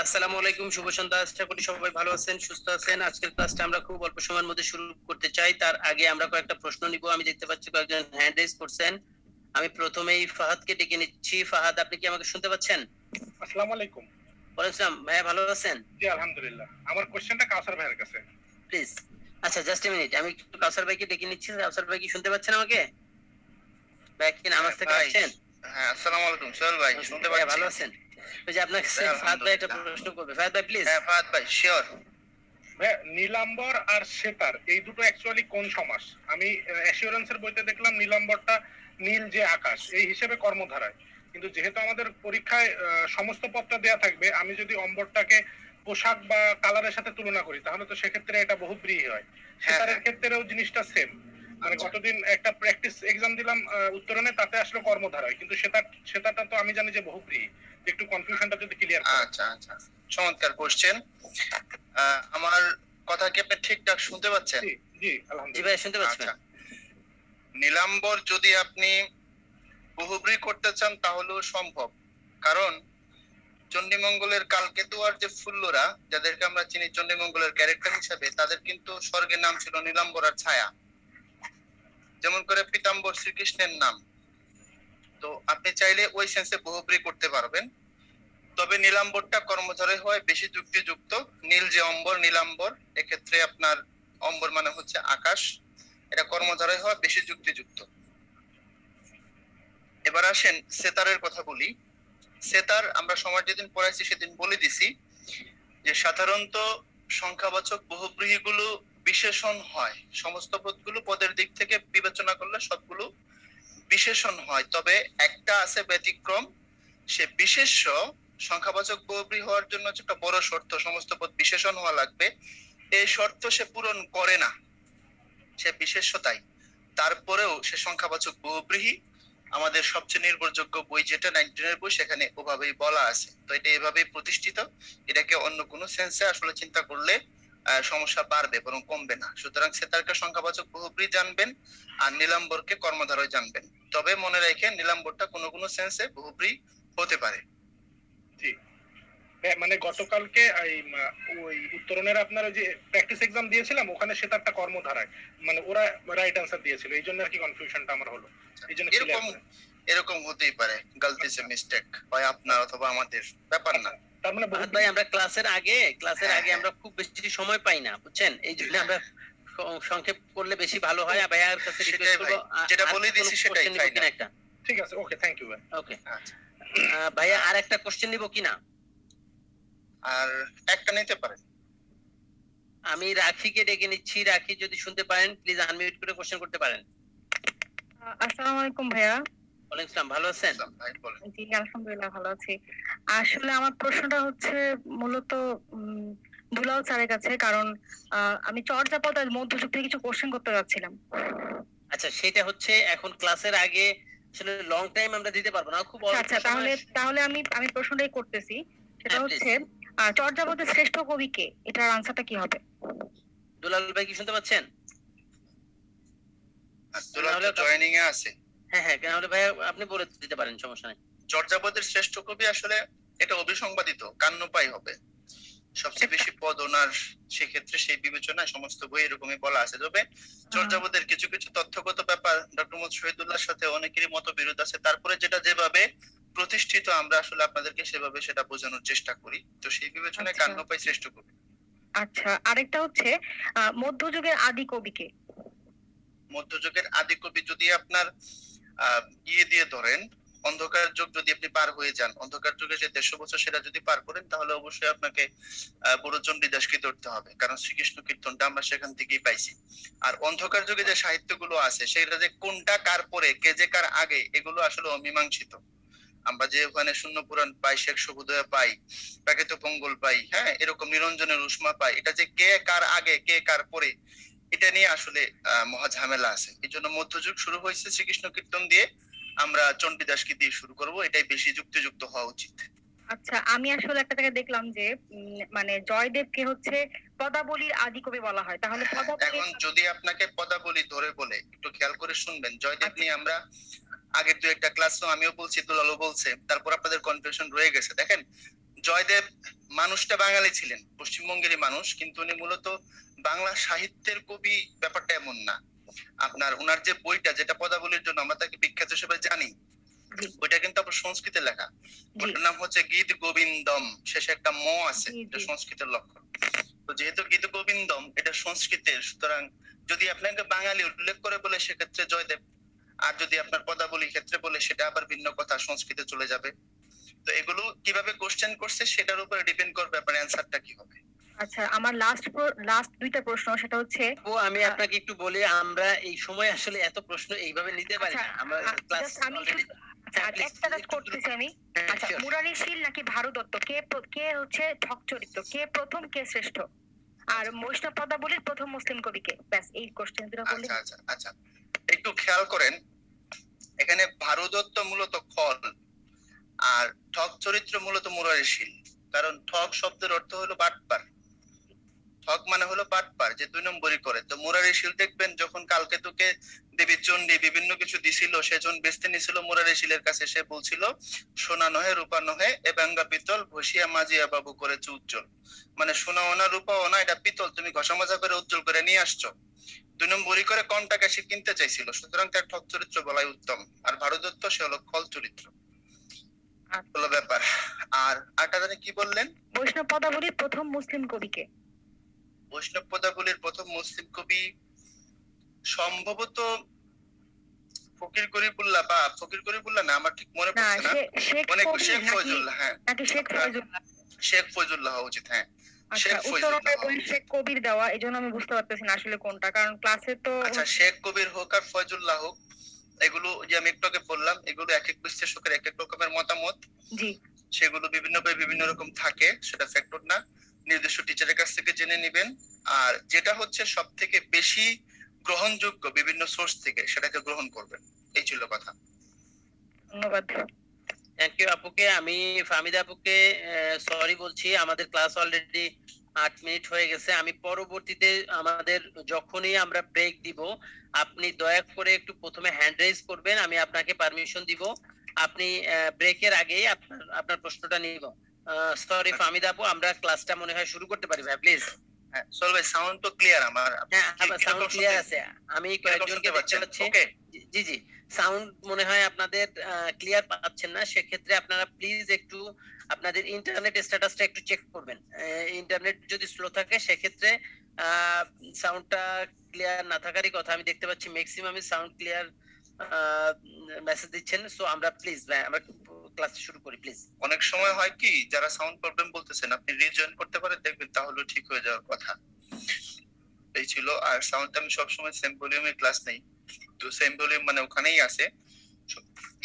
আসসালামু আলাইকুম, শুভ সন্ধ্যা। আশা করি সবাই ভালো আছেন, সুস্থ আছেন। আজকের ক্লাসটা আমরা খুব অল্প সময়ের মধ্যে শুরু করতে চাই। তার আগে আমরা কয়েকটা প্রশ্ন নিব। আমি দেখতে পাচ্ছি কয়েকজন হ্যান্ড রেজ করছেন। আমি প্রথমেই ফাহাদকে ডেকে নিচ্ছি। ফাহাদ, আপনি কি আমাকে শুনতে পাচ্ছেন? আসসালামু আলাইকুম। ওয়ালাইকুম আসসালাম। ভাইয়া ভালো আছেন? জি আলহামদুলিল্লাহ। আমার কোশ্চেনটা কাউসার ভাইয়ের কাছে। প্লিজ। আচ্ছা, জাস্ট এ মিনিট। আমি একটু কাউসার ভাইকে ডেকে নিচ্ছি। কাউসার ভাই কি শুনতে পাচ্ছেন আমাকে? ভাইয়া কি নামাজ থেকে ভাই, আসছেন? হ্যাঁ, আসসালামু আলাইকুম সোহেল ভাই, শুনতে ভাইয়া পাচ্ছি। ভালো আছেন? ওই যে আপনার কাছে ভাই ফাহাদ ভাই একটা আলহামদুলিল্লাহ। প্রশ্ন করবে। ফাহাদ ভাই প্লিজ। হ্যাঁ ফাহাদ ভাই, শিওর। ভাইয়া, নীলাম্বর আর সেতার এই দুটো অ্যাকচুয়ালি কোন সমাস? আমি অ্যাসিওরেন্সের বইতে দেখলাম নীলাম্বরটা নীল যে আকাশ এই হিসেবে কর্মধারায়, কিন্তু যেহেতু আমাদের পরীক্ষায় সমস্ত পদটা দেয়া থাকবে, আমি যদি অম্বরটাকে পোশাক বা কালারের সাথে তুলনা করি তাহলে তো সেক্ষেত্রে এটা বহুব্রীহি হয়। হ্যাঁ, সেতারের হ্যাঁ। ক্ষেত্রেও জিনিসটা সেম। মানে আচ্ছা, গতদিন একটা প্র্যাকটিস এক্সাম দিলাম উত্তরণে, তাতে আসলে কর্মধারায়, কিন্তু সেতারটা তো আমি জানি যে বহুব্রীহি। একটু কনফিউশনটা যদি ক্লিয়ার করেন। আচ্ছা, আচ্ছা। চমৎকার কোশ্চেন। আমার কথা কি আপনি ঠিকঠাক শুনতে পাচ্ছেন? জি জি জি আলহামদুলিল্লাহ। ভাই, শুনতে পাচ্ছি আচ্ছা। ভাই। নীলাম্বর যদি আপনি বহুব্রী করতে চান তাহলেও সম্ভব। কারণ চণ্ডীমঙ্গলের কালকেতু আর যে ফুল্লরা, যাদেরকে আমরা চিনি চণ্ডীমঙ্গলের ক্যারেক্টার হিসেবে, তাদের কিন্তু স্বর্গের নাম ছিল নীলাম্বর আর ছায়া। যেমন করে পীতাম্বর শ্রীকৃষ্ণের নাম। তো আপনি চাইলে ওই সেন্সে বহুব্রী করতে পারবেন। তবে নীলাম্বরটা কর্মধারয় হয় বেশি যুক্তিযুক্ত। নীল যে অম্বর, নীলাম্বর, এক্ষেত্রে আপনার অম্বর মানে হচ্ছে আকাশ, এটা কর্মধারয় হয় বেশি যুক্তিযুক্ত। এবার আসেন সেতারের কথা বলি। সেতার আমরা সময় যেদিন পড়াইছি সেদিন বলে দিছি যে সাধারণত সংখ্যাবাচক বহুব্রীহি গুলো বিশেষণ হয়। সমস্ত পদগুলো পদের দিক থেকে বিবেচনা করলে সবগুলো বিশেষণ হয়, তবে একটা আছে ব্যতিক্রম। সে বিশেষ্য সংখ্যাবাচক বহুব্রীহি হওয়ার জন্য হচ্ছে একটা বড় শর্ত, সমস্ত পদ বিশেষণ হওয়া লাগবে। এই শর্ত সে পূরণ করে না, সে বিশেষ্য তাই। তারপরেও সে সংখ্যাবাচক বহুব্রীহি। আমাদের সবচেয়ে নির্ভরযোগ্য বই যেটা 19 বই, সেখানে ওভাবেই বলা আছে। তো এটা এভাবেই প্রতিষ্ঠিত। এটাকে অন্য কোনো সেন্সে আসলে চিন্তা করলে সমস্যা বাড়বে বরং কমবে না। সুতরাং সেতারকে সংখ্যাবাচক বহুব্রীহি জানবেন আর নীলাম্বরকে কর্মধারয় জানবেন। তবে মনে রাখেন নীলাম্বরটা কোনো কোনো সেন্সে বহুব্রীহি হতে পারে। জি। মানে গতকালকে ওই উত্তরণের আপনার ওই যে প্র্যাকটিস এক্সাম দিয়েছিলাম, ওখানে সেতারটা কর্মধারায়, মানে ওরা রাইট অ্যান্সার দিয়েছিল, এই জন্য আর কি কনফিউশনটা আমার হলো। এই জন্য ক্লিয়ার এরকম করে। এরকম হতেই পারে, গালতি সে আচ্ছা মিস্টেক হয় আপনার অথবা আমাদের, ব্যাপার না। আচ্ছা, তার মানে ফাহাদ বহুত। ভাই, আমরা ক্লাসের হ্যাঁ, আগে হ্যাঁ, আমরা খুব বেশি সময় পাই না, বুঝছেন? এই জন্য হ্যাঁ, আমরা সংক্ষেপ করলে বেশি ভালো হয়। আর ভাইয়ার কাছে সেটাই রিকোয়েস্ট ভাই, করবো, যেটা আর বলে কি কোনো দিছি সেটাই কোশ্চেন নিব ফাইনাল। কিনা একটা। ঠিক আছে, ওকে, থ্যাংক ইউ ভাই। ওকে। আচ্ছা। ভাইয়া, আহ, আর একটা কোশ্চেন নিব কিনা? আর একটা নিতে পারেন। আমি রাখিকে ডেকে নিচ্ছি। রাখি, যদি শুনতে পারেন প্লিজ আনমিউট করে কোশ্চেন করতে পারেন। আসসালামু আলাইকুম ভাইয়া। ওয়ালাইকুম আসসালাম। ভালো আছেন? আসসালাম ভাই, বলেন। জি আলহামদুলিল্লাহ ভালো আছি। আসলে আমার প্রশ্নটা হচ্ছে মূলত দুলাল স্যারের কাছে, কারণ আমি চর্যাপদ আর মধ্যযুগ থেকে কিছু কোশ্চেন করতে যাচ্ছিলাম। আচ্ছা, সেটা হচ্ছে এখন ক্লাসের আগে আসলে লং টাইম আমরা দিতে পারবো না, খুব আচ্ছা অল্প আচ্ছা, সময়। তাহলে তাহলে আমি আমি প্রশ্নটাই করতেছি। সেটা হ্যাঁ প্লিজ। হচ্ছে চর্যাপদের শ্রেষ্ঠ কবি কে? এটার আনসারটা কি হবে? দুলাল ভাই কি শুনতে পাচ্ছেন? দুলাল নাহলে তো জয়েনিং এ আছে। হ্যাঁ হ্যাঁ, নাহলে ভাইয়া আপনি বলে দিতে পারেন, সমস্যা নেই। চর্যাপদের শ্রেষ্ঠ কবি আসলে এটা অভিসংবাদিত, কান্নপাই হবে। সবচেয়ে বেশি পদ ওনার, সেক্ষেত্রে সেই বিবেচনায় সমস্ত বই এরকমই বলা আছে। তবে চর্যাপদের কিছু কিছু তথ্যগত ব্যাপার ডক্টর মোহাম্মদ শহীদুল্লাহর সাথে অনেকেরই মতবিরোধ আছে। তারপরে যেটা যেভাবে প্রতিষ্ঠিত, আমরা আসলে আপনাদেরকে সেভাবে সেটা বোঝানোর চেষ্টা করি। তো সেই বিবেচনায় আচ্ছা কান্নপাই শ্রেষ্ঠ কবি। আচ্ছা, আরেকটা হচ্ছে মধ্যযুগের আদি কবি কে? মধ্যযুগের আদি কবি যদি আপনার ইয়ে দিয়ে ধরেন, অন্ধকার যুগ যদি আপনি পার হয়ে যান, অন্ধকার যুগে যে 150 বছর সেটা যদি পার করেন, তাহলে অবশ্যই আপনাকে বুড়ো চণ্ডীদাসকে ধরতে হবে, কারণ শ্রীকৃষ্ণ কীর্তনটা আমরা সেখান থেকেই পাইছি। আর অন্ধকার যুগে যে সাহিত্যগুলো আছে সেটা যে কোনটা কার পরে, কে যে কার আগে, এগুলো আসলে অমীমাংসিত। আমরা যে ওখানে শূন্য পুরাণ পাই, শেখ সবুদয়া পাই, প্রাকৃত পঙ্গল পাই, হ্যাঁ, এরকম নিরঞ্জনের উষ্মা পাই, এটা যে কে কার আগে কে কার পরে, এটা নিয়ে আসলে মহা ঝামেলা আছে। এই জন্য মধ্যযুগ শুরু হয়েছে শ্রীকৃষ্ণ কীর্তন দিয়ে, আমরা চণ্ডীদাসকে দিয়ে শুরু করব, এটাই বেশি যুক্তিযুক্ত হওয়া উচিত। আচ্ছা, আমি আসলে একটা জায়গায় দেখলাম যে মানে জয়দেবকে হচ্ছে পদাবলীর আদি কবি বলা হয়, তাহলে এখন যদি আপনাকে পদাবলী ধরে বলে, একটু খেয়াল করে শুনবেন। জয়দেব আচ্ছা নিয়ে আমরা আগের দু একটা ক্লাস আমিও বলছি, দুলালও বলছে, তারপর আপনাদের কনফিউশন রয়ে গেছে। দেখেন, জয়দেব মানুষটা বাঙালি ছিলেন, পশ্চিমবঙ্গেরই মানুষ, কিন্তু উনি মূলত বাংলা সাহিত্যের কবি ব্যাপারটা এমন না। আপনার ওনার যে বইটা, যেটা পদাবলীর জন্য আমরা তাকে বিখ্যাত হিসেবে জানি, জি ওইটা কিন্তু আপনার সংস্কৃতে লেখা। জি ওটার নাম হচ্ছে গীত গোবিন্দম, শেষে একটা ম আছে, জি এটা জি সংস্কৃতের লক্ষণ। তো যেহেতু গীত গোবিন্দম এটা সংস্কৃতের, সুতরাং যদি আপনাকে বাঙালি উল্লেখ করে বলে সেক্ষেত্রে জয়দেব, আর যদি আপনার পদাবলী ক্ষেত্রে বলে সেটা আবার ভিন্ন কথা, সংস্কৃতে চলে যাবে। তো এগুলো কিভাবে কোশ্চেন করছে সেটার উপরে ডিপেন্ড করবে আপনার অ্যান্সারটা কি হবে। আচ্ছা, আমার লাস্ট দুইটা প্রশ্ন, সেটা হচ্ছে ও আমি আপনাকে একটু বলি, আমরা এই সময় আসলে এত প্রশ্ন এইভাবে নিতে পারি আচ্ছা না, আমরা ক্লাস just আমি অলরেডি। আচ্ছা, আর একটা কাজ করতেছি আমি। আচ্ছা, মুরারিশীল নাকি ভারদত্ত, কে হচ্ছে ঠক চরিত্র, কে প্রথম কে শ্রেষ্ঠ, আর বৈষ্ণব পদাবলীর প্রথম মুসলিম কবি কে? ব্যাস এই কোশ্চেন দুটো বললে। আচ্ছা আচ্ছা আচ্ছা, একটু খেয়াল করেন, এখানে ভারদত্ত মূলত খল, আর ঠক চরিত্র মূলত মুরারিশীল। কারণ ঠক শব্দের অর্থ হলো বাটপার, ঠক মানে হলো বাটপার, যে 2 নম্বরই করে। তো মুরারিশীল দেখবেন যখন কালকেতুকে দেবী চণ্ডী বিভিন্ন কিছু দিছিল, সেজন বেচতে নিছিল মুরারিশীলের কাছে, সে বলছিল সোনা নহে রূপা নহে এ বাঙ্গা পিতল ঘষিয়া মাজিয়া বাবু করেছে উজ্জ্বল। মানে সোনা ওনা রূপা ওনা, এটা পিতল, তুমি ঘষা মাজা করে উজ্জ্বল করে নিয়ে আসছো। 2 নম্বরই করে কম টাকা সে কিনতে চাইছিল, সুতরাং তার ঠক চরিত্র বলাই উত্তম। আর ভারদত্ত সে হলো খল চরিত্র, হলো ব্যাপার। আর আরেকটা জানি কি বললেন? বৈষ্ণব পদাবলীর প্রথম মুসলিম কবি কে? বৈষ্ণব পদাবলীর প্রথম মুসলিম কবি সম্ভবত ফকির গরিবুল্লাহ, বা ফকির গরিবুল্লাহ না, আমার ঠিক মনে না, পড়ছে না। শেখ অনেক কবির শেখ নাকি ফয়জুল্লাহ, হ্যাঁ নাকি শেখ ফয়জুল্লাহ? শেখ ফয়জুল্লাহ হওয়া উচিত, হ্যাঁ আচ্ছা, শেখ ফয়জুল্লাহ উত্তরণের হওয়া বই উচিত। শেখ কবির দেওয়া, এই জন্য আমি বুঝতে পারতেছি না আসলে কোনটা, কারণ ক্লাসে তো আচ্ছা, শেখ কবির হোক আর ফয়জুল্লাহ হোক, এগুলো যে আমি একটু আগে বললাম, এগুলো এক এক বিশ্লেষকের এক এক রকমের মতামত, জি সেগুলো বিভিন্ন বিভিন্ন রকম থাকে, সেটা ফ্যাক্টর না। নির্দিষ্ট টিচারের কাছ থেকে জেনে নেবেন। আর যেটা হচ্ছে সব থেকে বেশি গ্রহণযোগ্য বিভিন্ন সোর্স থেকে, সেটাকে গ্রহণ করবেন। এই ছিল কথা। ধন্যবাদ। থ্যাংক ইউ আপুকে। আমি ফাহমিদা আপুকে সরি বলছি, আমাদের ক্লাস অলরেডি 8 মিনিট হয়ে গেছে। আমি পরবর্তীতে আমাদের যখনই আমরা ব্রেক দিব, আপনি দয়া করে একটু প্রথমে হ্যান্ড রেজ করবেন, আমি আপনাকে পারমিশন দিব। আপনি ব্রেকের আগেই আপনার প্রশ্নটা নিব। সরি ফাহমিদা আপু, আমরা ক্লাসটা মনে হয় শুরু করতে পারি ভাই, প্লিজ। হ্যাঁ সোল ভাই, সাউন্ড তো ক্লিয়ার আমার। হ্যাঁ, সাউন্ড ক্লিয়ার আছে, আমি কয়েকজনকে দেখতে পাচ্ছি। ওকে, জি জি, সাউন্ড মনে হয় আপনাদের ক্লিয়ার পাচ্ছেন না, সেক্ষেত্রে আপনারা প্লিজ একটু আপনাদের ইন্টারনেট স্ট্যাটাসটা একটু চেক করবেন। ইন্টারনেট যদি স্লো থাকে সেক্ষেত্রে সাউন্ডটা ক্লিয়ার না থাকারই কথা। আমি দেখতে পাচ্ছি ম্যাক্সিমামই সাউন্ড ক্লিয়ার মেসেজ দিচ্ছেন। সো আমরা প্লিজ আমরা ক্লাস শুরু করি প্লিজ। অনেক সময় হয় কি, যারা সাউন্ড প্রবলেম বলতেছেন আপনি রিজয়েন করতে পারেন, দেখবেন তাহলে ঠিক হয়ে যাওয়ার কথা। এই ছিল। আর সাউন্ডটা আমি সবসময় সেম ভলিউমে ক্লাস নেই, তো সেম ভলিউম মানে ওখানেই আছে,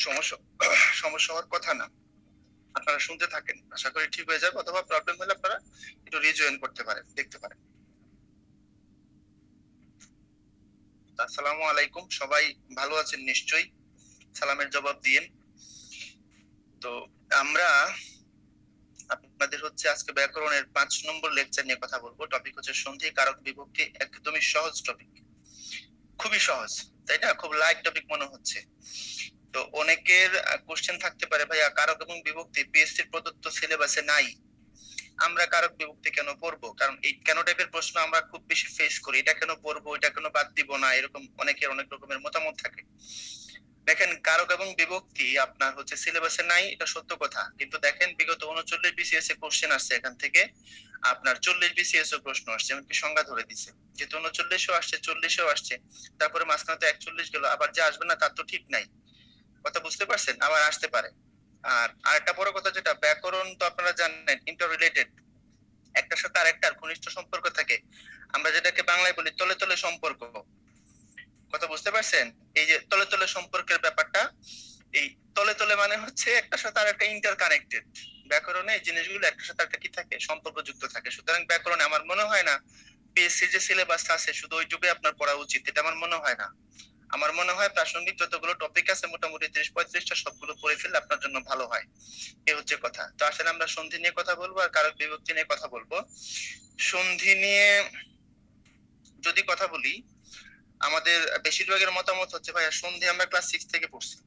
সমস্যা সমস্যা হওয়ার কথা না। আপনারা শুনতে থাকেন, আশা করি ঠিক হয়ে যাবে, অথবা প্রবলেম হলে আপনারা একটু রিজয়েন করতে পারেন, দেখতে পারেন। আসসালামু আলাইকুম, সবাই ভালো আছেন নিশ্চয়ই? সালামের জবাব দিয়েন। তো আমরা আপনাদের হচ্ছে আজকে ব্যাকরণের 5 নম্বর লেকচার নিয়ে কথা বলবো। টপিক হচ্ছে সন্ধি কারক বিভক্তি। একদমই সহজ টপিক, খুবই সহজ, তাই না? খুব লাইট টপিক মনে হচ্ছে। তো অনেকের কোশ্চেন থাকতে পারে, ভাইয়া কারক এবং বিভক্তি পিএসসি প্রদত্ত সিলেবাসে নাই, আমরা কারক বিভক্তি কেন পড়বো? কারণ এই কেন টাইপের প্রশ্ন আমরা খুব বেশি ফেস করি, এটা কেন পড়বো, এটা কেন বাদ দিব না, এরকম অনেকের অনেক রকমের মতামত থাকে। দেখেন, কারক এবং বিভক্তি আপনার হচ্ছে সিলেবাসে নাই, এটা সত্য কথা, কিন্তু দেখেন বিগত 39 বিসিএস এ কোশ্চেন আসছে, এখান থেকে আপনার 40 বিসিএস ও প্রশ্ন আসছে, এমনকি সংজ্ঞা ধরে দিছে, যেহেতু 39ও আসছে 40ও আসছে, তারপরে মাঝখানে তো 41 গেল, আবার যে আসবে না তার তো ঠিক নাই। কথা বুঝতে পারছেন? আবার আসতে পারে। আর আরেকটা বড় কথা, যেটা ব্যাকরণ তো আপনারা জানেন ইন্টার রিলেটেড, একটার সাথে আরেকটার ঘনিষ্ঠ সম্পর্ক থাকে, আমরা যেটাকে বাংলায় বলি তলে তলে সম্পর্ক। কথা বুঝতে পারছেন? এই যে তলে তলে সম্পর্কের ব্যাপারটা, এই তলে তলে মানে হচ্ছে একটার সাথে আরেকটা ইন্টার কানেক্টেড। ব্যাকরণে এই জিনিসগুলো একটার সাথে আরেকটা কি থাকে, সম্পর্কযুক্ত থাকে। সুতরাং ব্যাকরণে আমার মনে হয় না পিএসসি যে সিলেবাস আছে শুধু ওইটুকুই আপনার পড়া উচিত, এটা আমার মনে হয় না। আমার মনে হয় প্রাসঙ্গিক যতগুলো টপিক আছে মোটামুটি 30-35টা সবগুলো পড়ে ফেললে আপনার জন্য ভালো হয়। এই হচ্ছে কথা। তো আসলে আমরা সন্ধি নিয়ে কথা বলবো আর কারক বিভক্তি নিয়ে কথা বলবো। সন্ধি নিয়ে যদি কথা বলি, আমাদের বেশিরভাগের মতামত হচ্ছে ভাইয়া সন্ধি আমরা ক্লাস 6 থেকে পড়ছি,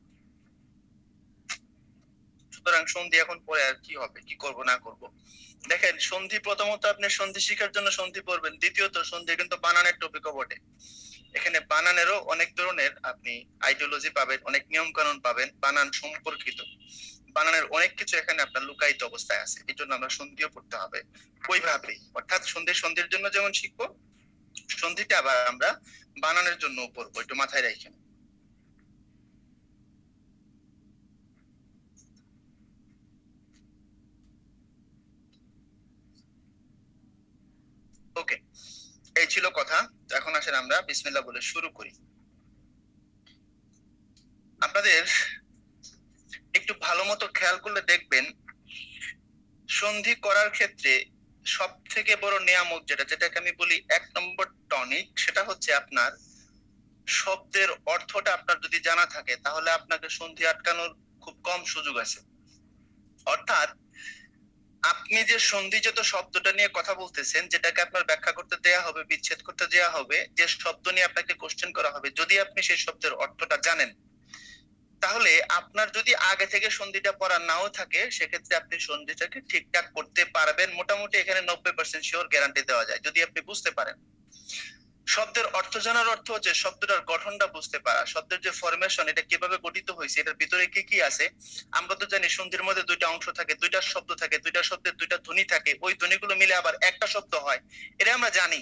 সুতরাং সন্ধি এখন পরে আর কি হবে, কি করব না করব। দেখেন সন্ধি, প্রথমত আপনি সন্ধি শিখার জন্য সন্ধি পড়বেন, দ্বিতীয়ত সন্ধি কিন্তু বানানের টপিকও বটে। এখানে বানানেরও অনেক ধরনের আপনি আইডিওলজি পাবেন, অনেক নিয়ম কানুন পাবেন বানান সম্পর্কিত। বানানের অনেক কিছু এখানে আপনার লুকায়িত অবস্থায় আছে, এই জন্য আমরা সন্ধিও পড়তে হবে ওইভাবেই। অর্থাৎ সন্ধির জন্য যেমন শিখবো, সন্ধিটা আবার আমরা বানানের জন্য পড়বো, একটু মাথায় রাখেন। ওকে, এই ছিল কথা। এখন আসেন আমরা বিসমিল্লাহ বলে শুরু করি। আপনাদের একটু ভালো মতো খেয়াল করলে দেখবেন, সন্ধি করার ক্ষেত্রে সব থেকে বড় নিয়ামক যেটাকে আমি বলি 1 নম্বর টনিক, সেটা হচ্ছে আপনার শব্দের অর্থটা আপনার যদি জানা থাকে তাহলে আপনাকে সন্ধি আটকানোর খুব কম সুযোগ আছে। অর্থাৎ আপনি যে সন্ধিজাত শব্দটা নিয়ে কথা বলতেছেন, যেটাকে আপনার ব্যাখ্যা করতে দেয়া হবে, বিচ্ছেদ করতে দেয়া হবে, যে শব্দ নিয়ে আপনাকে কোশ্চেন করা হবে, যদি আপনি সেই শব্দের অর্থটা জানেন, তাহলে আপনার যদি আগে থেকে সন্ধিটা পড়া নাও থাকে, সেক্ষেত্রে আপনি সন্ধিটাকে ঠিকঠাক করতে পারবেন মোটামুটি। এখানে 90% শিওর গ্যারান্টি দেওয়া যায় যদি আপনি বুঝতে পারেন। শব্দের অর্থ জানার অর্থ হচ্ছে শব্দটার গঠনটা বুঝতে পারা, শব্দের যে ফরমেশন, এটা কিভাবে গঠিত হয়েছে, এটার ভিতরে কি কি আছে। আমরা তো জানি সন্ধির মধ্যে দুইটা অংশ থাকে, দুইটা শব্দ থাকে, দুইটা শব্দের দুইটা ধ্বনি থাকে, ওই ধ্বনিগুলো মিলে আবার একটা শব্দ হয়, এটা আমরা জানি।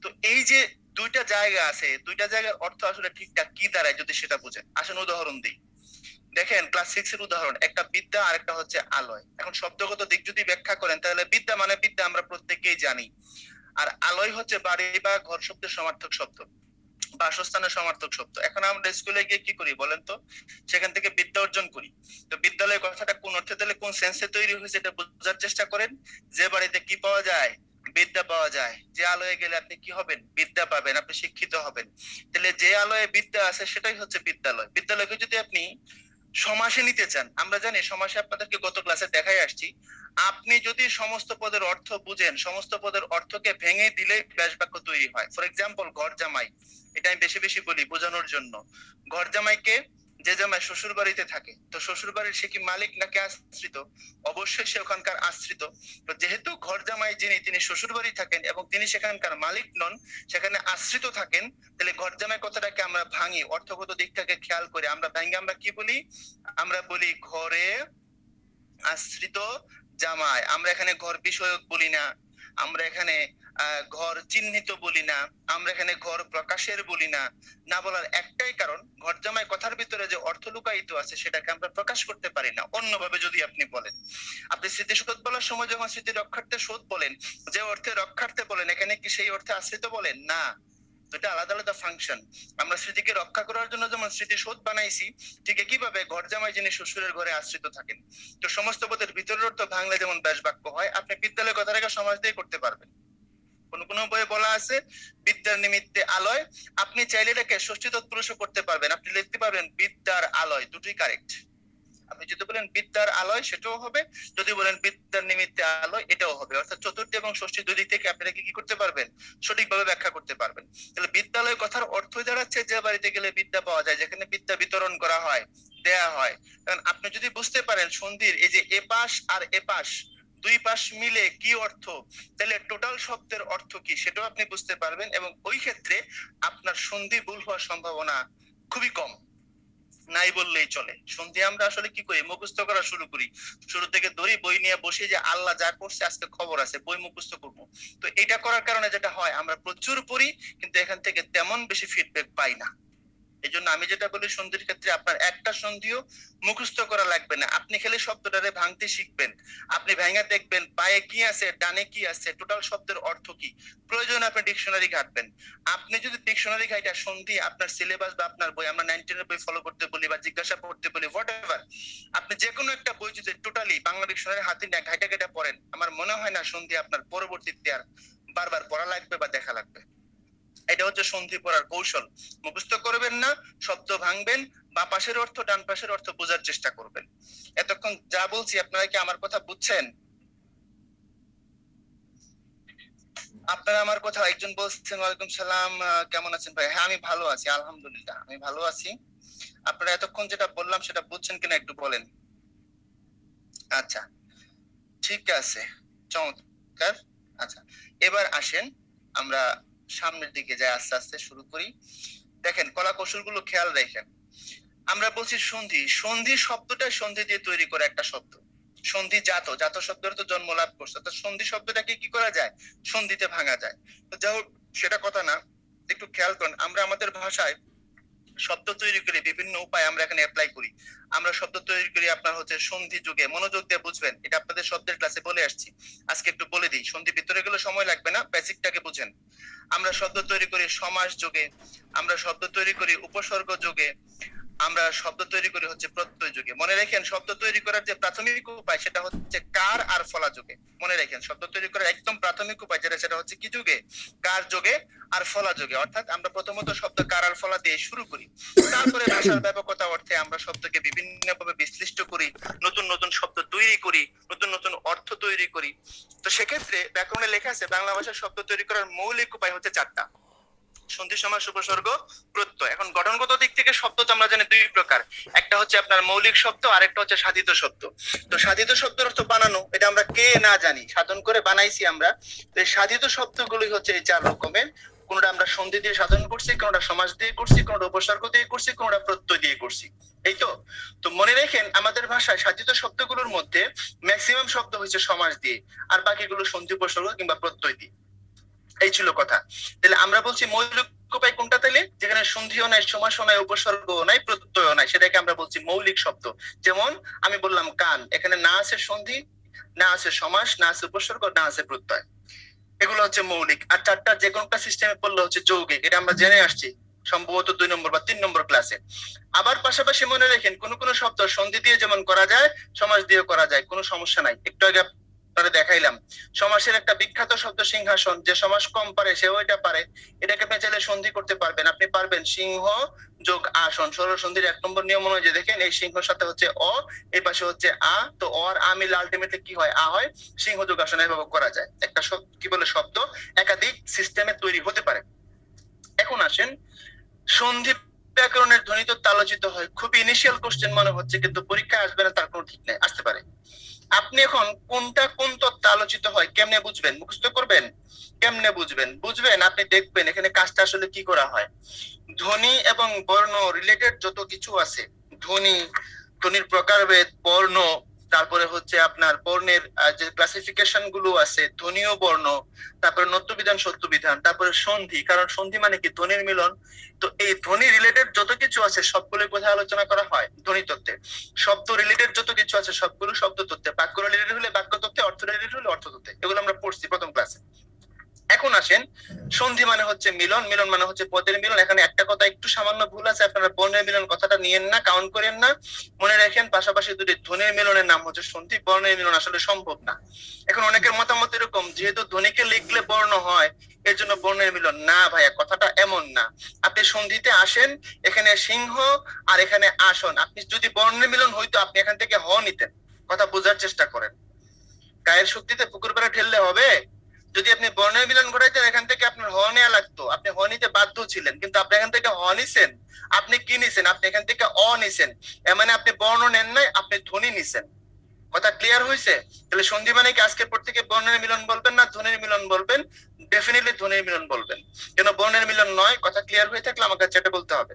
তো এই যে দুইটা জায়গা আছে, দুইটা জায়গার অর্থ আসলে ঠিকঠাক কি দাঁড়ায় যদি সেটা বুঝেন। আসেন উদাহরণ দিই। দেখেন ক্লাস 6 এর উদাহরণ, একটা বিদ্যা আর একটা হচ্ছে আলয়। এখন শব্দগত দিক যদি ব্যাখ্যা করেন, তাহলে বিদ্যা মানে বিদ্যা আমরা প্রত্যেকেই জানি, আর আলয় হচ্ছে বাড়ি বা ঘর শব্দের সমার্থক শব্দ, বাসস্থানের সমার্থক শব্দ। এখন আমরা স্কুলে গিয়ে কি করি বলেন তো? সেখান থেকে বিদ্যা অর্জন করি। তো বিদ্যালয় কথাটা কোন অর্থে দিলে কোন সেন্সে তৈরি হয়েছে এটা বোঝার চেষ্টা করেন। যে বাড়িতে কি পাওয়া যায়? বিদ্যা পাওয়া যায়। যে আলয়ে গেলে আপনি কি হবেন? বিদ্যা পাবেন, আপনি শিক্ষিত হবেন। তাহলে যে আলয়ে বিদ্যা আছে সেটাই হচ্ছে বিদ্যালয়। বিদ্যালয়কে যদি আপনি সমাসে নিতে চান, আমরা জানি সমাসে আপনাদেরকে গত ক্লাসে দেখাই আসছি, আপনি যদি সমস্ত পদের অর্থ বুঝেন, সমস্ত পদের অর্থকে ভেঙে দিলে ব্যাস বাক্য তৈরি হয়। ফর এক্সাম্পল, ঘর জামাই, এটা আমি বেশি বেশি বলি বোঝানোর জন্য। ঘর জামাইকে, যে জামাই শ্বশুর বাড়িতে থাকে, তো শ্বশুর বাড়ির সে কি মালিক নাকি আশ্রিত? অবশ্যই সে ওখানকার আশ্রিত। তো যেহেতু ঘর জামাই যিনি, তিনি শ্বশুর বাড়ি থাকেন এবং তিনি সেখানকার মালিক নন, সেখানে আশ্রিত থাকেন, তাহলে ঘর জামাই কথাটাকে আমরা ভাঙি, অর্থগত দিকটাকে খেয়াল করে আমরা ভাঙি, আমরা কি বলি? আমরা বলি ঘরে আশ্রিত জামাই। আমরা এখানে ঘর বিষয়ক বলি না, আমরা এখানে ঘর চিহ্নিত বলি না, আমরা এখানে ঘর প্রকাশের বলি না। না বলার একটাই কারণ, ঘর জামাই কথার ভিতরে যে অর্থ লুকায়িত আছে সেটাকে আমরা প্রকাশ করতে পারি না। অন্যভাবে যদি আপনি বলেন, আপনি স্মৃতিশোধ বলার সময় যখন স্মৃতি রক্ষার্থে শোধ বলেন, যে অর্থে রক্ষার্থে বলেন, এখানে কি সেই অর্থে আশ্রিত বলেন? না, দুটা আলাদা আলাদা ফাংশন। আমরা স্মৃতিকে রক্ষা করার জন্য যেমন স্মৃতিশোধ বানাইছি, ঠিক একইভাবে ঘর জামাই যিনি শ্বশুরের ঘরে আশ্রিত থাকেন, তো সমস্ত পদের ভিতরের অর্থ ভাঙলে যেমন ব্যাস বাক্য হয়, আপনি বিদ্যালয় কথাটাকে সমাজ দিয়ে করতে পারবেন। কোন কোন বইয়ে বলা আছে বিদ্যার নিমিত্তে আলয়, আপনি চাইলে এটাকে ষষ্ঠী তৎপুরুষও করতে পারবেন। আপনি লিখতে পারবেন বিদ্যার আলয়, দুটোই কারেক্ট। আপনি যদি বলেন বিদ্যার আলয় সেটাও হবে, যদি বলেন বিদ্যার নিমিত্তে আলয় এটাও হবে। অর্থাৎ চতুর্থী এবং ষষ্ঠী দুই দিক থেকে আপনারা কি করতে পারবেন? সঠিকভাবে ব্যাখ্যা করতে পারবেন। তাহলে বিদ্যালয় কথার অর্থ দাঁড়াচ্ছে যে বাড়িতে গেলে বিদ্যা পাওয়া যায়, যেখানে বিদ্যা বিতরণ করা হয়, দেয়া হয়। কারণ আপনি যদি বুঝতে পারেন সন্ধির এই যে এপাশ আর এপাশ, দুই পাশ মিলে কি অর্থ, তাহলে টোটাল শব্দের অর্থ কি সেটাও আপনি বুঝতে পারবেন, এবং ওই ক্ষেত্রে আপনার সন্ধি ভুল হওয়ার সম্ভাবনা খুবই কম, নাই বললেই চলে। সন্ধি আমরা আসলে কি করি? মুখস্থ করা শুরু করি। শুরু থেকে ধরি বই নিয়ে বসে, যে আল্লাহ যা করছে আজকে খবর আছে, বই মুখস্থ করবো। তো এটা করার কারণে যেটা হয়, আমরা প্রচুর পড়ি কিন্তু এখান থেকে তেমন বেশি ফিডব্যাক পাই না। এই জন্য আমি যেটা বলি, সন্ধির ক্ষেত্রে আপনার একটা সন্ধিও মুখস্থ করা লাগবে না, আপনি খালি শব্দটারে ভাঙতে শিখবেন। আপনি ভাঙা দেখবেন পায়ে কি আছে, ডানে কি আছে, টোটাল শব্দের অর্থ কি। প্রয়োজন আপনি ডিকশনারি ঘাটবেন। আপনি যদি ডিকশনারি ঘাইটা সন্ধি আপনার সিলেবাস বা আপনার বই, আমরা 19 এর বই ফলো করতে বলি বা জিজ্ঞাসা করতে বলি, হোয়াট এভার, আপনি যে কোনো একটা বই যদি টোটালি বাংলা ডিকশনারি হাতে নিয়ে ঘাইটা ঘাইটা পড়েন, আমার মনে হয় না সন্ধি আপনার পরবর্তীতে আর বারবার পড়া লাগবে বা দেখা লাগবে। এটা হচ্ছে সন্ধি পড়ার কৌশল। মুখস্থ করবেন না, শব্দ ভাঙবেন, বা পাশের অর্থ ডান পাশের অর্থ বোঝার চেষ্টা করবেন। এতক্ষণ যা বলছি আপনারা কি আমার কথা বুঝছেন? আপনারা আমার কথা, একজন বলছেন ওয়ালাইকুম সালাম, কেমন আছেন ভাই? হ্যাঁ আমি ভালো আছি, আলহামদুলিল্লাহ আমি ভালো আছি। আপনারা এতক্ষণ যেটা বললাম সেটা বুঝছেন কিনা একটু বলেন। আচ্ছা, ঠিক আছে, চমৎকার। আচ্ছা, এবার আসেন আমরা সামনের দিকে যাই, আস্তে আস্তে শুরু করি। দেখেন কলা কৌশল গুলো খেয়াল রাখেন। আমরা বলছি সন্ধি, সন্ধি শব্দটা সন্ধি দিয়ে তৈরি করা একটা শব্দ। সন্ধি জাত, জাত শব্দের তো জন্ম লাভ করছে, তো সন্ধি শব্দটাকে কি করা যায়, সন্ধিতে ভাঙা যায়। তো যাই হোক, সেটা কথা না, একটু খেয়াল করুন। আমরা আমাদের ভাষায় শব্দ তৈরি করি বিভিন্ন উপায়, আমরা এখানে অ্যাপ্লাই করি। আমরা শব্দ তৈরি করি আপনার হচ্ছে সন্ধি যুগে, মনোযোগ দিয়ে বুঝবেন, এটা আপনাদের শব্দের ক্লাসে বলে আসছি, আজকে একটু বলে দিই। সন্ধি ভিতরে গেলে সময় লাগবে না, বেসিকটাকে বুঝেন। আমরা শব্দ তৈরি করি সমাস যুগে, আমরা শব্দ তৈরি করি উপসর্গ যুগে, আমরা শব্দ তৈরি করি হচ্ছে প্রত্যয় যুগে। মনে রাখেন শব্দ তৈরি করার যে প্রাথমিক উপায় সেটা হচ্ছে কার আর ফলা যুগে। মনে রাখেন শব্দ তৈরি করার একদম প্রাথমিক উপায় যেটা, সেটা হচ্ছে কি যুগে, কার যুগে আর ফলা যুগে। অর্থাৎ আমরা প্রথমত শব্দ কার আর ফলা দিয়ে শুরু করি, তারপরে ভাষার ব্যাপকতা অর্থে আমরা শব্দকে বিভিন্নভাবে বিশ্লিষ্ট করি, নতুন নতুন শব্দ তৈরি করি, নতুন নতুন অর্থ তৈরি করি। তো সেক্ষেত্রে ব্যাকরণে লেখা আছে বাংলা ভাষার শব্দ তৈরি করার মৌলিক উপায় হচ্ছে চারটা: সন্ধি, সমাস, উপসর্গ, প্রত্যয়। এখন গঠনগত দিক থেকে শব্দ তো আমরা জানি দুই প্রকার, একটা হচ্ছে আপনার মৌলিক শব্দ আর একটা হচ্ছে সাধিত শব্দ। তো সাধিত শব্দের অর্থ বানানো, এটা আমরা কে না জানি, সাধন করে বানাইছি আমরা। তো এই সাধিত শব্দগুলোই হচ্ছে এই চার রকমের। কোনটা আমরা সন্ধি দিয়ে সাধন করছি, কোনটা সমাস দিয়ে করছি, কোনটা উপসর্গ দিয়ে করছি, কোনটা প্রত্যয় দিয়ে করছি, এই তো। তো মনে রাখেন আমাদের ভাষায় সাধিত শব্দগুলোর মধ্যে ম্যাক্সিমাম শব্দ হচ্ছে সমাস দিয়ে, আর বাকিগুলো সন্ধি, উপসর্গ কিংবা প্রত্যয় দিয়ে। এই ছিল কথা। তাহলে আমরা বলছি মৌলিক উপায় কোনটা, তাহলে যেখানে সন্ধিও নাই, সমাসও নাই, উপসর্গও নাই, প্রত্যয়ও নাই, সেটাকে আমরা বলছি মৌলিক শব্দ। যেমন আমি বললাম কান, এখানে না আছে সন্ধি, না আছে সমাস, না আছে উপসর্গ, না আছে প্রত্যয়, এগুলো হচ্ছে মৌলিক। আর চারটা যে কোনটা সিস্টেমে পড়লে হচ্ছে যৌগিক, এটা আমরা জেনে আসছি সম্ভবত 2 নম্বর বা 3 নম্বর ক্লাসে। আবার পাশাপাশি মনে রাখেন কোন কোন শব্দ সন্ধি দিয়ে যেমন করা যায়, সমাস দিয়ে করা যায়, কোনো সমস্যা নাই। একটু আগে আপনারা দেখাইলাম সমাসের একটা বিখ্যাত শব্দ সিংহাসন, যে সমাস কম পারে সেও এটা পারে, এটাকে আপনি চাইলে সন্ধি করতে পারবেন। আপনি পারবেন সিংহ যোগ আসন, সরল সন্ধির 1 নম্বর নিয়ম অনুযায়ী দেখেন এই সিংহর সাথে হচ্ছে অ, এই পাশে হচ্ছে আ, তো অ আর আ মিলে আলটিমেটলি কি হয়, আ হয়। সিংহ যোগ আসন এভাবে করা যায়। একটা কি বলে শব্দ একাধিক সিস্টেমে তৈরি হতে পারে। এখন আসেন সন্ধি ব্যাকরণের ধ্বনিত আলোচিত হয়, খুব ইনিশিয়াল কোশ্চেন মনে হচ্ছে, কিন্তু পরীক্ষায় আসবে না তার কোনো ঠিক নেই, আসতে পারে। আপনি এখন কোনটা কোন তত্ত্বে আলোচিত হয় কেমনে বুঝবেন, মুখস্থ করবেন? কেমনে বুঝবেন? বুঝবেন আপনি দেখবেন এখানে কাজটা আসলে কি করা হয়। ধ্বনি এবং বর্ণ রিলেটেড যত কিছু আছে, ধ্বনি, ধ্বনির প্রকারভেদ, বর্ণ, তারপরে হচ্ছে আপনার বর্ণের যে ক্লাসিফিকেশন গুলো আছে, ধ্বনীয় বর্ণ, তারপরে নত্য বিধান, সত্য বিধান, তারপরে সন্ধি, কারণ সন্ধি মানে কি, ধ্বনির মিলন। তো এই ধ্বনি রিলেটেড যত কিছু আছে সবগুলো কোথায় আলোচনা করা হয়, ধ্বনি তত্ত্বে। শব্দ রিলেটেড যত কিছু আছে সবগুলো শব্দ তত্ত্বে, বাক্য রিলেটেড হলে বাক্য তত্ত্বে, অর্থ রিলেটেড হলে অর্থ তত্ত্বে, এগুলো আমরা পড়ছি প্রথম ক্লাসে। এখন আসেন সন্ধি মানে হচ্ছে মিলন, মিলন মানে হচ্ছে পদের মিলন। এখানে একটা কথা একটু সামান্য ভুল আছে, আপনারা বর্ণের মিলন কথাটা নিয়েন না, কাউন্ট করেন না, মনে রাখেন পাশাপাশি দুটি ধ্বনির মিলনের নাম হচ্ছে সন্ধি, বর্ণের মিলন আসলে সম্ভব না। এখন অনেকের মতামত এরকম, যেহেতু ধ্বনিকে লিখলে বর্ণ হয় এর জন্য বর্ণের মিলন না, ভাইয়া কথাটা এমন না। আপনি সন্ধিতে আসেন, এখানে সিংহ আর এখানে আসন, আপনি যদি বর্ণের মিলন হইতো আপনি এখান থেকে হ নিতেন। কথা বোঝার চেষ্টা করেন, গায়ের শক্তিতে পুকুর পাড়ে ঠেললে হবে? যদি আপনি বর্ণের মিলন ঘটাইতেন এখান থেকে আপনার হ নেওয়া লাগতো, আপনি হ নিতে বাধ্য ছিলেন, কিন্তু আপনি এখান থেকে হ নিছেন। আপনি কি নিছেন? আপনি এখান থেকে অ নিছেন, এর মানে আপনি বর্ণ নেন নাই, আপনি ধ্বনি নিছেন। কথা ক্লিয়ার হয়েছে? তাহলে সন্ধি মানে কি আজকের পর থেকে বর্ণের মিলন বলবেন না ধ্বনির মিলন বলবেন? ডেফিনেটলি ধ্বনির মিলন বলবেন। কেন বর্ণের মিলন নয়? কথা ক্লিয়ার হয়ে থাকলে আমাকে চ্যাটে বলতে হবে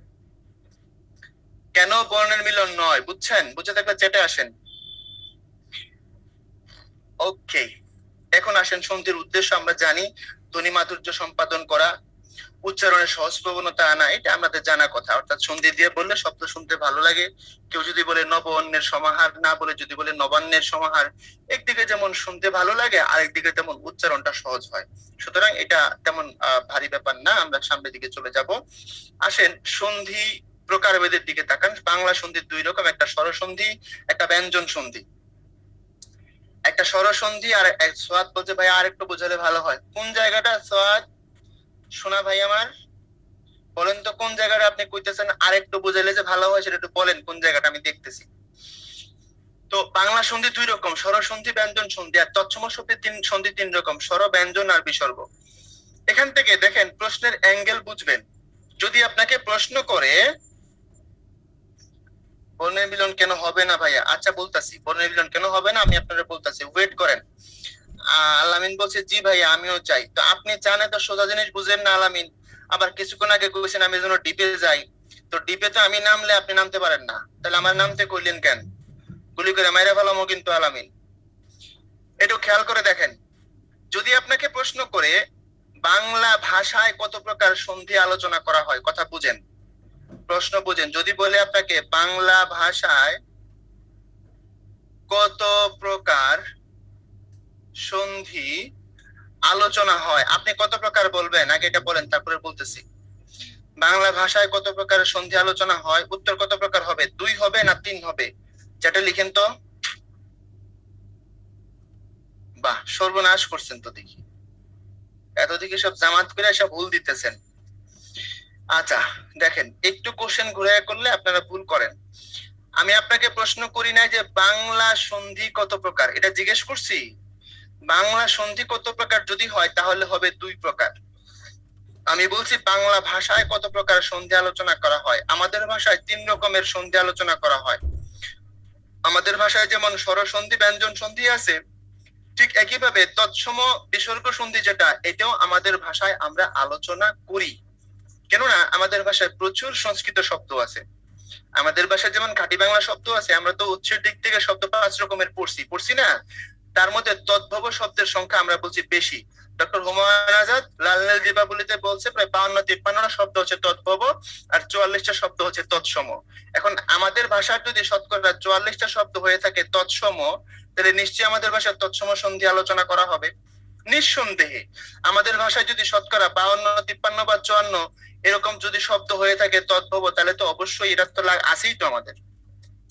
কেন বর্ণের মিলন নয়, বুঝছেন? বুঝে থাকলে চ্যাটে আসেন। ওকে, এখন আসেন সন্ধির উদ্দেশ্য আমরা জানি, ধ্বনি মাধুর্য সম্পাদন করা, উচ্চারণের সহজ প্রবণতা আনা, এটা আমাদের জানা কথা। অর্থাৎ সন্ধি দিয়ে বললে শব্দ শুনতে ভালো লাগে। কেউ যদি বলে নব অন্যের সমাহার, না বলে যদি বলে নবান্নের সমাহার, একদিকে যেমন শুনতে ভালো লাগে আরেকদিকে তেমন উচ্চারণটা সহজ হয়। সুতরাং এটা তেমন ভারী ব্যাপার না। আমরা সামনের দিকে চলে যাব। আসেন সন্ধি প্রকারভেদের দিকে তাকান। বাংলা সন্ধি 2 রকম, একটা স্বরসন্ধি, একটা ব্যঞ্জন সন্ধি। একটা স্বরসন্ধি আর এক সোয়াদ বলতে ভাই আর একটু বোঝালে ভালো হয়। কোন জায়গাটা সোয়াদ শোনা ভাই আমার, বলেন তো কোন জায়গাটা আপনি কইতেছেন আর একটু বোঝালে যে ভালো হয়, সেটা একটু বলেন কোন জায়গাটা, আমি দেখতেছি। তো বাংলা সন্ধি 2 রকম, স্বরসন্ধি, ব্যঞ্জন সন্ধি। আর তৎসম সন্ধি 3 রকম, স্বর, ব্যঞ্জন আর বিসর্গ। এখান থেকে দেখেন প্রশ্নের অ্যাঙ্গেল বুঝবেন। যদি আপনাকে প্রশ্ন করে বর্ণের মিলন কেন হবে না ভাইয়া? আচ্ছা বলতাছি, বর্ণের মিলন কেন হবে না আমি আপনারা বলতাছি, ওয়েট করেন। আলামিন বলছে জি ভাইয়া আমিও চাই। তো আপনি চান তো সোজা জিনিস বুঝেন না আলামিন। আবার কিছুক্ষণ আগে কইছেন আমি যেন ডিপে যাই, তো ডিপে তো আমি নামলে আপনি নামতে পারেন না, তাহলে আমার নামতে কইলেন কেন? গুলি করে মাইরা ফেলামো কিন্তু আলামিন। একটু খেয়াল করে দেখেন, যদি আপনাকে প্রশ্ন করে বাংলা ভাষায় কত প্রকার সন্ধি আলোচনা করা হয়, কথা বুঝেন, প্রশ্ন বুঝেন। যদি বলে আপনাকে বাংলা ভাষায় কত প্রকার সন্ধি আলোচনা হয়, আপনি কত প্রকার বলবেন? আগে এটা বলেন, তারপরে বলতেছি। বাংলা ভাষায় কত প্রকার সন্ধি আলোচনা হয়, উত্তর কত প্রকার হবে? 2 হবে না 3 হবে? যেটা লিখেন তো। বাহ, সর্বনাশ করছেন তো দেখি, এতদিকে সব জামাত করে সব ভুল দিতেছেন। আচ্ছা দেখেন, একটু কোশ্চেন ঘুরে করলে আপনারা ভুল করেন। আমি আপনাকে প্রশ্ন করি না যে বাংলা সন্ধি কত প্রকার, এটা জিজ্ঞেস করছি। বাংলা সন্ধি কত প্রকার যদি হয় তাহলে হবে 2 প্রকার। আমি বলছি বাংলা ভাষায় কত প্রকার সন্ধি আলোচনা করা হয়, আমাদের ভাষায় 3 রকমের সন্ধি আলোচনা করা হয়। আমাদের ভাষায় যেমন স্বরসন্ধি, ব্যঞ্জন সন্ধি আছে, ঠিক একইভাবে তৎসম বিসর্গ সন্ধি যেটা, এটাও আমাদের ভাষায় আমরা আলোচনা করি। কেননা আমাদের ভাষায় প্রচুর সংস্কৃত শব্দ আছে। আমাদের ভাষায় যেমন খাঁটি বাংলা শব্দ আছে, আমরা তো উৎসের দিক থেকে শব্দ 5 রকমের পড়ছি না? তার মধ্যে তদ্ভব শব্দের সংখ্যা আমরা বলছি বেশি। ডক্টর হুমায়ুন আজাদ লালনেল জীবাবলিতে বলছে প্রায় 52-53টা শব্দ হচ্ছে তদ্ভব, আর 44টা শব্দ হচ্ছে তৎসম। এখন আমাদের ভাষার যদি শতকরা 44টা শব্দ হয়ে থাকে তৎসম, তাহলে নিশ্চয়ই আমাদের ভাষায় তৎসম সন্ধি আলোচনা করা হবে নিঃসন্দেহে। আমাদের ভাষায় যদি শতকরা 52, 53 বা 54 এরকম যদি শব্দ হয়ে থাকে তদ্ভব, তাহলে তো অবশ্যই এটার তো আছেই তো।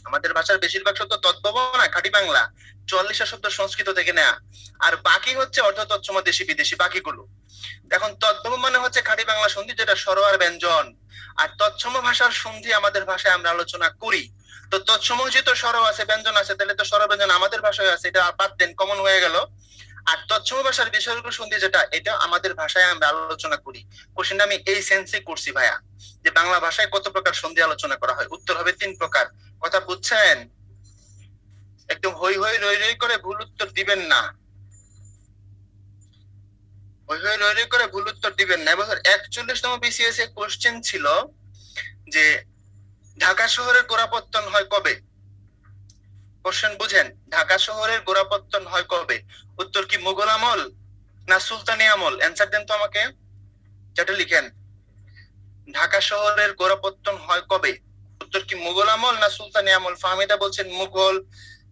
আমাদের ভাষার বেশিরভাগ শব্দ তদ্ভব না, খাঁটি বাংলা। 44টা শব্দ সংস্কৃত থেকে নেয়া, আর বাকি হচ্ছে অর্ধ তৎসম দেশি বিদেশি বাকিগুলো। এখন তদ্ভব মানে হচ্ছে খাঁটি বাংলা সন্ধি, যেটা স্বর আর ব্যঞ্জন। আর তৎসম ভাষার সন্ধি আমাদের ভাষায় আমরা আলোচনা করি। তো তৎসম যেহেতু স্বর আছে ব্যঞ্জন আছে, তাহলে তো স্বর ব্যঞ্জন আমাদের ভাষায় আছে, এটা বাদ দেন, কমন হয়ে গেল। আর তৎসম ভাষার বিসর্গ সন্ধি যেটা, এটা আমাদের ভাষায় আমরা আলোচনা করি। কোশ্চেনটা আমি এই সেন্সে করছি ভাইয়া, যে বাংলা ভাষায় কত প্রকার সন্ধি আলোচনা করা হয়, উত্তর হবে 3 প্রকার। কথা বুঝছেন? একদম হই হই রই রই করে ভুল উত্তর দিবেন না, হই হই রই রই করে ভুল উত্তর দিবেন না। এবছর 41তম বিসিএস এ কোশ্চেন ছিল যে ঢাকা শহরের গোড়াপত্তন হয় কবে? কোশ্চেন বুঝেন, ঢাকা শহরের গোড়াপত্তন হয় কবে? উত্তর কি মুঘল আমল না সুলতানি আমল? অ্যান্সার দেন তো আমাকে, যেটা লিখেন। ঢাকা শহরের গোড়াপত্তন হয় কবে? উত্তর কি মুঘল আমল না সুলতানি আমল? ফাহমিদা বলছেন মুঘল,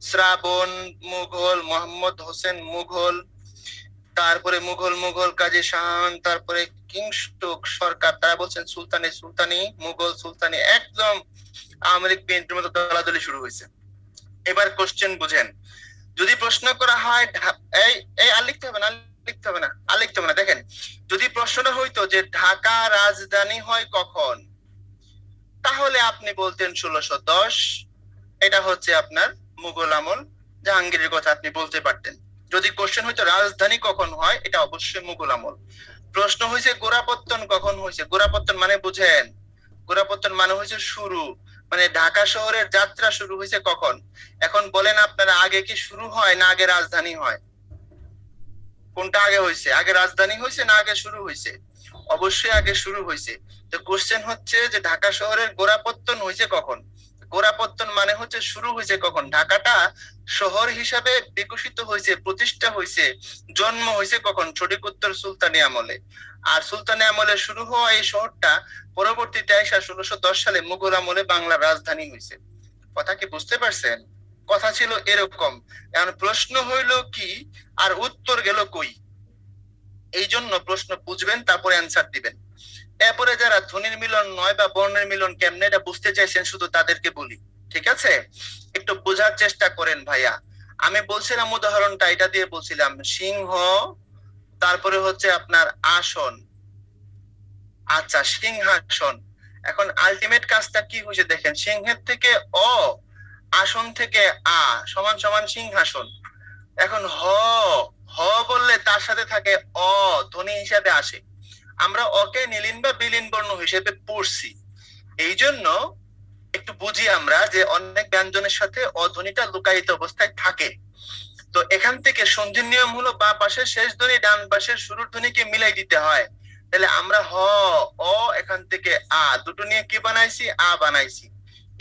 শ্রাবণ মুঘল, মোহাম্মদ হোসেন মুঘল, তারপরে মুঘল কাজী শাহান, তারপরে কিংস্টক সরকার, তারা বলছেন সুলতানি মুঘল সুলতানি। একদম আওয়ামী লীগ বিএনপির মতো দলাদলি শুরু হয়েছে। এবার কোশ্চেন বুঝেন, যদি প্রশ্ন করা হয় এই এই আর লিখতে হবে না, দেখেন, যদি প্রশ্নটা হইতো যে ঢাকা রাজধানী হয় কখন, তাহলে আপনি বলতেন 1610, এটা হচ্ছে আপনার মুঘল আমল, জাহাঙ্গীরের কথা আপনি বলতে পারতেন। যদি কোশ্চেন হইতো রাজধানী কখন হয়, এটা অবশ্যই মুঘল আমল। প্রশ্ন হয়েছে গোড়াপত্তন কখন হয়েছে, গোড়াপত্তন মানে বুঝেন, গোড়াপত্তন মানে হয়েছে শুরু, মানে ঢাকা শহরের যাত্রা শুরু হয়েছে কখন। এখন বলেন আপনারা, আগে কি শুরু হয় না আগে রাজধানী হয়? কোনটা আগে হয়েছে, আগে রাজধানী হয়েছে না আগে শুরু হয়েছে? অবশ্যই আগে শুরু হয়েছে। তো কোশ্চেন হচ্ছে যে ঢাকা শহরের গোড়াপত্তন হয়েছে কখন। গোড়াপত্তন মানে হচ্ছে শুরু হয়েছে কখন, ঢাকাটা শহর হিসাবে বিকশিত হয়েছে, প্রতিষ্ঠা হয়েছে, জন্ম হয়েছে কখন? সঠিক উত্তর সুলতানি আমলে। আর সুলতানি আমলে শুরু হওয়া এই শহরটা পরবর্তীতে 1610 সালে মুঘল আমলে বাংলার রাজধানী হয়েছে। কথা কি বুঝতে পারছেন? কথা ছিল এরকম। এখন প্রশ্ন হইলো কি আর উত্তর গেল কই, এই জন্য প্রশ্ন বুঝবেন তারপরে অ্যান্সার দিবেন। এরপরে যারা ধ্বনির মিলন নয় বা বর্ণের মিলন কেমনে এটা বুঝতে চাইছেন, শুধু তাদেরকে বলি, ঠিক আছে? একটু বোঝার চেষ্টা করেন ভাইয়া। আমি বলছিলাম উদাহরণটা এটা দিয়ে বলছিলাম, সিংহ, তারপরে হচ্ছে আপনার আসন, আচ্ছা সিংহাসন। এখন আলটিমেট কাজটা কি হয়েছে দেখেন, সিংহের থেকে অ, আসন থেকে আ সমান সমান সিংহাসন। এখন হ হ বললে তার সাথে থাকে অ, ধ্বনি হিসাবে আসে। আমরা অকে নীলিন বা বিলীন বর্ণ হিসেবে পড়ছি, এই জন্য একটু বুঝি আমরা যে অনেক ব্যঞ্জনের সাথে অ ধ্বনিটা লুকায়িত অবস্থায় থাকে। তো এখান থেকে সন্ধির নিয়ম হলো বা পাশের শেষ ধ্বনি ডান পাশের শুরুর ধ্বনিকে মিলাই দিতে হয়। তাহলে আমরা হ, অ, এখান থেকে আ দুটো নিয়ে কি বানাইছি? আ বানাইছি।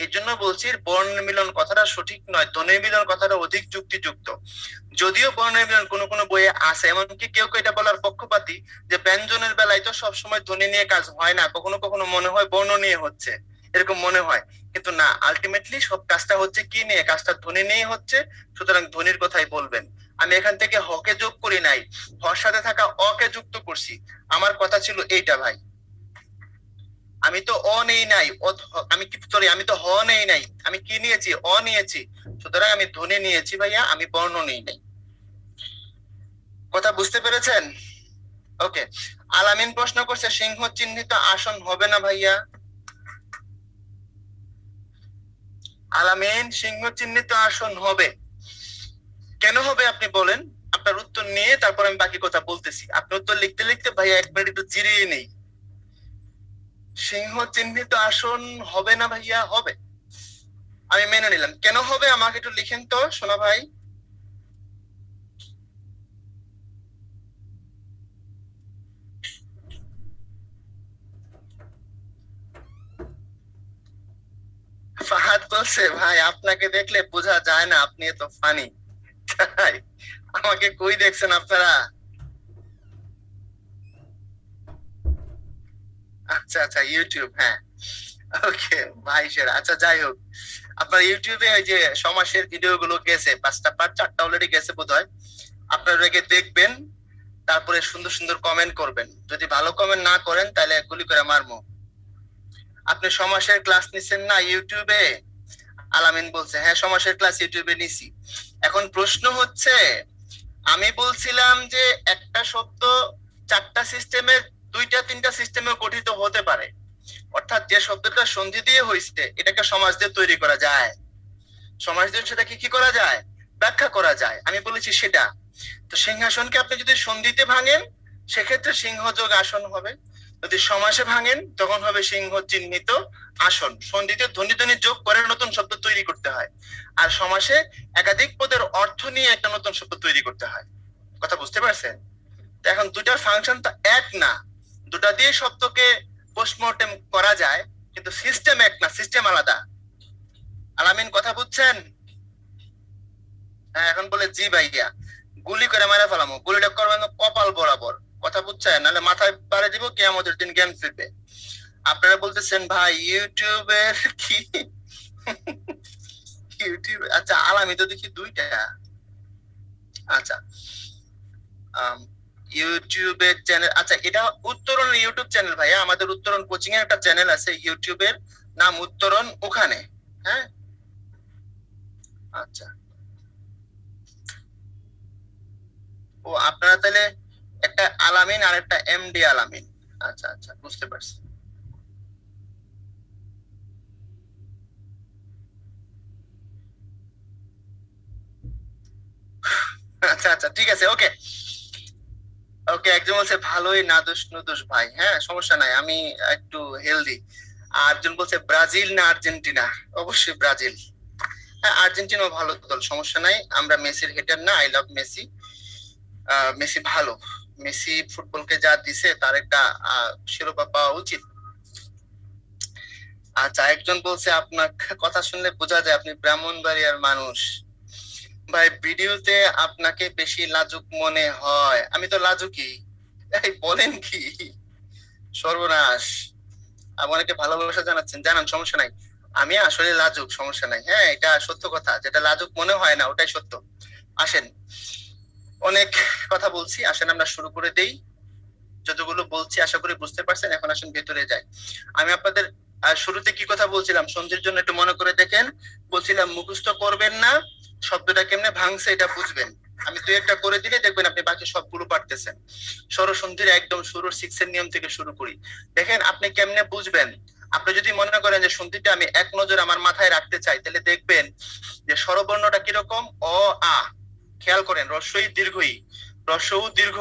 এই জন্য বলছি বর্ণ মিলন কথাটা সঠিক নয়, ধ্বনি মিলন কথাটা অধিক যুক্তিযুক্ত। যদিও বর্ণ মিলন কোনো কোনো বইয়ে আছে, এমনকি কেউ কেউ এটা বলার পক্ষপাতী যে ব্যঞ্জনের বেলায় তো সবসময় ধ্বনি নিয়ে কাজ হয় না, কখনো কখনো মনে হয় বর্ণ নিয়ে হচ্ছে, এরকম মনে হয়। কিন্তু না, আলটিমেটলি সব কাজটা হচ্ছে কি নিয়ে? কাজটা ধ্বনি নিয়ে হচ্ছে। সুতরাং ধ্বনির কথাই বলবেন। আমি এখান থেকে হকে যোগ করি নাই, হর সাথে থাকা অকে যুক্ত করছি। আমার কথা ছিল এইটা ভাই। আমি তো অ নেই নাই, আমি কি সরি, আমি তো হ নেই নাই, আমি কি নিয়েছি? অ নিয়েছি। সুতরাং আমি ধ্বনি নিয়েছি ভাইয়া, আমি বর্ণ নেই নাই। কথা বুঝতে পেরেছেন? ওকে। আলামিন প্রশ্ন করছে সিংহ চিহ্নিত আসন হবে না ভাইয়া। আলামিন, সিংহ চিহ্নিত আসন হবে। কেন হবে আপনি বলেন? আপনার উত্তর নিয়ে তারপর আমি বাকি কথা বলতেছি। আপনি উত্তর লিখতে লিখতে ভাইয়া এক মিনিট একটু জিরিয়ে নেই। সিংহ চিহ্নিত আসন হবে না ভাইয়া, হবে। আমি মেনে নিলাম। কেন হবে আমাকে একটু লিখেন তো সোনা ভাই। ফাহাদ বলছে ভাই আপনাকে দেখলে বোঝা যায় না আপনি এত ফানি। তাই আমাকে কই দেখছেন আপনারা? আচ্ছা আচ্ছা, ইউটিউব, হ্যাঁ। ওকে ভাই সেরা। আচ্ছা যাই হোক, আপনার ইউটিউবে ওই যে সমাসের ভিডিও গুলো গেছে 5টা পার্ট, 4টা অলরেডি গেছে বোধহয়। আপনারা আগে দেখবেন, তারপরে সুন্দর সুন্দর কমেন্ট করবেন। যদি ভালো কমেন্ট না করেন তাহলে গুলি করে মারবো। আপনি সমাসের ক্লাস নিছেন না ইউটিউবে? আলামিন বলছে হ্যাঁ, সমাসের ক্লাস ইউটিউবে নিছি। এখন প্রশ্ন হচ্ছে, আমি বলছিলাম যে একটা শব্দ 4টা সিস্টেমের 2টা 3টা সিস্টেমে গঠিত হতে পারে। অর্থাৎ যে শব্দটা সন্ধি দিয়ে হয়েছে এটাকে সমাস দিয়ে তৈরি করা যায়, সমাস দিয়ে সেটাকে কি করা যায়? ব্যাখ্যা করা যায়। আমি বলেছি সেটা। তো সিংহাসনকে আপনি যদি সন্ধিতে ভাঙেন সেক্ষেত্রে সিংহ যোগ আসন হবে, যদি সমাসে ভাঙেন তখন হবে সিংহ চিহ্নিত আসন। সন্ধিতে ধ্বনি ধ্বনি যোগ করে নতুন শব্দ তৈরি করতে হয়, আর সমাসে একাধিক পদের অর্থ নিয়ে একটা নতুন শব্দ তৈরি করতে হয়। কথা বুঝতে পারছেন? এখন দুটার ফাংশন তো এক না, দুটা দিয়ে শব্দকে পোস্টমর্টেম করা যায়, কিন্তু সিস্টেম এক না, সিস্টেম আলাদা। আলামিন কথা বুঝছেন? হ্যাঁ, এখন বলে জি ভাইয়া। গুলি করে মেরে ফেলামো, গুলিটা করবেন কপাল বরাবর। কথা বুঝছেন? নাহলে মাথায় পাড়ে দিব, কিয়ামতের দিন জ্ঞান ফিরবে। আপনারা বলতেছেন ভাই ইউটিউবের কি? ইউটিউব, আচ্ছা আলামি তো দেখি 2টা। আচ্ছা, ইউটিউবের চ্যানেল, আচ্ছা এটা উত্তরণ ইউটিউব চ্যানেল ভাইয়া। আমাদের উত্তরণ কোচিং এর একটা চ্যানেল আছে ইউটিউবের, নাম উত্তরণ, ওখানে। হ্যাঁ, আচ্ছা। ও আপনারা তাহলে একটা আলামিন আর একটা এমডি আলামিন। আচ্ছা আচ্ছা, বুঝতে পারছি। আচ্ছা আচ্ছা, ঠিক আছে, ওকে ওকে। একজন বলছে ভালোই নাদুস নুদুস ভাই, হ্যাঁ সমস্যা নাই, আমি একটু হেলদি। আর একজন বলছে ব্রাজিল না আর্জেন্টিনা? অবশ্যই ব্রাজিল। হ্যাঁ, আর্জেন্টিনাও ভালো দল, সমস্যা নাই। আমরা মেসির হেটার না, আই লাভ মেসি। মেসি ভালো। মেসি ফুটবলকে যা দিছে তার একটা শিরোপা পাওয়া উচিত। আচ্ছা, একজন বলছে আপনার কথা শুনলে বোঝা যায় আপনি ব্রাহ্মণবাড়িয়ার মানুষ। ভাই ভিডিওতে আপনাকে বেশি লাজুক মনে হয়। আমি তো লাজুকই। এই বলেন কি? সর্বনাশ। অনেকে ভালোবাসা জানাচ্ছেন, জানান, সমস্যা নাই। আমি আসলে লাজুক, সমস্যা নাই। হ্যাঁ, এটা সত্য কথা, যেটা লাজুক মনে হয় না ওটাই সত্য। আসেন, অনেক কথা বলছি, আসেন আমরা শুরু করে দেই। যতগুলো বলছি আশা করি বুঝতে পারছেন। এখন আসেন ভেতরে যাই। আমি আপনাদের শুরুতে কি কথা বলছিলাম সন্ধির জন্য একটু মনে করে দেখেন। বলছিলাম মুখস্থ করবেন না, শব্দটা কেমনে ভাঙছে এটা বুঝবেন। আমি 2-1টা করে দিলে দেখবেন আপনি বাকি সবগুলো পারতেছেন। স্বরসন্ধির একদম শুরুর 6 এর নিয়ম থেকে শুরু করি। দেখেন আপনি কেমনে বুঝবেন। আপনি যদি মনে করেন যে সন্ধিটা আমি এক নজর আমার মাথায় রাখতে চাই, তাহলে দেখবেন যে স্বরবর্ণটা কিরকম। অ আ, খেয়াল করেন, রস্বই দীর্ঘই, রস্বউ দীর্ঘ,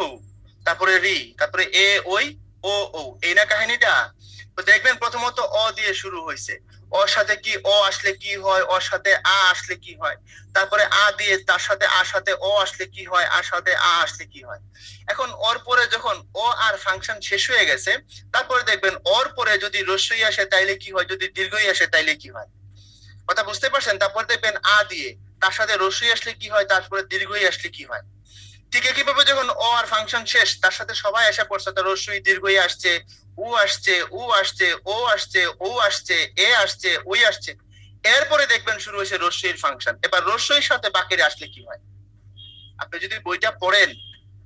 তারপরে রি, তারপরে এ ওই, ও ও, এই না কাহিনীটা। তো দেখবেন প্রথমত অ দিয়ে শুরু হয়েছে। অর সাথে কি অ আসলে কি হয়, অর সাথে আ আসলে কি হয়, তারপরে আ দিয়ে তার সাথে আ সাথে অ আসলে কি হয়, আর সাথে আ আসলে কি হয়। এখন ওর পরে যখন ও আর ফাংশন শেষ হয়ে গেছে, তারপরে দেখবেন ওর পরে যদি রস্যই আসে তাইলে কি হয়, যদি দীর্ঘই আসে তাইলে কি হয়। কথা বুঝতে পারছেন? তারপর দেখবেন আ দিয়ে তার সাথে রস্যই আসলে কি হয়, তারপরে দীর্ঘই আসলে কি হয়। ঠিক একইভাবে যখন ও আর ফাংশন শেষ, তার সাথে সবাই এসে পড়ছে, তো রস্যই দীর্ঘই আসছে, উ আসছে, উ আসছে, ও আসছে, ও আসছে, এ আসছে, ওই আসছে। এরপরে দেখবেন শুরু হয়েছে রস্যইর ফাংশন। এবার রস্যইর সাথে বাকিরে আসলে কি হয়। আপনি যদি বইটা পড়েন,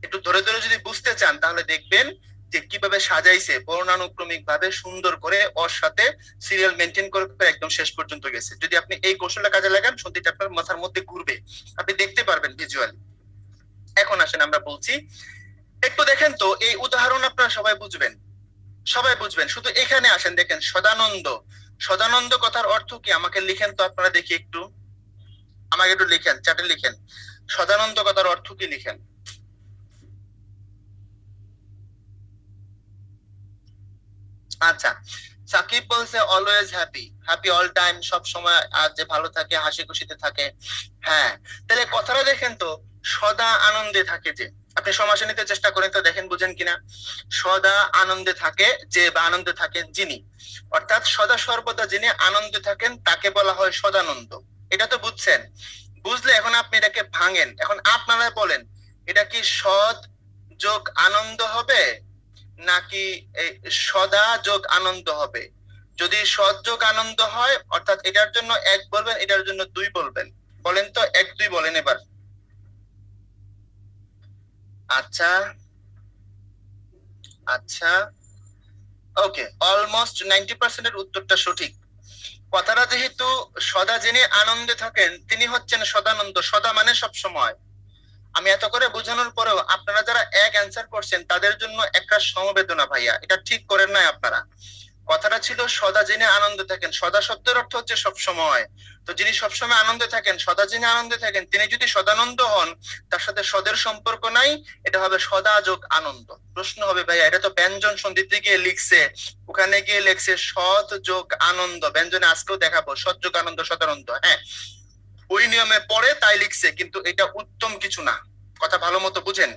একটু ধরে ধরে যদি বুঝতে চান, তাহলে দেখবেন যে কিভাবে সাজাইছে বর্ণানুক্রমিক ভাবে সুন্দর করে ওর সাথে সিরিয়াল মেনটেন করে একদম শেষ পর্যন্ত গেছে। যদি আপনি এই কৌশলটা কাজে লাগান, সত্যিটা আপনার মাথার মধ্যে ঘুরবে, আপনি দেখতে পারবেন ভিজুয়ালি। এখন আসেন আমরা বলছি, একটু দেখেন তো এই উদাহরণ আপনারা সবাই বুঝবেন, সবাই বুঝবেন। শুধু এখানে আসেন, দেখেন সদানন্দ। সদানন্দ কথার অর্থ কি আমাকে লিখেন তো আপনারা, দেখি একটু, আমাকে একটু লিখেন, চ্যাটে লিখেন সদানন্দ কথার অর্থ কি লিখেন। আচ্ছা, সাকিব বলছে always happy, happy all time, সব সময় আর যে ভালো থাকে, হাসি খুশিতে থাকে। হ্যাঁ, তাহলে কথাটা দেখেন তো, সদা আনন্দে থাকে যে। আপনি সমাসে নিতে চেষ্টা করেন তো, দেখেন বুঝেন কিনা। সদা আনন্দে থাকে যে, বা আনন্দে থাকেন যিনি, অর্থাৎ সদা সর্বদা যিনি আনন্দে থাকেন তাকে বলা হয় সদানন্দ। এটা তো বুঝছেন? বুঝলে এখন আপনি এটাকে ভাঙেন। এখন আপনারা বলেন, এটা কি সদ যোগ আনন্দ হবে, নাকি সদা যোগ আনন্দ হবে? যদি সদ যোগ আনন্দ হয়, অর্থাৎ এটার জন্য এক বলবেন, এটার জন্য দুই বলবেন। বলেন তো, এক দুই বলেন এবার। আচ্ছা আচ্ছা, ওকে, অলমোস্ট 90% এর উত্তরটা সঠিক। কথাটা যেহেতু সদা যিনি আনন্দে থাকেন তিনি হচ্ছেন সদানন্দ। সদা মানে সব সময়। আমি এত করে বোঝানোর পরেও আপনারা যারা এক অ্যান্সার করছেন তাদের জন্য একটা সমবেদনা ভাইয়া, এটা ঠিক করেন নাই আপনারা। কথাটা ছিল সদা যিনি আনন্দে থাকেন, সদা শব্দের অর্থ হচ্ছে সব সময়। তো যিনি সবসময় আনন্দে থাকেন, সদা যিনি আনন্দে থাকেন, তিনি যদি সদানন্দ হন, তার সাথে সদের সম্পর্ক নাই, এটা হবে সদা যোগ আনন্দ। প্রশ্ন হবে ভাইয়া, এটা তো ব্যঞ্জন সন্ধিতে গিয়ে লিখছে, ওখানে গিয়ে লিখছে সদ যোগ আনন্দ, ব্যঞ্জনে আজকেও দেখাবো সদ যোগ আনন্দ সদানন্দ। হ্যাঁ, ওই নিয়মে পড়ে তাই লিখছে, কিন্তু এটা উত্তম কিছু না। কথা ভালো মতো বুঝেন।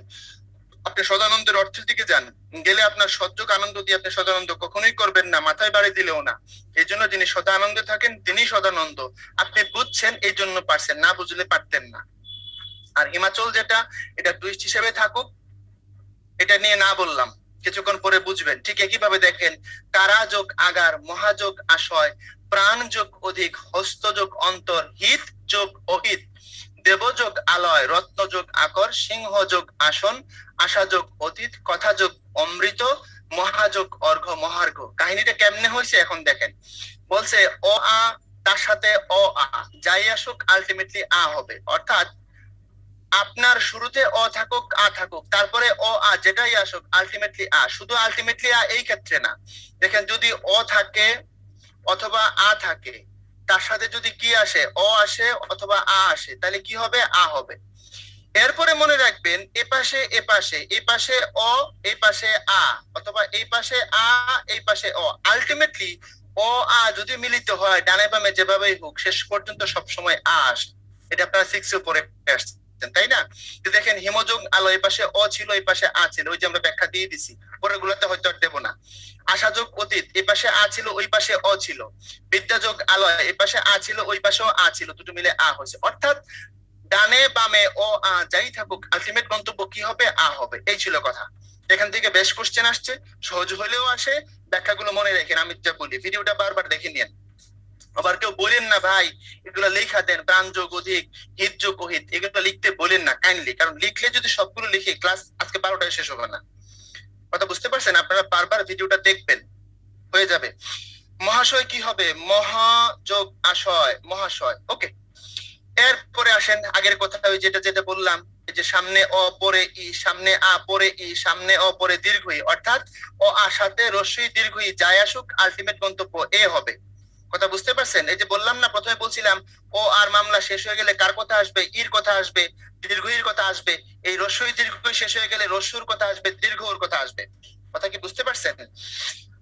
আপনি সদানন্দের অর্থের দিকে যান, গেলে আপনার সৎযোগ আনন্দ দিয়ে আপনি সদানন্দ কখনোই করবেন না, মাথায় বাড়ি দিলেও না। এই জন্য যিনি সদা আনন্দে থাকেন তিনি সদানন্দ। আপনি বুঝছেন এই জন্য পারছেন, না বুঝলে পারতেন না। আর হিমাচল যেটা, এটা টুইস্ট হিসেবে থাকুক, এটা নিয়ে না বললাম, কিছুক্ষণ পরে বুঝবেন। ঠিক একইভাবে দেখেন, কারা যোগ আগার, মহাযোগ আশয়, প্রাণ যোগ অধিক, হস্ত যোগ অন্তর, হিত যোগ অহিত, দেবযোগ আলয়, রত্নযোগ আকর, সিংহযোগ আসন, আশাযোগ অতীত, কথাযোগ অমৃত, মহাযোগ অর্ঘ্য মহার্ঘ। কাহিনীটা কেমনে হয়েছে এখন দেখেন। বলছে অ আ তার সাথে অ আ যাই আসুক আলটিমেটলি আ হবে, অর্থাৎ আপনার শুরুতে অ থাকুক আ থাকুক, তারপরে অ আ যেটাই আসুক আলটিমেটলি আ। শুধু আলটিমেটলি আ এই ক্ষেত্রে না, দেখেন যদি অ থাকে অথবা আ থাকে, তার সাথে যদি কি আসে, অ আসে অথবা আ আসে, তাহলে কি হবে, আ হবে। এরপরে মনে রাখবেন, এপাশে এপাশে, এই পাশে অ, এই পাশে আ, অথবা এই পাশে আ, এই পাশে অ, আলটিমেটলি অ আ যদি মিলিত হয় ডানে বামে যেভাবেই হোক, শেষ পর্যন্ত সবসময় আ আসে। এটা আপনারা 6 পরে আসছেন, তাই না? তো দেখেন, হিমযোগ আলো, এই পাশে অ ছিল, এই পাশে আ ছিল, ওই যে আমরা ব্যাখ্যা দিয়ে দিছি, পরের গুলোতে হয়তো আর দেবো না। আশাযোগ অতীত, এই পাশে আ ছিল, ওই পাশে অ ছিল। বিদ্যাযোগ আলয়, এই পাশে আ ছিল, ওই পাশেও আ ছিল, দুটো মিলে আ হয়েছে। অর্থাৎ ডানে বামে ও আ যাই থাকুক, আলটিমেট গন্তব্য কি হবে, আ হবে। এই ছিল কথা। এখান থেকে বেশ কোশ্চেন আসছে, সহজ হলেও আসে। ব্যাখ্যাগুলো মনে রাখেন, আমি যা বলি ভিডিওটা বারবার দেখে নিন। আবার কেউ বলেন না ভাই এগুলো লেখা দেন, প্রাণ যোগ অধিক, হিত যোগ অহিত, এগুলো লিখতে বলেন না কাইন্ডলি, কারণ লিখলে যদি সবগুলো লিখে ক্লাস আজকে 12টায় শেষ হবে না। কথা বুঝতে পারছেন? আপনারা বারবার ভিডিওটা দেখবেন, হয়ে যাবে। মহাশয় কি হবে, মহাযোগ আশয়, মহাশয়। ওকে, এরপরে আসেন আগের কথা, ওই যেটা যেটা বললাম, যে সামনে অ পরে ই, সামনে আ পরে ই, সামনে অ পরে দীর্ঘ ই, অর্থাৎ অ আ সাথে রস্যই দীর্ঘ ই যাই আসুক আলটিমেট গন্তব্য এ হবে। কথা বুঝতে পারছেন? এই যে বললাম না, প্রথমে বলছিলাম ও আর মামলা শেষ হয়ে গেলে কার কথা আসবে, ইর কথা আসবে, দীর্ঘ ইর কথা আসবে। এই রস্যই দীর্ঘ শেষ হয়ে গেলে রস্যুর কথা আসবে, দীর্ঘ ওর কথা আসবে। কথা কি বুঝতে পারছেন?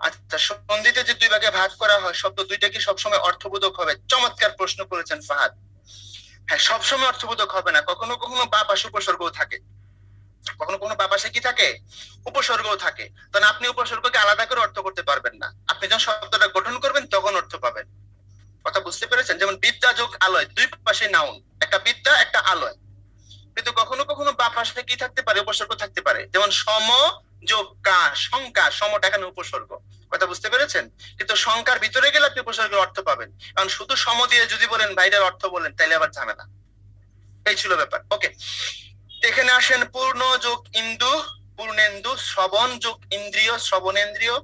আচ্ছা, সন্ধিতে যে দুই ভাগে ভাগ করা হয় শব্দ দুইটা কি সবসময় অর্থবোধক হবে? চমৎকার প্রশ্ন করেছেন ফাহাদ। হ্যাঁ, সবসময় অর্থবোধক হবে না, কখনো কখনো বা পাশে উপসর্গও থাকে, কখনো কখনো বা পাশে কি থাকে, উপসর্গও থাকে। তখন আপনি উপসর্গকে আলাদা করে অর্থ করতে পারবেন না, আপনি যখন শব্দটা গঠন করবেন তখন অর্থ পাবেন। কথা বুঝতে পেরেছেন? যেমন বিদ্যা যোগ আলয়, দুই পাশে নাউন, একটা বিদ্যা একটা আলয়, কিন্তু কখনো কখনো বা পাশে কি থাকতে পারে, উপসর্গ থাকতে পারে। যেমন সম যোগ কা, সংখ্যা, সমটা এখানে উপসর্গ। কথা বুঝতে পেরেছেন? কিন্তু সংখ্যার ভিতরে গেলে আপনি উপসর্গের অর্থ পাবেন, কারণ শুধু সম দিয়ে যদি বলেন বাইরের অর্থ বলেন তাহলে আবার ঝামেলা। এই ছিল ব্যাপার। ওকে, এখানে আসেন পূর্ণ যোগ ইন্দু, পূর্ণেন্দু, শ্রবণ যোগ ইন্দ্রিয়, শ্রবণেন্দ্রিয়,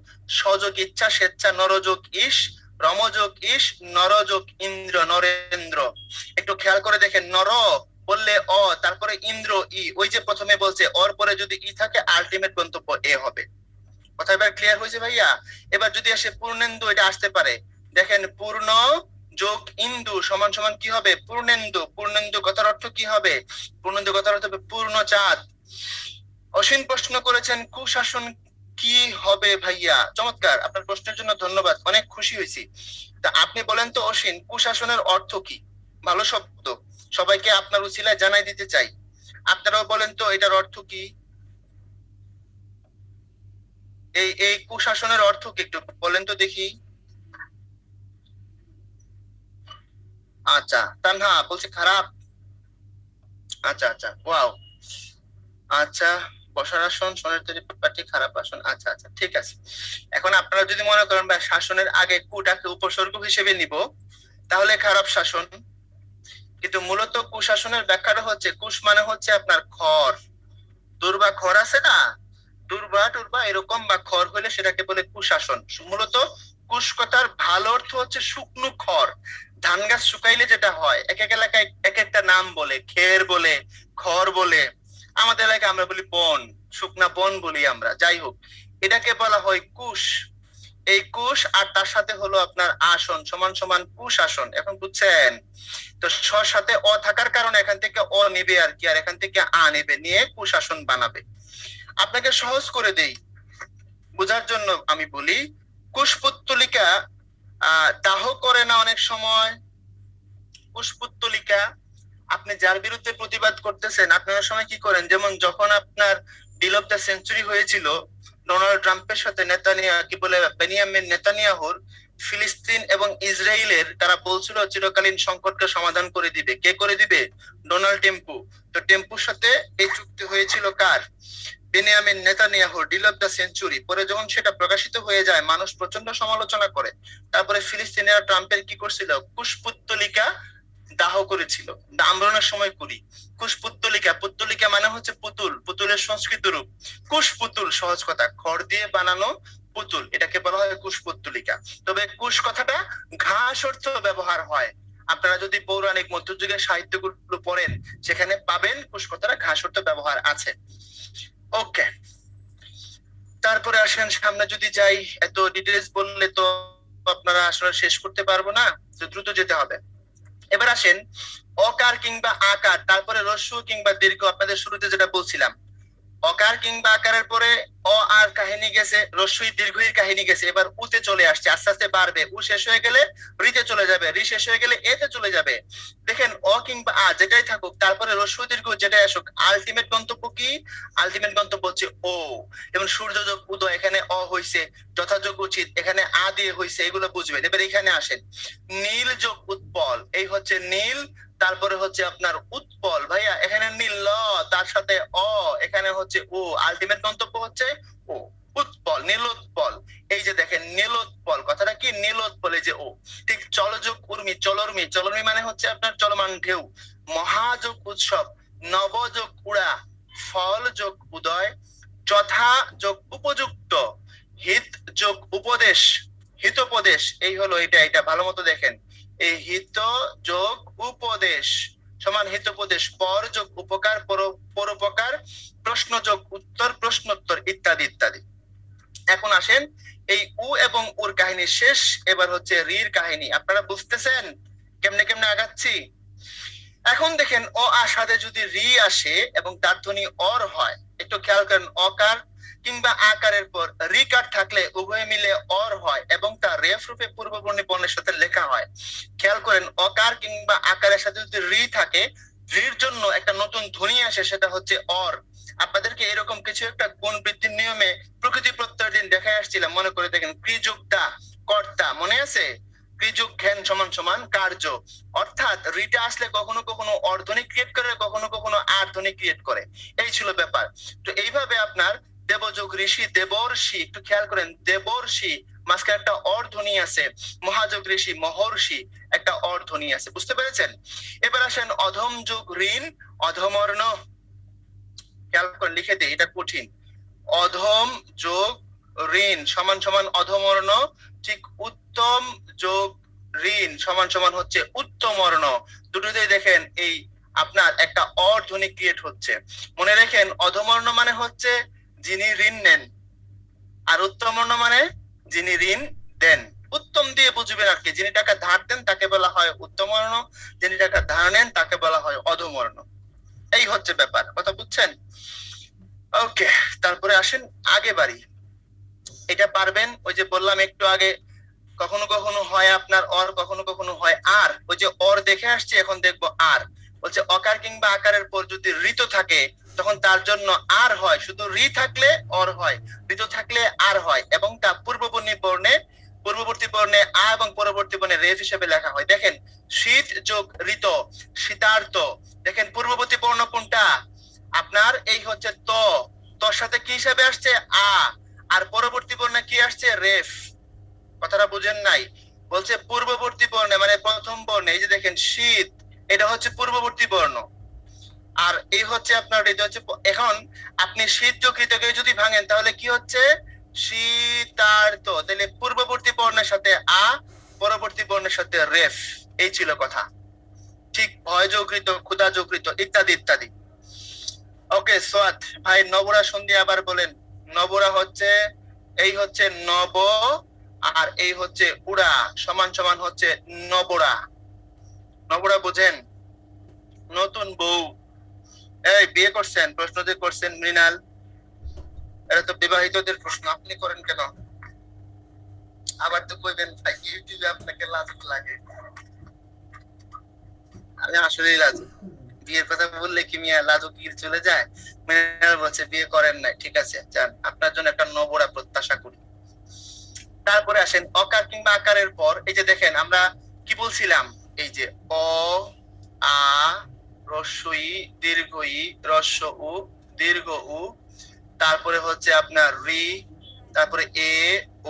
সযোগ ইচ্ছা, স্বেচ্ছা, নরযোগ ইস, রমযোগ ইস, নরযোগ ইন্দ্র, নরেন্দ্র। একটু খেয়াল করে দেখেন, নর বললে অ, তারপরে ইন্দ্র ই, ওই যে প্রথমে বলছে অর পরে যদি ই থাকে আলটিমেট গন্তব্য এ হবে। কথা এবার ক্লিয়ার হয়েছে ভাইয়া? এবার যদি আসে পূর্ণেন্দু, এটা আসতে পারে। দেখেন, পূর্ণ যোগ ইন্দু সমান সমান কি হবে? পূর্ণেন্দু। পূর্ণেন্দু কথার অর্থ কি হবে? পূর্ণেন্দু কথার অর্থ হবে পূর্ণ চাঁদ। অসীম প্রশ্ন করেছেন, কুশাসন কি হবে ভাইয়া? চমৎকার, আপনার প্রশ্নের জন্য ধন্যবাদ, অনেক খুশি হয়েছি। তা আপনি বলেন তো অসীম, কুশাসনের অর্থ কি? ভালো শব্দ, সবাইকে আপনার উছিলায় জানাই দিতে চাই। আপনারাও বলেন তো এটার অর্থ কি? এই কুশাসনের অর্থ কি একটু বলেন তো দেখি। আচ্ছা, তানহা বলছে খারাপ। আচ্ছা আচ্ছা, ওয়াও। আচ্ছা, বসার আসন, সনের তৈরি পাটি, খারাপ আসন। আচ্ছা আচ্ছা, ঠিক আছে। এখন আপনারা যদি মনে করেন বা শাসনের আগে কুটাকে উপসর্গ হিসেবে নিব, তাহলে খারাপ শাসন। কিন্তু মূলত কুশাসনের ব্যাখ্যাটা হচ্ছে, কুশ মানে হচ্ছে আপনার খড়, দুর্বা খড় আছে না, দুর্বা টুরবা এরকম বা খড় হলে সেটাকে বলে কুশাসন। মূলত কুশ কথার ভালো অর্থ হচ্ছে শুকনো খড়। ধান গাছ শুকাইলে যেটা হয়, এক এক এলাকায় এক একটা নাম বলে, খের বলে, খড় বলে, আমাদের এলাকায় আমরা বলি বন, শুকনা বন বলি আমরা। যাই হোক, এটাকে বলা হয় কুশ। এই কুশ আর তার সাথে হলো আপনার আসন সমান সমান কুশাসন। এখন বুঝছেন তো? স সাথে অ থাকার কারণে এখান থেকে অ নেবে আর কি, আর এখান থেকে আ নেবে, নিয়ে কুশাসন বানাবে। আপনাকে সহজ করে দেই বোঝার জন্য আমি বলি, কুশপুত্তলিকা দাহ করে না অনেক সময়? কুশপুত্তলিকা, আপনি যার বিরুদ্ধে প্রতিবাদ করতেছেন, আপনি অনেক সময় কি করেন, যেমন যখন আপনার ডিল অফ দ্য সেঞ্চুরি হয়েছিল ডোনাল্ড ট্রাম্পের সাথে কি বলে বেনিয়ামিন নেতানিয়াহুর, ফিলিস্তিন এবং ইসরায়েলের, তারা বলছিল চিরকালীন সংকটকে সমাধান করে দিবে। কে করে দিবে? ডোনাল্ড টেম্পু। তো টেম্পুর সাথে এই চুক্তি হয়েছিল কার? বেনিয়ামিন নেতানিয়াহুর, ডিল অফ দ্য সেঞ্চুরি। পরে যখন সেটা প্রকাশিত হয়ে যায়, মানুষ প্রচন্ড সমালোচনা করে। তারপরে ফিলিস্তিনিরা ট্রাম্পের কি করছিল? কুশপুত্তলিকা দাহ করেছিল। আমরণের সময় করি কুশপুত্তলিকা, পুত্তলিকা মানে হচ্ছে পুতুল, পুতুলের সংস্কৃত রূপ কুশপুতুল। সহজ কথা, খড় দিয়ে বানানো পুতুল, এটাকে বলা হয় কুশপুত্তলিকা। তবে কুশ কথাটা ঘাস অর্থ ব্যবহার হয়। আপনারা যদি পৌরাণিক মধ্যযুগের সাহিত্যগুলো পড়েন, সেখানে পাবেন কুশ কথাটা ঘাস অর্থ ব্যবহার আছে। ওকে, তারপরে আসেন সামনে যদি যাই, এত ডিটেলস বললে তো আপনারা আসলে শেষ করতে পারবো না, তো দ্রুত যেতে হবে। এবার আসেন অকার কিংবা আকার, তারপরে রস্য কিংবা দীর্ঘ। আপনাদের শুরুতে যেটা বলছিলাম, অকার কিংবা আকারের পরে অ আর কাহিনী গেছে, রস্যই দীর্ঘই কাহিনী গেছে, এবার উতে চলে আসছে, আস্তে আস্তে বাড়বে। উ শেষ হয়ে গেলে রিতে চলে যাবে, রি শেষ হয়ে গেলে এতে চলে যাবে। দেখেন, অ কিংবা আ যেটাই থাকুক, তারপরে রস্য দীর্ঘ যেটাই আসুক, আলটিমেট গন্তব্য কি? আলটিমেট গন্তব্য হচ্ছে ও। এবং সূর্য যোগ উদয়, এখানে অ হইছে, যথাযোগ উচিত, এখানে আ দিয়ে হইছে, এগুলো বুঝবেন। এবার এখানে আসেন, নীল যোগ উৎপল, এই হচ্ছে নীল, তারপরে হচ্ছে আপনার উৎপল। ভাইয়া এখানে নীল ল, তার সাথে অ, এখানে হচ্ছে ও, আলটিমেট গন্তব্য হচ্ছে ও, উৎপল, নীলোৎপল। এই যে দেখেন নীলোৎপল, কথাটা কি? নীলোৎপল, এই যে ও। ঠিক চলযোগ উর্মি, চলর্মি, চলর্মি মানে হচ্ছে আপনার চলমান ঢেউ। মহাযোগ উৎসব, নবযোগ উড়া, ফল যোগ উদয়, যথা যোগ উপযুক্ত, হিত যোগ উপদেশ, হিতোপদেশ। এই হলো এটা ভালো মতো দেখেন, এই হিত যোগ উপদেশ সমান হিতোপদেশ, পর যোগ উপকার, পরোপকার, প্রশ্ন যোগ উত্তর, প্রশ্নোত্তর, ইত্যাদি ইত্যাদি। এখন আসেন এই উ এবং উর কাহিনী শেষ, এবার হচ্ছে রির কাহিনী। আপনারা বুঝতেছেন কেমনে কেমনে আগাচ্ছি? এখন দেখেন, অ আ সাথে যদি রি আসে এবং তার ধ্বনি অর হয়, একটু খেয়াল করেন, অকার কিংবা আকারের পর রিকার থাকলে উভয় মিলে অর হয় এবং তা রেফ রূপে পূর্ববর্ণী বর্ণের সাথে লেখা হয়। খেয়াল করেন, অকার কিংবা আকারের সাথে যদি রি থাকে, রির জন্য একটা নতুন ধ্বনি আসে, সেটা হচ্ছে অর। আপনাদেরকে এরকম কিছু একটা গুণ বৃদ্ধির নিয়মে প্রকৃতি প্রত্যয়ের দিন দেখাই আসছিলাম, মনে করে দেখেন। ক্রিযুগ দা কর্তা, মনে আছে? ক্রিযুগ ঘ্যান সমান সমান কার্য। অর্থাৎ রিটা আসলে কখনো কখনো অর্ধনী ক্রিয়েট করে, কখনো কখনো আর্ধনী ক্রিয়েট করে। এই ছিল ব্যাপার। তো এইভাবে আপনার দেবযোগ ঋষি, দেবর্ষি, একটু খেয়াল করেন, দেবর্ষি মাঝখানে একটা অর্ধনী আছে। মহাযোগ ঋষি, মহর্ষি, একটা অর্ধনী আছে। বুঝতে পেরেছেন? এবার আসেন অধম যোগ ঋণ, অধমর্ণ। খেয়াল করে লিখে দিই, এটা কঠিন। অধম যোগ ঋণ সমান সমান অধমর্ণ, ঠিক উত্তম যোগ ঋণ সমান সমান হচ্ছে উত্তমর্ণ। দুটোতেই দেখেন এই আপনার একটা অর্ধনী ক্রিয়েট হচ্ছে। মনে রাখেন, অধমর্ণ মানে হচ্ছে যিনি ঋণ নেন, আর উত্তমর্ণ মানে যিনি ঋণ দেন। উত্তম দিয়ে বুঝবেন আর কি, যিনি টাকা ধার দেন তাকে বলা হয় উত্তমর্ণ, যিনি টাকা ধার নেন তাকে বলা হয় অধমর্ণ। এই হচ্ছে ব্যাপার, কথা বুঝছেন? ওকে, তারপরে আসেন আগে বাড়ি। এটা পারবেন, ওই যে বললাম একটু আগে, কখনো কখনো হয় আপনার অর, কখনো কখনো হয় আর। ওই যে অর দেখে আসছে, এখন দেখবো আর। বলছে অকার কিংবা আকারের পর যদি ঋত থাকে তখন তার জন্য আর হয়, শুধু রি থাকলে অর হয়, ঋত থাকলে আর হয়, এবং তা পূর্ববর্তী বর্ণে, পূর্ববর্তী বর্ণে আ এবং পরবর্তী বর্ণে রেফ হিসেবে লেখা হয়। দেখেন, শীত যোগ ঋত, শীতার্ত। দেখেন পূর্ববর্তী বর্ণ কোনটা? আপনার এই হচ্ছে ত, তোর সাথে কি হিসাবে আসছে? আ, আর পরবর্তী বর্ণে কি আসছে? রেফ। কথাটা বুঝেন নাই? বলছে পূর্ববর্তী বর্ণে মানে প্রথম বর্ণে, এই যে দেখেন শীত, এটা হচ্ছে পূর্ববর্তী বর্ণ, আর এই হচ্ছে আপনার এটা হচ্ছে। এখন আপনি শীত যোগ ঋতকে যদি ভাঙেন তাহলে কি হচ্ছে? শীতার্ত। তাহলে পূর্ববর্তী বর্ণের সাথে আ, পরবর্তী বর্ণের সাথে রেফ। এই ছিল কথা। ঠিক ভয় যোগ ঋত, ক্ষুধা যোগ ঋত, ইত্যাদি ইত্যাদি। ওকে সোয়াদ ভাই, নবরা সন্ধি আবার বলেন। নবরা হচ্ছে, এই হচ্ছে নব, আর এই হচ্ছে উড়া সমান সমান হচ্ছে নবরা। নবরা বুঝেন? নতুন বউ। এই বিয়ে করছেন? প্রশ্ন যে করছেন মৃণাল, এটা তো বিবাহিতদের প্রশ্ন, আপনি করেন কেন? আবার তো কইবেন ভাই ইউটিউবে আপনাকে লাজুক লাগে। আমি আসলেই লাজুক। বিয়ের কথা বললে কি মিয়া লাজুকির চলে যায়? মৃণাল বলছে বিয়ে করেন নাই, ঠিক আছে যান, আপনার জন্য একটা নবরা প্রত্যাশা করি। তারপরে আসেন অকার কিংবা আকারের পর, এই যে দেখেন আমরা কি বলছিলাম, এই যে অ, আ, রস্বই দীর্ঘই, রস্ব উ, দীর্ঘ উ, তারপরে হচ্ছে আপনার রি, তারপরে এ,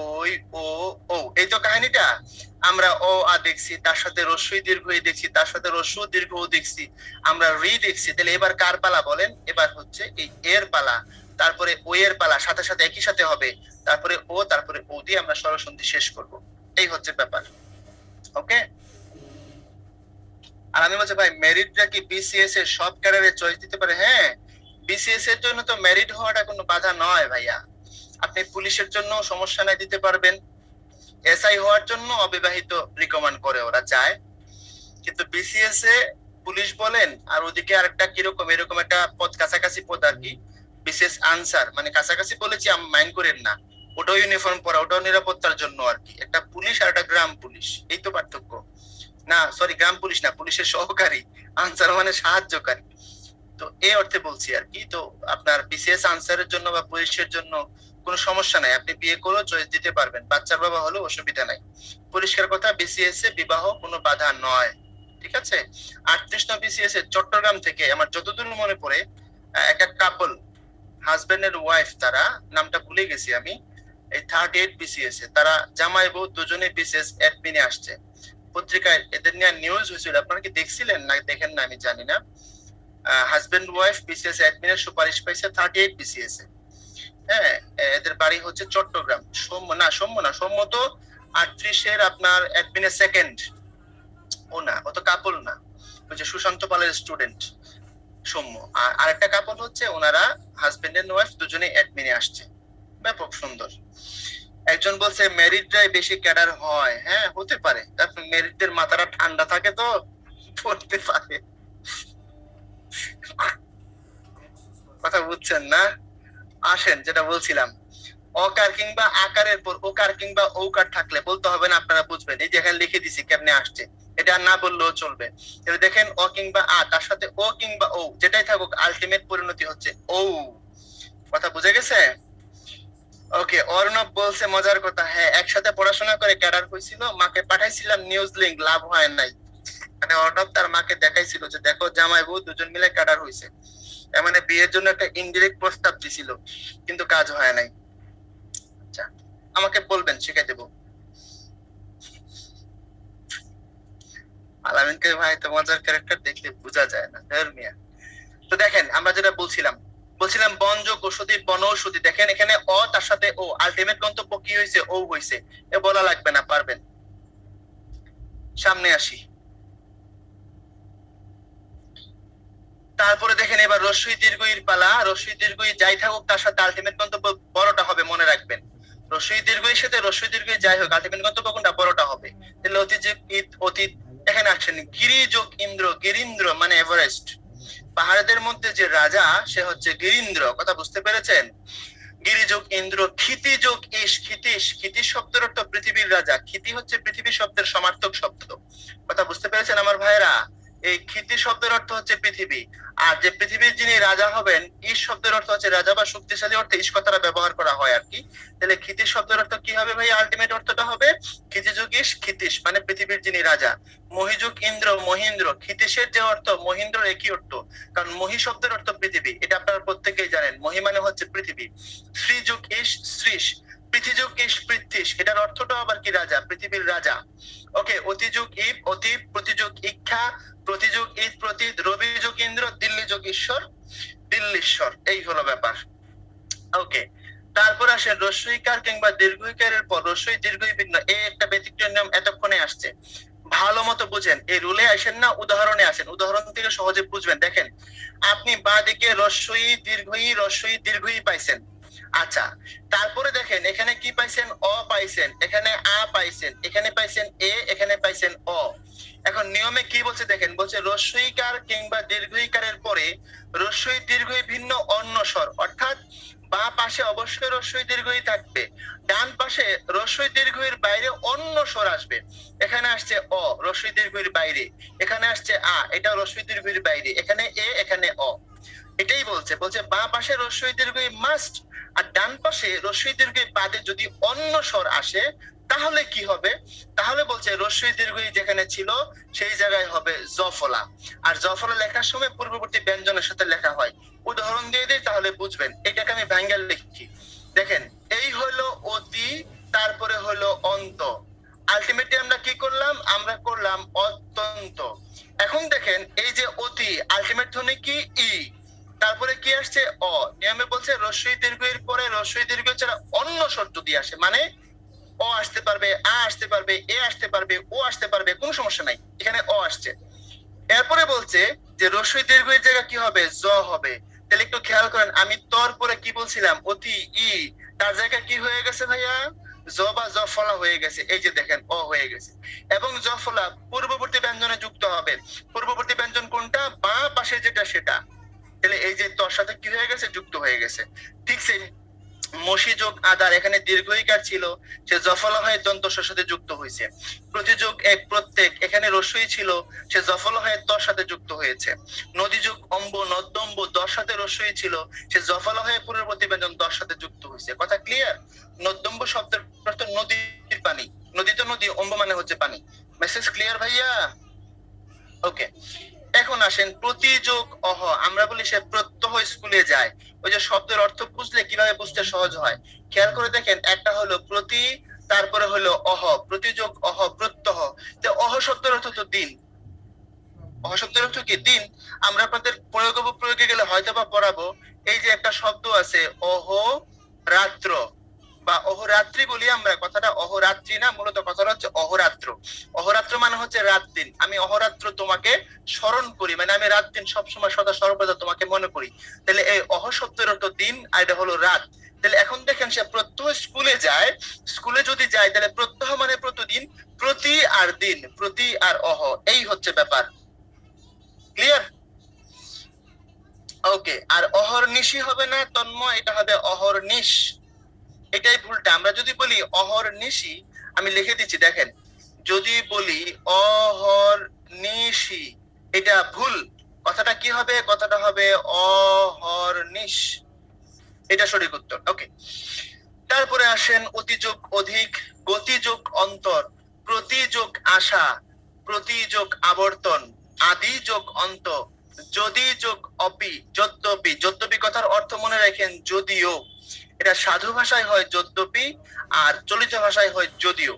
ওই, ও, ও। এই তো কাহিনীটা। আমরা অ আ দেখছি, তার সাথে রস্বই দীর্ঘ ই দেখছি, তার সাথে রস্য দীর্ঘ ও দেখছি, আমরা রি দেখছি। তাহলে এবার কার পালা বলেন? এবার হচ্ছে এই এর পালা, তারপরে ও এর পালা, সাথে সাথে একই সাথে হবে, তারপরে ও, তারপরে ও দিয়ে আমরা স্বরসন্ধি শেষ করব। এই হচ্ছে ব্যাপার। ওকে। আর আমি বলছি ভাই, মেরিটরা কি বিসিএস এর সব ক্যাডারে চয়েস দিতে পারে? হ্যাঁ, বিসিএস এর জন্য তো মেরিট হওয়াটা কোনো বাধা নয় ভাইয়া। আপনি পুলিশের জন্য সমস্যা নাই, দিতে পারবেন। এসআই হওয়ার জন্য অবিবাহিত রিকমেন্ড করে, ওরা চায়। কিন্তু বিসিএস এ পুলিশ বলেন, আর ওদিকে আরেকটা কিরকম, এরকম একটা পদ, কাছাকাছি পদ আর কি, বিসিএস আনসার, মানে কাছাকাছি বলেছি, আমি মাইন্ড করেন না, ওটাও ইউনিফর্ম পরা, ওটাও নিরাপত্তার জন্য আর কি। একটা পুলিশ আর একটা গ্রাম পুলিশ, এই তো পার্থক্য। না সরি, গ্রাম পুলিশ না, পুলিশের সহকারী, আনসার মানে সাহায্যকারী। তো এই অর্থে বলছি আর কি। তো আপনার বিসিএস আনসারের জন্য বা পুলিশের জন্য কোনো সমস্যা নাই, আপনি বিয়ে করেও চয়েস দিতে পারবেন, বাচ্চার বাবা হলেও অসুবিধা নাই। পরিষ্কার কথা, বিসিএস এ বিবাহ কোনো বাধা নয়, ঠিক আছে। 38 নং বিসিএস এ চট্টগ্রাম থেকে আমার যতদূর মনে পড়ে, একটা কাপল, হাজবেন্ড এর ওয়াইফ, তারা নামটা ভুলে গেছি আমি, এই 38 বিসিএস এ তারা জামাই বউ দুজনে বিসিএস অ্যাডমিনে আসছে। পত্রিকায় এদের নিয়ে নিউজ হয়েছিল, আপনারা কি দেখছিলেন না দেখেন না আমি জানি না। হাজবেন্ড ওয়াইফ বিসিএস অ্যাডমিনের সুপারিশ পাইছে 38 বিসিএস এ। হ্যাঁ, এদের বাড়ি হচ্ছে চট্টগ্রাম। সৌম্য তো 38 এর আপনার অ্যাডমিনের সেকেন্ড। ও না, ও তো কাপল না, ওই যে সুশান্ত পালের স্টুডেন্ট সৌম্য। আর আরেকটা কাপল হচ্ছে, ওনারা হাজবেন্ড এন্ড ওয়াইফ দুজনে অ্যাডমিনে আসছে। ব্যাপক সুন্দর। একজন বলছে মেরিটরাই বেশি ক্যাডার হয়। হ্যাঁ হতে পারে, তারপর মেরিটদের মাথাটা ঠান্ডা থাকে তো পড়তে পারে। কথা বুঝছেন না? আসেন যেটা বলছিলাম, অকার কিংবা আকারের পর ওকার কিংবা ঔকার থাকলে বলতে হবে না, আপনারা বুঝবেন। এই যে এখানে লিখে দিছি কেমনে আসছে, এটা আর না বললেও চলবে। তাহলে দেখেন অ কিংবা আ, তার সাথে ও কিংবা ও যেটাই থাকুক, আলটিমেট পরিণতি হচ্ছে ও। কথা বুঝে গেছে? ওকে, অর্ণব বলছে মজার কথা, হ্যাঁ একসাথে পড়াশোনা করে ক্যাডার হয়েছিল, মাকে পাঠাইছিলাম নিউজ লিংক, লাভ হয় নাই। মানে অর্ণব তার মাকে দেখাইছিল যে দেখো জামাই বউ দুজন মিলে ক্যাডার হয়েছে, তার মানে বিয়ের জন্য একটা ইনডিরেক্ট প্রস্তাব দিছিল, কিন্তু কাজ হয় নাই। আচ্ছা, আমাকে বলবেন, শিখাই দেবো। আলামিনকে ভাই তো মজার ক্যারেক্টার, দেখলে বোঝা যায় না ধর্মিয়া। তো দেখেন আমরা যেটা বলছিলাম বনযোগ ঔষধি বনৌষধি, দেখেন এখানে অ তার সাথে ও, আলটিমেট গন্তব্য কি হয়েছে? ও হয়েছে, এ বলা লাগবে না, পারবেন। সামনে আসি, তারপরে দেখেন এবার রস্যই দীর্ঘইর পালা। রস্যই দীর্ঘই যাই থাকুক তার সাথে আলটিমেট গন্তব্য বড়টা হবে, মনে রাখবেন। রস্যই দীর্ঘইর সাথে রস্যই দীর্ঘই যাই হোক, আলটিমেট গন্তব্য কোনটা? বড়টা হবে। তাহলে অতীত অতীত, এখানে আসেন গিরি যোগ ইন্দ্র, গিরীন্দ্র মানে এভারেস্ট। পাহাড়ের মধ্যে যে রাজা সে হচ্ছে গিরীন্দ্র, কথা বুঝতে পেরেছেন? গিরিযোগ ইন্দ্র, ক্ষিতি যোগ ইস, ক্ষিতিশ, ক্ষিতিশ শব্দের অর্থ পৃথিবীর রাজা, ক্ষিতি হচ্ছে পৃথিবী শব্দের সমার্থক শব্দ, কথা বুঝতে পেরেছেন আমার ভাইরা? এই ক্ষিতি শব্দের অর্থ হচ্ছে পৃথিবী, আর যে পৃথিবীর যিনি রাজা হবেন, ইস শব্দের অর্থ হচ্ছে রাজা বা শক্তিশালী অর্থে ইস কথাটা ব্যবহার করা হয় আর কি। তাহলে ক্ষিতি শব্দের অর্থ কি হবে ভাই? আলটিমেট অর্থটা হবে ক্ষিতি যোগ ইস, ক্ষিতিশ মানে পৃথিবীর যিনি রাজা। মহিযোগ ইন্দ্র, মহিন্দ্র, ক্ষিতিশের যে অর্থ মহিন্দ্র একই অর্থ, কারণ মহি শব্দের অর্থ পৃথিবী, এটা আপনারা প্রত্যেকেই জানেন, মহি মানে হচ্ছে পৃথিবী। শ্রীযুগ ইস, শ্রীশ, পৃথিযুগ ইস, পৃথ্বীশ, এটার অর্থটা আবার কি? রাজা, পৃথিবীর রাজা। ওকে, অতিযুগ ইব, অতি, প্রতিযুগ ইচ্ছা, প্রতিযুগ ঈদ, প্রতীত, রবি যোগ ইন্দ্র, দিল্লি যোগ ঈশ্বর, দিল্লীশ্বর, এই হলো ব্যাপার। ওকে, তারপর আসে রস্যইকার কিংবা দীর্ঘইকারের পর রস্যই দীর্ঘই বিঘ্ন, এই একটা ব্যতিক্রম নিয়ম এতক্ষণে আসছে, ভালো মতো বুঝেন। এই রুলে আসেন না, উদাহরণে আসেন, উদাহরণ থেকে সহজে বুঝবেন। দেখেন আপনি বাঁ দিকে রস্যই দীর্ঘই পাইছেন। আচ্ছা, তারপরে দেখেন এখানে কি পাইছেন? অ পাইছেন, এখানে আ পাইছেন, এখানে পাইছেন এ, এখানে পাইছেন অ। এখন নিয়মে কি বলছে দেখেন, বলছে রস্যইকার কিংবা দীর্ঘইকারের পরে রস্যই দীর্ঘই ভিন্ন অন্য স্বর, অর্থাৎ বাঁ পাশে অবশ্যই রস্যই দীর্ঘই থাকবে, ডান পাশে রস্যই দীর্ঘইর বাইরে অন্য স্বর আসবে। এখানে আসছে অ, রস্যই দীর্ঘইর বাইরে, এখানে আসছে আ, এটা রস্যই দীর্ঘইর বাইরে, এখানে এ, এখানে অ। এটাই বলছে, বলছে বাঁ পাশে রস্যই দীর্ঘই মাস্ট, আর ডান পাশে রস্যই দীর্ঘই বাদে যদি অন্য স্বর আসে তাহলে কি হবে? তাহলে বলছে রস্যই দীর্ঘই যেখানে ছিল সেই জায়গায় হবে জফলা, আর জফলা লেখার সময় পূর্ববর্তী ব্যঞ্জনের সাথে লেখা হয়। উদাহরণ দিয়ে দিই তাহলে বুঝবেন, এটাকে আমি ভ্যাঙ্গাল লিখছি। দেখেন এই হলো অতি, তারপরে হলো অন্ত, আলটিমেটলি আমরা কি করলাম? আমরা করলাম অত্যন্ত। এখন দেখেন এই যে অতি, আলটিমেট ধ্বনি কি? ই, তারপরে কি আসছে? অ। নিয়মে বলছে রস্যই দীর্ঘের পরে রস্যই দীর্ঘ ছাড়া অন্য স্বর যদি আসে, মানে অ আসতে পারবে, আ আসতে পারবে, এ আসতে পারবে, ও আসতে পারবে, কোনো সমস্যা নাই, এখানে অ আসছে। এরপরে বলছে যে রস্যই দীর্ঘের জায়গা কি হবে? জ হবে। তাহলে একটু খেয়াল করেন, আমি তর পরে কি বলছিলাম? অতি, ই, তার জায়গা কি হয়ে গেছে ভাইয়া? জ বা জফলা হয়ে গেছে, এই যে দেখেন অ হয়ে গেছে। এবং জফলা পূর্ববর্তী ব্যঞ্জনে যুক্ত হবে, পূর্ববর্তী ব্যঞ্জন কোনটা? বাঁ পাশে যেটা সেটা। তাহলে এই যে তর সাথে কি হয়ে গেছে? যুক্ত হয়ে গেছে। ঠিক সেম মসি যোগ আদার, এখানে দীর্ঘইকার ছিল, সে জফলা হয়ে দন্তস্বর সাথে যুক্ত হয়েছে। প্রতিযোগ এক, প্রত্যেক, এখানে রস্যই ছিল, সে জফলা হয়ে তর সাথে যুক্ত হয়েছে। নদী যোগ অম্ব, নদ্যম্ব, দর সাথে রস্যই ছিল, সে জফলা হয়ে পূর্ববর্তী ব্যঞ্জন দর সাথে যুক্ত হয়েছে। কথা ক্লিয়ার? নদ্যম্ব শব্দের অর্থ নদীর পানি, নদী তো নদী, অম্ব মানে হচ্ছে পানি। মেসেজ ক্লিয়ার ভাইয়া? ওকে, এখন আসেন প্রতিযোগ অহ, আমরা বলি সে প্রত্যহ স্কুলে যায়। ওই যে শব্দের অর্থ বুঝলে কিভাবে বুঝতে সহজ হয়, খেয়াল করে দেখেন, একটা হলো প্রতি, তারপরে হলো অহ, প্রতিযোগ অহ, প্রত্যহ। তো অহ শব্দের অর্থ তো দিন, অহ শব্দের অর্থ কি? দিন। আমরা আপনাদের প্রয়োগে গেলে হয়তো বা পড়াবো, এই যে একটা শব্দ আছে অহ রাত্র বা অহরাত্রি বলি আমরা, কথাটা অহরাত্রি না, মূলত কথাটা হচ্ছে অহরাত্র। অহরাত্র মানে হচ্ছে রাত দিন, আমি অহরাত্র তোমাকে স্মরণ করি, মানে আমি রাত দিন সবসময় সদা সর্বদা তোমাকে মনে করি। তাহলে এই অহ শব্দের অর্থ দিন, আর এটা হলো রাত। তাহলে এখন দেখেন সে প্রত্যহ স্কুলে যায়, স্কুলে যদি যায় তাহলে প্রত্যহ মানে প্রতিদিন, প্রতি আর দিন, প্রতি আর অহ, এই হচ্ছে ব্যাপার। ক্লিয়ার? ওকে, আর অহর্নিশি হবে না তন্ময়, এটা হবে অহর্নিশ। এটাই ভুলটা। আমরা যদি বলি অহর্নিশি, আমি লিখে দিচ্ছি দেখেন, যদি বলি অহর্নিশি এটা ভুল। কথাটা কি হবে? কথাটা হবে অহর্নিশ, এটা সঠিক উত্তর। ওকে, তারপরে আসেন অতিযোগ অধিক, গতিযোগ অন্তর, প্রতিযোগ আশা, প্রতিযোগ আবর্তন, আদি যোগ অন্ত, যদি যোগ অপি, যদ্যপি। যদ্যপি কথার অর্থ মনে রাখেন যদিও, এটা সাধু ভাষায় হয় যদ্যপি, আর চলিত ভাষায় হয় যদিও।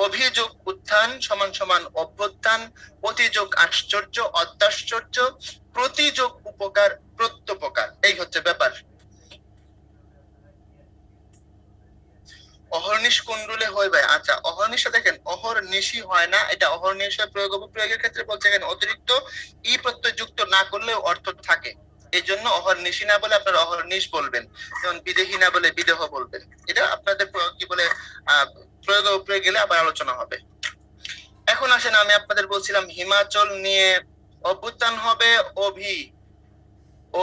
অভিযোগ উত্থান সমান সমান অভ্যুত্থান, অতিযোগ আশ্চর্য অত্যাশ্চর্য, প্রতিযোগ উপকার প্রত্যুপকার। এই হচ্ছে ব্যাপার। অহর্নিশ কোন রুলে হয় ভাই? আচ্ছা, অহর্নিশে দেখেন অহর্নিশি হয় না, এটা অহর্নিশে প্রয়োগ প্রয়োগের ক্ষেত্রে বলছে এখানে অতিরিক্ত ই প্রত্যয় যুক্ত না করলেও অর্থ থাকে, এই জন্য অহর্নিশি না বলে আপনারা অহর্নিশ বলবেন, যেমন বিদেহী না বলে বিদেহ বলবেন। এটা আপনাদের কি বলে প্রয়োগ প্রয়োগ গেলে আবার আলোচনা হবে। এখন আসেন, আমি আপনাদের বলছিলাম হিমাচল নিয়ে অভ্যুত্থান হবে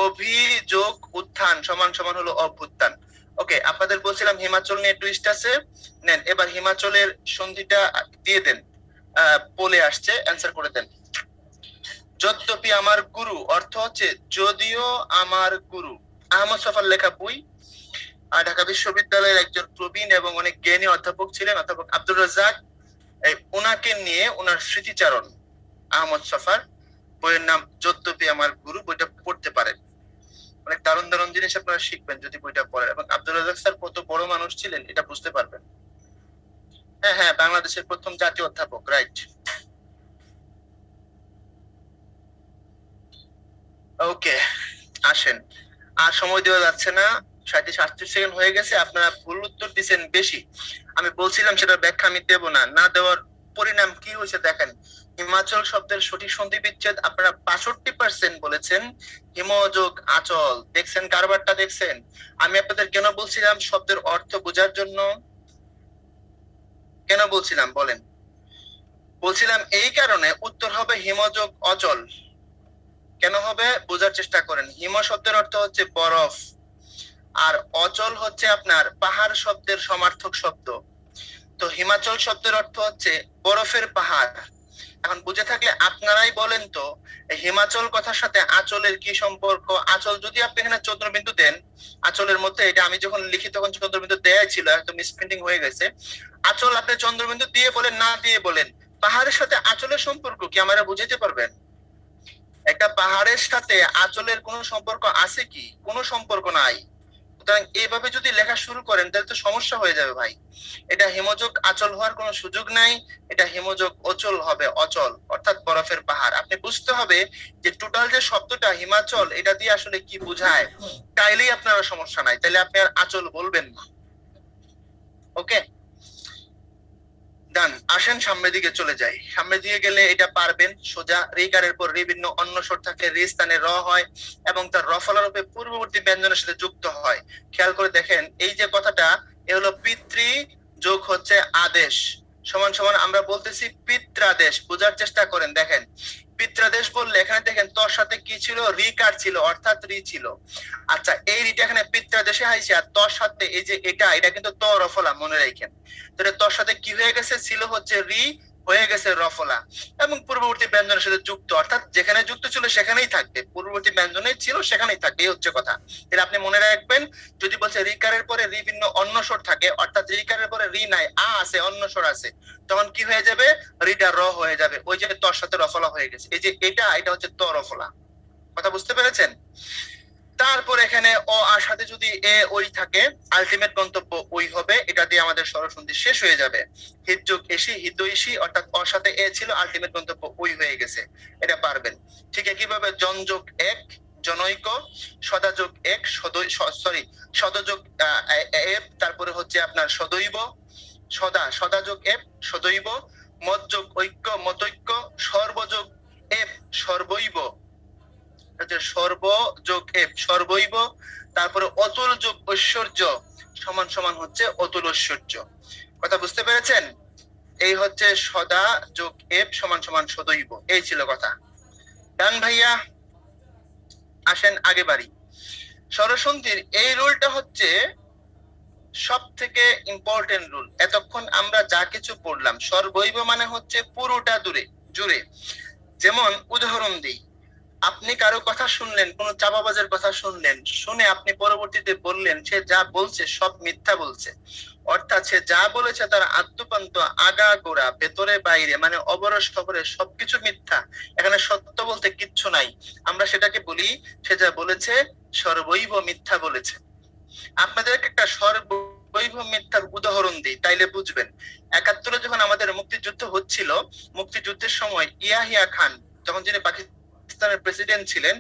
অভিযোগ উত্থান সমান সমান হলো অভ্যুত্থান। ওকে, আপনাদের বলছিলাম হিমাচল নিয়ে টুইস্ট আছে, নেন এবার হিমাচলের সন্ধিটা দিয়ে দেন, বলে আসছে, অ্যান্সার করে দেন। যদ্যপি আমার গুরু অর্থ হচ্ছে যদিও আমার গুরু। আহমদ সফার লেখা বই, ঢাকা বিশ্ববিদ্যালয়ের একজন প্রবীণ এবং অনেক জ্ঞানী অধ্যাপক ছিলেন, অধ্যাপক আব্দুর রাজ্জাক। ওনাকে নিয়ে ওনার স্মৃতিচারণ, আহমদ সফার, বইয়ের নাম যদ্যপি আমার গুরু। বইটা পড়তে পারেন, অনেক দারুণ দারুণ জিনিস আপনারা শিখবেন যদি বইটা পড়েন। এবং আব্দুর রাজ্জাক স্যার কত বড় মানুষ ছিলেন এটা বুঝতে পারবেন। হ্যাঁ হ্যাঁ, বাংলাদেশের প্রথম জাতীয় অধ্যাপক, রাইট। ওকে, আসেন, আর সময় দেওয়া যাচ্ছে না, 37-38 সেকেন্ড হয়ে গেছে। আপনারা ভুল উত্তর দিচ্ছেন বেশি, আমি বলছিলাম সেটার ব্যাখ্যা আমি দেব না, না দেওয়ার পরিণাম কি হয়েছে দেখেন। হিমাচল শব্দের সঠিক সন্ধি বিচ্ছেদ আপনারা 65% বলেছেন, হিমযোগ আচল। দেখছেন কারবারটা, দেখছেন? আমি আপনাদের কেন বলছিলাম শব্দের অর্থ বোঝার জন্য, কেন বলছিলাম বলেন? বলছিলাম এই কারণে উত্তর হবে হিমযোগ অচল। কেন হবে বোঝার চেষ্টা করেন। হিম শব্দের অর্থ হচ্ছে বরফ, আর অচল হচ্ছে আপনার পাহাড় শব্দের সমার্থক শব্দ। তো হিমাচল শব্দের অর্থ হচ্ছে বরফের পাহাড়। এখন বুঝে থাকলে আপনারাই বলেন তো, হিমাচল কথার সাথে আঁচলের কি সম্পর্ক? আঁচল যদি আপনি এখানে চন্দ্রবিন্দু দেন, আঁচলের মধ্যে, এটা আমি যখন লিখি তখন চন্দ্রবিন্দু দেয়া ছিল, একদম মিসপ্রিন্টিং হয়ে গেছে। আঁচল আপনি চন্দ্রবিন্দু দিয়ে বলেন না দিয়ে বলেন, পাহাড়ের সাথে আঁচলের সম্পর্ক কি আমরা বুঝাইতে পারবেন? একটা পাহাড়ের সাথে আঁচলের কোনো সম্পর্ক আছে কি? কোনো সম্পর্ক নাই। সুতরাং এইভাবে যদি লেখা শুরু করেন তাহলে তো সমস্যা হয়ে যাবে ভাই। এটা হিমযোগ আচল হওয়ার কোনো সুযোগ নাই, এটা হিমযোগ অচল হবে, অচল অর্থাৎ বরফের পাহাড়। আপনি বুঝতে হবে যে টোটাল যে শব্দটা হিমাচল, এটা দিয়ে আসলে কি বোঝায়, তাইলেই আপনার সমস্যা নাই, তাহলে আপনি আর আচল বলবেন না। ওকে ডান, আসেন সামনের দিকে চলে যাই। সামনের দিকে গেলে এটা পারবেন সোজা। রিকারের পর বিভিন্ন অন্য স্বর থাকে, রি স্থানে র হয় এবং তার রফলা রূপে পূর্ববর্তী ব্যঞ্জনের সাথে যুক্ত হয়। খেয়াল করে দেখেন, এই যে কথাটা, এ হলো পিতৃ যোগ হচ্ছে আদেশ সমান সমান আমরা বলতেছি পিত্রাদেশ। বোঝার চেষ্টা করেন, দেখেন পিত্রাদেশ বললে এখানে দেখেন তোর সাথে কি ছিল, রিকার ছিল, অর্থাৎ রি ছিল। আচ্ছা, এই রিটা এখানে পিত্রাদেশে হাইছে, আর তোর সাথে এই যে এটা কিন্তু ত রফলা, মনে রাখেন। তাহলে তোর সাথে কি হয়ে গেছে, ছিল হচ্ছে রি, হয়ে গেছে রফলা, এবং পূর্ববর্তী ব্যঞ্জনের সাথে যুক্ত, অর্থাৎ যেখানে যুক্ত ছিল সেখানেই থাকবে, পূর্ববর্তী ব্যঞ্জনে ছিল সেখানেই থাকবে, এই হচ্ছে কথা। তাহলে আপনি মনে রাখবেন, যদি বলছে রিকারের পরে রি ভিন্ন অন্য স্বর থাকে, অর্থাৎ রিকারের পরে রি নাই, আ আছে, অন্য স্বর আছে, তখন কি হয়ে যাবে, রিটা র হয়ে যাবে। ওই যে তোর সাথে রফলা হয়ে গেছে, এই যে এটা হচ্ছে ত রফলা। কথা বুঝতে পেরেছেন? তারপর এখানে অ আর সাথে যদি এ ওই থাকে, আলটিমেট গন্তব্য ওই হবে, এটা দিয়ে আমাদের স্বরসন্ধি শেষ হয়ে যাবে। হিত যোগ এসি, হিতৈষী, অর্থাৎ অর সাথে এ ছিল, আলটিমেট গন্তব্য ওই হয়ে গেছে, এটা পারবেন। ঠিক একইভাবে জন যোগ এক, জনৈক, সদা যোগ এক, সদযোগ এফ, তারপরে হচ্ছে আপনার সদৈব, সদা যোগ এফ, সদৈব, মত যোগ ঐক্য, মতৈক্য, সর্বযোগ এফ, সর্বৈব, সর্ব যোগ এফ, সর্বৈব, তারপরে অতুল যোগ ঐশ্বর্য সমান সমান হচ্ছে অতুল ঐশ্বর্য। কথা বুঝতে পেরেছেন? এই হচ্ছে সদা যোগ এফ সমান সমান সদৈব, এই ছিল কথা। ডান ভাইয়া, আসেন আগে বাড়ি। স্বরসন্ধির এই রুলটা হচ্ছে সব থেকে ইম্পর্টেন্ট রুল। এতক্ষণ আমরা যা কিছু পড়লাম, সর্বৈব মানে হচ্ছে পুরোটা জুড়ে। যেমন উদাহরণ দিই, আপনি কারো কথা শুনলেন, কোনো চাপাবাজের কথা শুনলেন, শুনে আপনি পরবর্তীতে বললেন সে যা বলছে সব মিথ্যা বলছে, অর্থাৎ সে যা বলেছে তার আদ্যপান্ত আগা গোড়া ভেতরে বাইরে মানে অবরস খবরে সবকিছু মিথ্যা, এখানে সত্য বলতে কিচ্ছু নাই। আমরা সেটাকে বলি সে যা বলেছে সর্বৈব মিথ্যা বলেছে। আপনাদেরকে একটা সর্বৈব মিথ্যার উদাহরণ দিই, তাইলে বুঝবেন। ৭১ যখন আমাদের মুক্তিযুদ্ধ হচ্ছিল, মুক্তিযুদ্ধের সময় ইয়াহিয়া খান যখন যিনি পাকিস্তানের প্রেসিডেন্ট ছিলেন,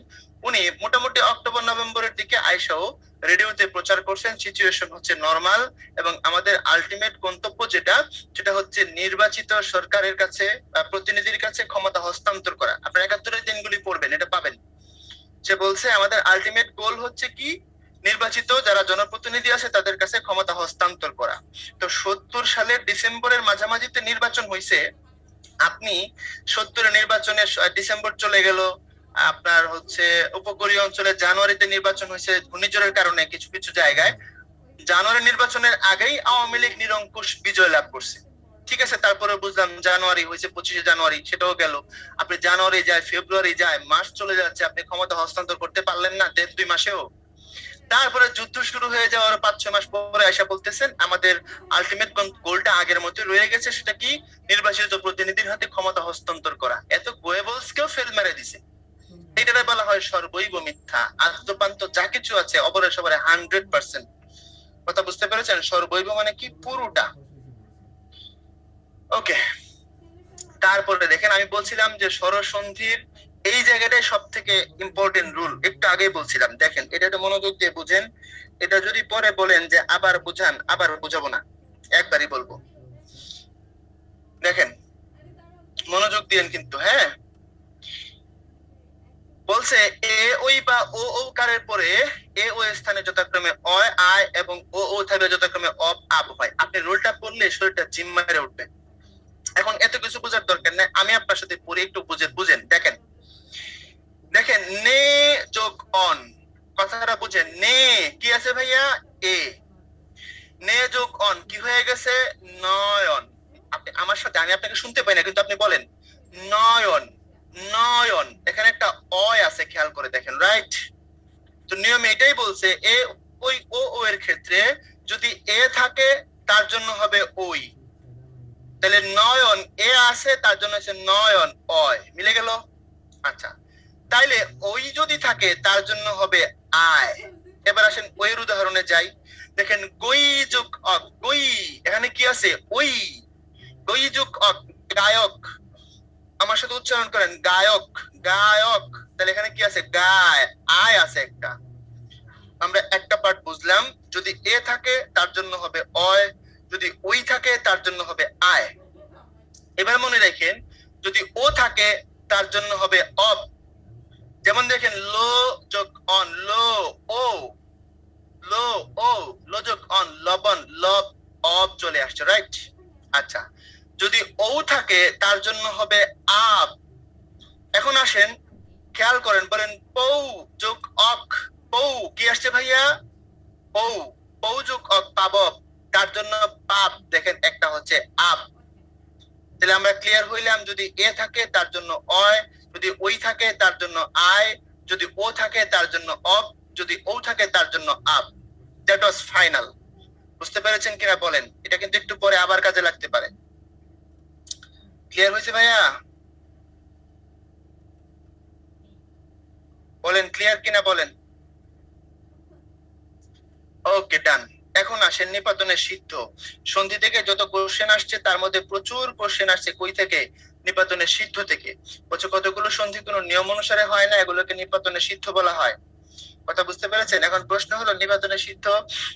উনি মোটামুটি অক্টোবর নভেম্বরের দিকে আইসাও রেডিওতে প্রচার করছেন সিচুয়েশন হচ্ছে নরমাল এবং আমাদের আলটিমেট গন্তব্য যেটা হচ্ছে নির্বাচিত সরকারের কাছে প্রতিনিধির কাছে ক্ষমতা হস্তান্তর করা। আপনারা ৭১ দিনগুলি পড়বেন, এটা পাবেন। সে বলছে আমাদের আলটিমেট গোল হচ্ছে কি, নির্বাচিত যারা জনপ্রতিনিধি আছে তাদের কাছে ক্ষমতা হস্তান্তর করা। তো ৭০ সালের ডিসেম্বরের মাঝামাঝিতে নির্বাচন হয়েছে। আপনি ৭০ নির্বাচনের ডিসেম্বর চলে গেল, আপনার হচ্ছে উপকূলীয় অঞ্চলে জানুয়ারিতে নির্বাচন হয়েছে ঘূর্ণিঝড়ের কারণে কিছু কিছু জায়গায়। জানুয়ারি নির্বাচনের আগেই আওয়ামী লীগ নিরঙ্কুশ বিজয় লাভ করছে, ঠিক আছে। তারপরে বুঝলাম জানুয়ারি হয়েছে 25শে জানুয়ারি, সেটাও গেল। আপনি জানুয়ারি যায়, ফেব্রুয়ারি যায়, মার্চ চলে যাচ্ছে, আপনি ক্ষমতা হস্তান্তর করতে পারলেন না ১.৫-২ মাসেও। তারপরে যুদ্ধ শুরু হয়ে যাওয়ার ৫-৬ মাস পরে এসে বলতেছেন আমাদের আলটিমেট গোলটা আগের মতো রয়ে গেছে, সেটা কি, নির্বাচিত প্রতিনিধির হাতে ক্ষমতা হস্তান্তর করা। এত গোয়েবলস কেও ফেল মেরে দিছে। এটারে বলা হয় সর্বৈব মিথ্যা। আদ্যপান্ত যা কিছু আছে অবরে সবরে 100%। কথা বুঝতে পেরেছেন? সর্বৈব মানে কি, পুরোটা। ওকে, তারপরে দেখেন আমি বলছিলাম যে স্বরসন্ধির এই জায়গাটাই সব থেকে ইম্পর্টেন্ট রুল, একটু আগেই বলছিলাম। দেখেন এটা একটু মনোযোগ দিয়ে বুঝেন। এটা যদি পরে বলেন যে আবার বুঝান, আবার বুঝাবো না, একবারই বলবো। দেখেন মনোযোগ দিয়েন কিন্তু, হ্যাঁ। বলছে এ ওই বা ও ও কারের পরে এ ও স্থানে যথাক্রমে অয় আয় এবং ও ও থাকবে যথাক্রমে অব আব হয়। আপনি রুলটা পড়লে শরীরটা জিম মেরে উঠবে। এখন এত কিছু বোঝার দরকার নেই, আমি আপনার সাথে পড়ে একটু বুঝেন। দেখেন নে যোগ অন, কথাটা বুঝেন। নে কি আছে ভাইয়া, এ। নে যোগ অন কি হয়ে গেছে, নয়ন। আপনি আমার সাথে, আমি আপনাকে শুনতে পাই না কিন্তু আপনি বলেন নয়ন নয়ন। এখানে একটা অয় আছে, খেয়াল করে দেখেন, রাইট? তো নিয়ম এটাই বলছে এ ওই ও ও এর ক্ষেত্রে যদি এ থাকে তার জন্য হবে ওই। তাহলে নয়ন এ আছে তার জন্য হচ্ছে নয়ন অয়, মিলে গেল। আচ্ছা, তাইলে ওই যদি থাকে তার জন্য হবে আয়। এবার আসেন ওইয়ের উদাহরণে যাই। দেখেন গই যোগ অক, গই এখানে কি আছে, ওই। গই যোগ অক গায়ক, আমার সাথে উচ্চারণ করেন, গায়ক গায়ক। তাহলে এখানে কি আছে, গায়, আয় আছে একটা। আমরা একটা পার্ট বুঝলাম, যদি এ থাকে তার জন্য হবে অয়, যদি ওই থাকে তার জন্য হবে আয়। এবার মনে রাখেন যদি ও থাকে তার জন্য হবে অব। যেমন দেখেন লো যোগ অন, লো ও, লো ও, লো যোগ অন লবণ, লব, অব চলে আসছে, রাইট? আচ্ছা, যদি ও থাকে তার জন্য হবে আব। এখন আসেন খেয়াল করেন, বলেন পৌ যোগ অক, পৌ কি আসছে ভাইয়া, পৌ। পৌ যোগ অক পাবব, তার জন্য পাপ। দেখেন একটা হচ্ছে আব। তাহলে আমরা ক্লিয়ার হইলাম, যদি এ থাকে তার জন্য অয়, যদি ওই থাকে তার জন্য আয়, যদি ও থাকে তার জন্য অব, যদি ও থাকে তার জন্য আব। That was final. বুঝতে পেরেছেন কিনা বলেন? এটা কিন্তু একটু পরে আবার কাজে লাগতে পারে। ক্লিয়ার হয়েছে ভাইয়া? বলেন ক্লিয়ার কিনা বলেন। ওকে, ডান। এখন আসেন নিপাতনের সিদ্ধ। সন্ধি থেকে যত কোশ্চেন আসছে তার মধ্যে প্রচুর কোশ্চেন আসছে কই থেকে, নিপাতনের সিদ্ধ থেকে। বলছে কতগুলো সন্ধি কোনো নিয়ম অনুসারে হয় না, এগুলোকে নিপাতনের সিদ্ধ বলা হয়। কথা বুঝতে পেরেছেন? এখন প্রশ্ন হলো নিপাতনের সিদ্ধ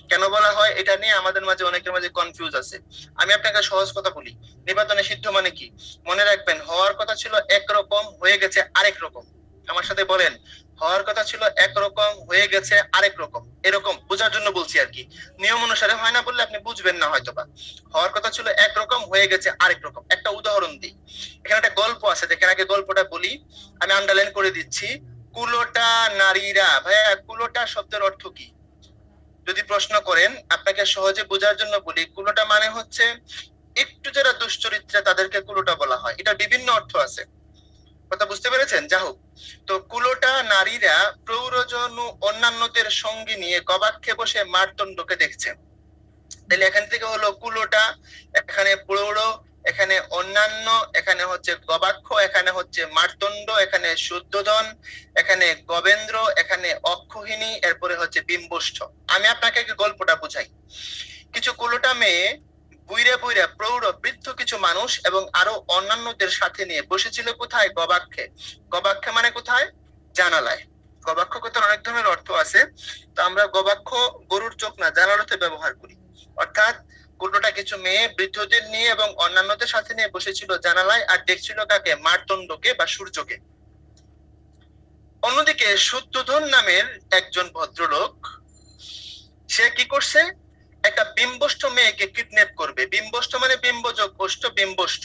কেন বলা হয়, এটা নিয়ে আমাদের মাঝে অনেকের মাঝে কনফিউজ আছে। আমি আপনাকে সহজ কথা বলি, নিপাতনের সিদ্ধ মানে কি। মনে রাখবেন, হওয়ার কথা ছিল একরকম, হয়ে গেছে আরেক রকম। আমার সাথে বলেন, হওয়ার কথা ছিল একরকম, হয়ে গেছে আরেক রকম। এরকম বোঝার জন্য বলছি আর কি। নিয়ম অনুসারে হয় না বললে আপনি বুঝবেন না হয়তোবা। হওয়ার কথা ছিল একরকম, হয়ে গেছে আরেক রকম। একটা উদাহরণ দিই, এখানে একটা গল্প আছে, দেখেন আগে গল্পটা বলি, আমি আন্ডারলাইন করে দিচ্ছি। কুলোটা নারীরা, ভাইয়া কুলোটা শব্দের অর্থ কি যদি প্রশ্ন করেন, আপনাকে সহজে বোঝার জন্য বলি, কুলোটা মানে হচ্ছে একটু যারা দুশ্চরিত্রে তাদেরকে কুলোটা বলা হয়। এটা বিভিন্ন অর্থ আছে, কথা বুঝতে পেরেছেন? যা হোক, তো কুলোটা নারীরা প্রৌরজন ও অন্যান্যদের সঙ্গে নিয়ে গবাক্ষে বসে মারদণ্ডকে দেখছে। তাহলে এখান থেকে হলো কুলোটা, এখানে প্রৌঢ়, এখানে অন্যান্য, এখানে হচ্ছে গবাক্ষ, এখানে হচ্ছে মারদণ্ড, এখানে শুদ্ধোধন, এখানে গবেন্দ্র, এখানে অক্ষহিনী, এরপরে হচ্ছে বিম্বষ্ঠ। আমি আপনাকে গল্পটা বুঝাই। কিছু কুলোটা মেয়ে বুইরা বুইরা প্রৌঢ় বৃদ্ধ কিছু মানুষ এবং আরো অন্যান্যদের সাথে নিয়ে বসেছিল কোথায়? গবাক্ষে। গবাক্ষে মানে কোথায়? জানালায়। গবাক্ষ কথার অনেক ধরনের অর্থ আছে, তো আমরা গবাক্ষ গরুর চোখ না, জানালাতে ব্যবহার করি। অর্থাৎ কুলোটা কিছু মেয়ে বৃদ্ধদের নিয়ে এবং অন্যান্যদের সাথে নিয়ে বসেছিল জানালায়, আর দেখছিল কাকে? মারদণ্ডকে বা সূর্যকে। অন্যদিকে শুদ্ধোধন নামের একজন ভদ্রলোক, সে কি করছে? একটা বিম্বষ্ঠ মেয়েকে কিডন্যাপ করবে। বিম্বষ্ঠ মানে বিম্বযোগ ওষ্ঠ, বিম্বষ্ঠ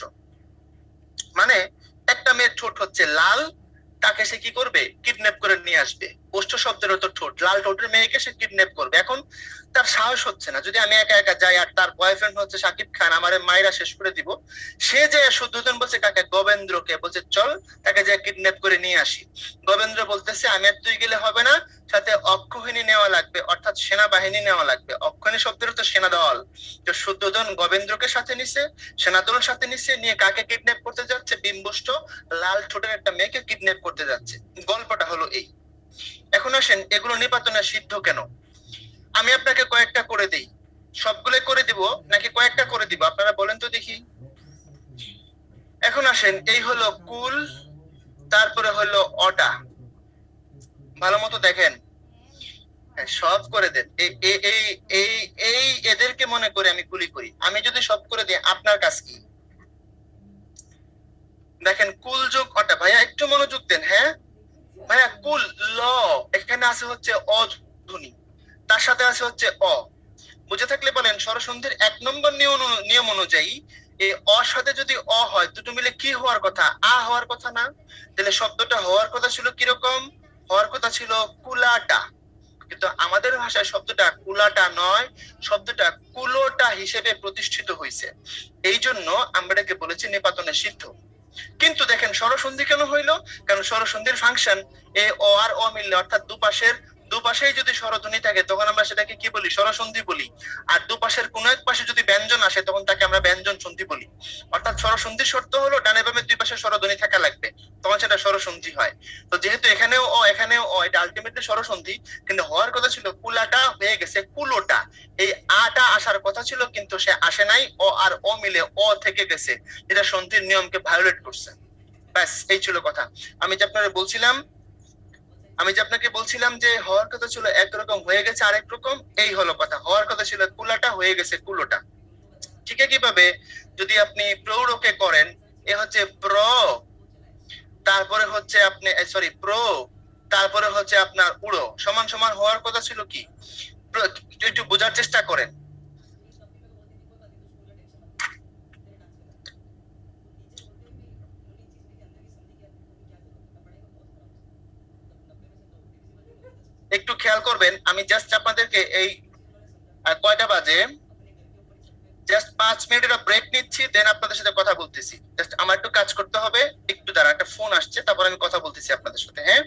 মানে একটা মেয়ের ঠোঁট হচ্ছে লাল, তাকে সে কি করবে? কিডন্যাপ করে নিয়ে আসবে। ওষ্ঠ শব্দের অর্থ ঠোঁট, লাল ঠোঁটের মেয়েকে সে কিডন্যাপ করবে। এখন তার সাহস হচ্ছে না, যদি আমি একা একা যাই আর তার বয়ফ্রেন্ড হচ্ছে শাকিব খান, আমারে মায়েরা শেষ করে দিব। সে যে শুদ্ধোধন বলছে কাকে? গবেন্দ্রকে, বলছে চল তাকে যে কিডন্যাপ করে নিয়ে আসি। গবেন্দ্র বলতেছে আমি আর তুই গেলে হবে না, সাথে অক্ষহিনী নেওয়া লাগবে, অর্থাৎ সেনাবাহিনী নেওয়া লাগবে। অক্ষহিনী শব্দের তো সেনাদল। তো শুদ্ধোধন গবেন্দ্রকে সাথে নিছে, সেনাদল সাথে নিছে, নিয়ে কাকে কিডন্যাপ করতে যাচ্ছে? বিম্বষ্ঠ লাল ঠোঁটের একটা মেয়েকে কিডন্যাপ করতে যাচ্ছে। গল্পটা হলো এই। এখন আসেন, এগুলো নিপাতনে সিদ্ধ কেন? আমি আপনাকে কয়েকটা করে দেই, সবগুলো করে দিব নাকি কয়েকটা করে দিব? আপনারা বলেন তো দেখি। এখন আসেন, এই হলো কুল, তারপরে হলো অটা। ভালো মতো দেখেন, সব করে দেন। এই এদেরকে মনে করে আমি গুলি করি। আমি যদি সব করে দিই, আপনার কাজ কি? দেখেন, কুল যোগ অটা। ভাইয়া একটু মনোযোগ দেন। হ্যাঁ ভাইয়া, কুল ল, এখানে আছে হচ্ছে অ ধ্বনি, তার সাথে আছে হচ্ছে অ। বুঝে থাকলে বলেন, স্বরসন্ধির 1 নম্বর নিয়ম অনুযায়ী এই অ সাথে যদি অ হয়, দুটো মিলে কি হওয়ার কথা? আ হওয়ার কথা না? তাহলে শব্দটা হওয়ার কথা ছিল কিরকম? হওয়ার কথা ছিল কুলাটা। কিন্তু আমাদের ভাষায় শব্দটা কুলাটা নয়, শব্দটা কুলোটা হিসেবে প্রতিষ্ঠিত হয়েছে। এই জন্য আমরা এটাকে বলেছি নিপাতনে সিদ্ধ। কিন্তু দেখেন, স্বরসন্ধি কেন হইলো? কারণ স্বরসন্ধির ফাংশন এ অ আর অ মিললে, অর্থাৎ দুপাশেই যদি স্বরধ্বনি থাকে তখন আমরা সেটাকে কি বলি? স্বরসন্ধি বলি। আর দুপাশের কোন এক পাশে যদি ব্যঞ্জন আসে তখন তাকে আমরা ব্যঞ্জন সন্ধি বলি। অর্থাৎ স্বরসন্ধির শর্ত হলো ডানে বামে দুই পাশে স্বরধ্বনি থাকা লাগবে, তখন সেটা স্বরসন্ধি হয়। তো যেহেতু এখানেও অ এখানেও অ, এটা আলটিমেটলি স্বরসন্ধি, কিন্তু হওয়ার কথা ছিল কুলাটা, হয়ে গেছে কুলোটা। এই আটা আসার কথা ছিল কিন্তু সে আসে নাই, অ আর অ মিলে অ থেকে গেছে, যেটা সন্ধির নিয়মকে ভায়োলেট করছে। ব্যাস এই ছিল কথা। আমি যে আপনাকে বলছিলাম যে হওয়ার কথা ছিল একরকম, হয়ে গেছে আরেক রকম। এই হলো কথা, হওয়ার কথা ছিল কুলাটা, হয়ে গেছে কুলোটা। ঠিক কিভাবে? যদি আপনি প্রৌঢ়কে করেন, এ হচ্ছে প্র, তারপরে হচ্ছে আপনি সরি প্র, তারপরে হচ্ছে আপনার উড়ো, সমান সমান হওয়ার কথা ছিল কি? একটু বোঝার চেষ্টা করেন। একটু খেয়াল করবেন, আমি জাস্ট আপনাদেরকে এই কয়টা বাজে, জাস্ট 5 মিনিটের ব্রেক নিচ্ছি, দেন আপনাদের সাথে কথা বলতেছি। জাস্ট আমার একটু কাজ করতে হবে, একটু দাঁড়া, একটা ফোন আসছে, তারপর আমি কথা বলতেছি আপনাদের সাথে। হ্যাঁ,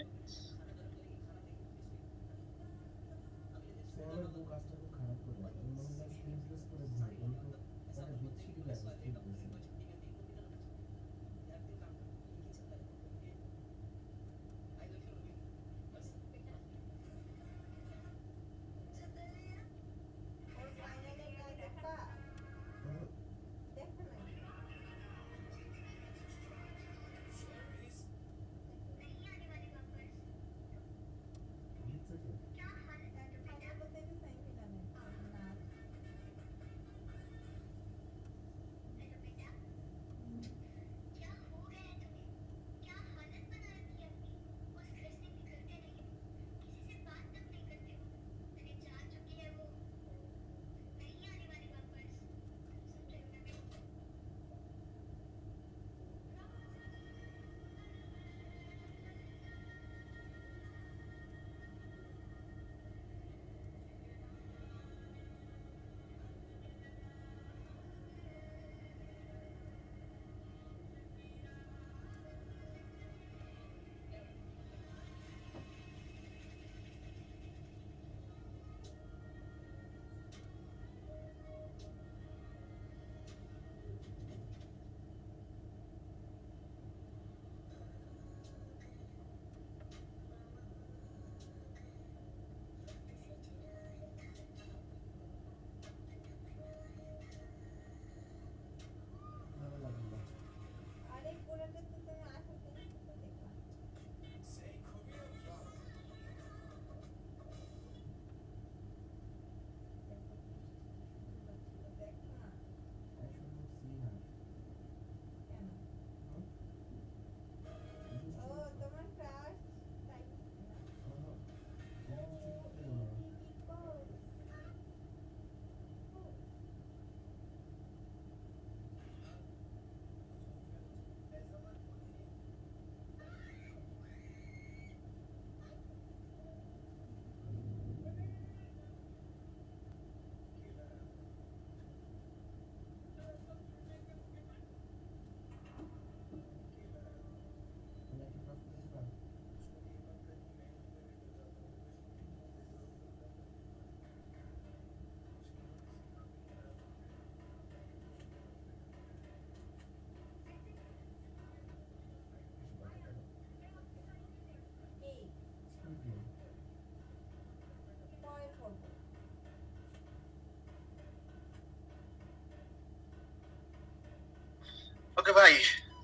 ওকে ভাই,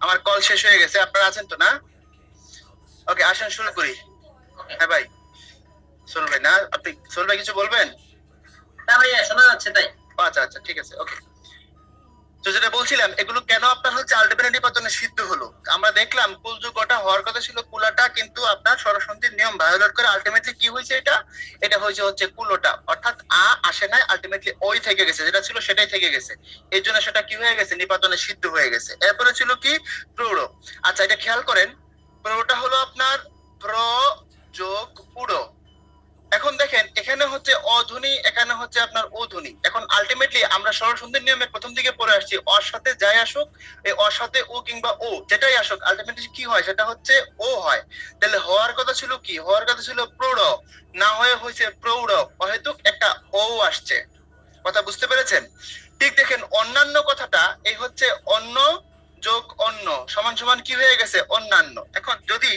আমার কল শেষ হয়ে গেছে, আপনারা আছেন তো না? ওকে, আসেন শুরু করি। হ্যাঁ ভাই, সোল ভাই না, আপনি সোল ভাই কিছু বলবেন? না ভাইয়া, শোনা যাচ্ছে তাই। আচ্ছা আচ্ছা, ঠিক আছে, ওকে। তো যেটা বলছিলাম, এগুলো কেন আপনার হচ্ছে আলটিমেট নিপাতনে সিদ্ধ হলো? আমরা দেখলাম কুলযুগটা হওয়ার কথা ছিল কুলাটা, কিন্তু আপনার ষড়সন্ধির নিয়ম ভায়োলেট করে আলটিমেটলি কি হয়েছে, এটা হয়েছে হচ্ছে কুলোটা, অর্থাৎ আসে নাই, আলটিমেটলি ওই থেকে গেছে, যেটা ছিল সেটাই থেকে গেছে। এই জন্য সেটা কি হয়ে গেছে, নিপাতনে সিদ্ধ হয়ে গেছে। এরপরে ছিল কি, প্রৌঢ়। আচ্ছা, এটা খেয়াল করেন, প্রৌঢ়টা হলো আপনার প্র যোগ উড়ো। এখন দেখেন, এখানে হচ্ছে অধ্বনি, এখানে হচ্ছে আপনার ওধ্বনি। এখন আলটিমেটলি আমরা স্বরসন্ধির নিয়মের প্রথম দিকে পড়ে আসছি, অর সাথে যাই আসুক, এই অর সাথে ও কিংবা ও যেটাই আসুক, আলটিমেটলি কি হয়, সেটা হচ্ছে ও হয়। তাহলে হওয়ার কথা ছিল কি, হওয়ার কথা ছিল প্রৌঢ়, না হয়ে হয়েছে প্রৌঢ়, অহেতুক একটা ও আসছে। কথা বুঝতে পেরেছেন? ঠিক দেখেন, অন্যান্য কথাটা এই হচ্ছে অন্য যোগ অন্য সমান সমান কি হয়ে গেছে, অন্যান্য। এখন যদি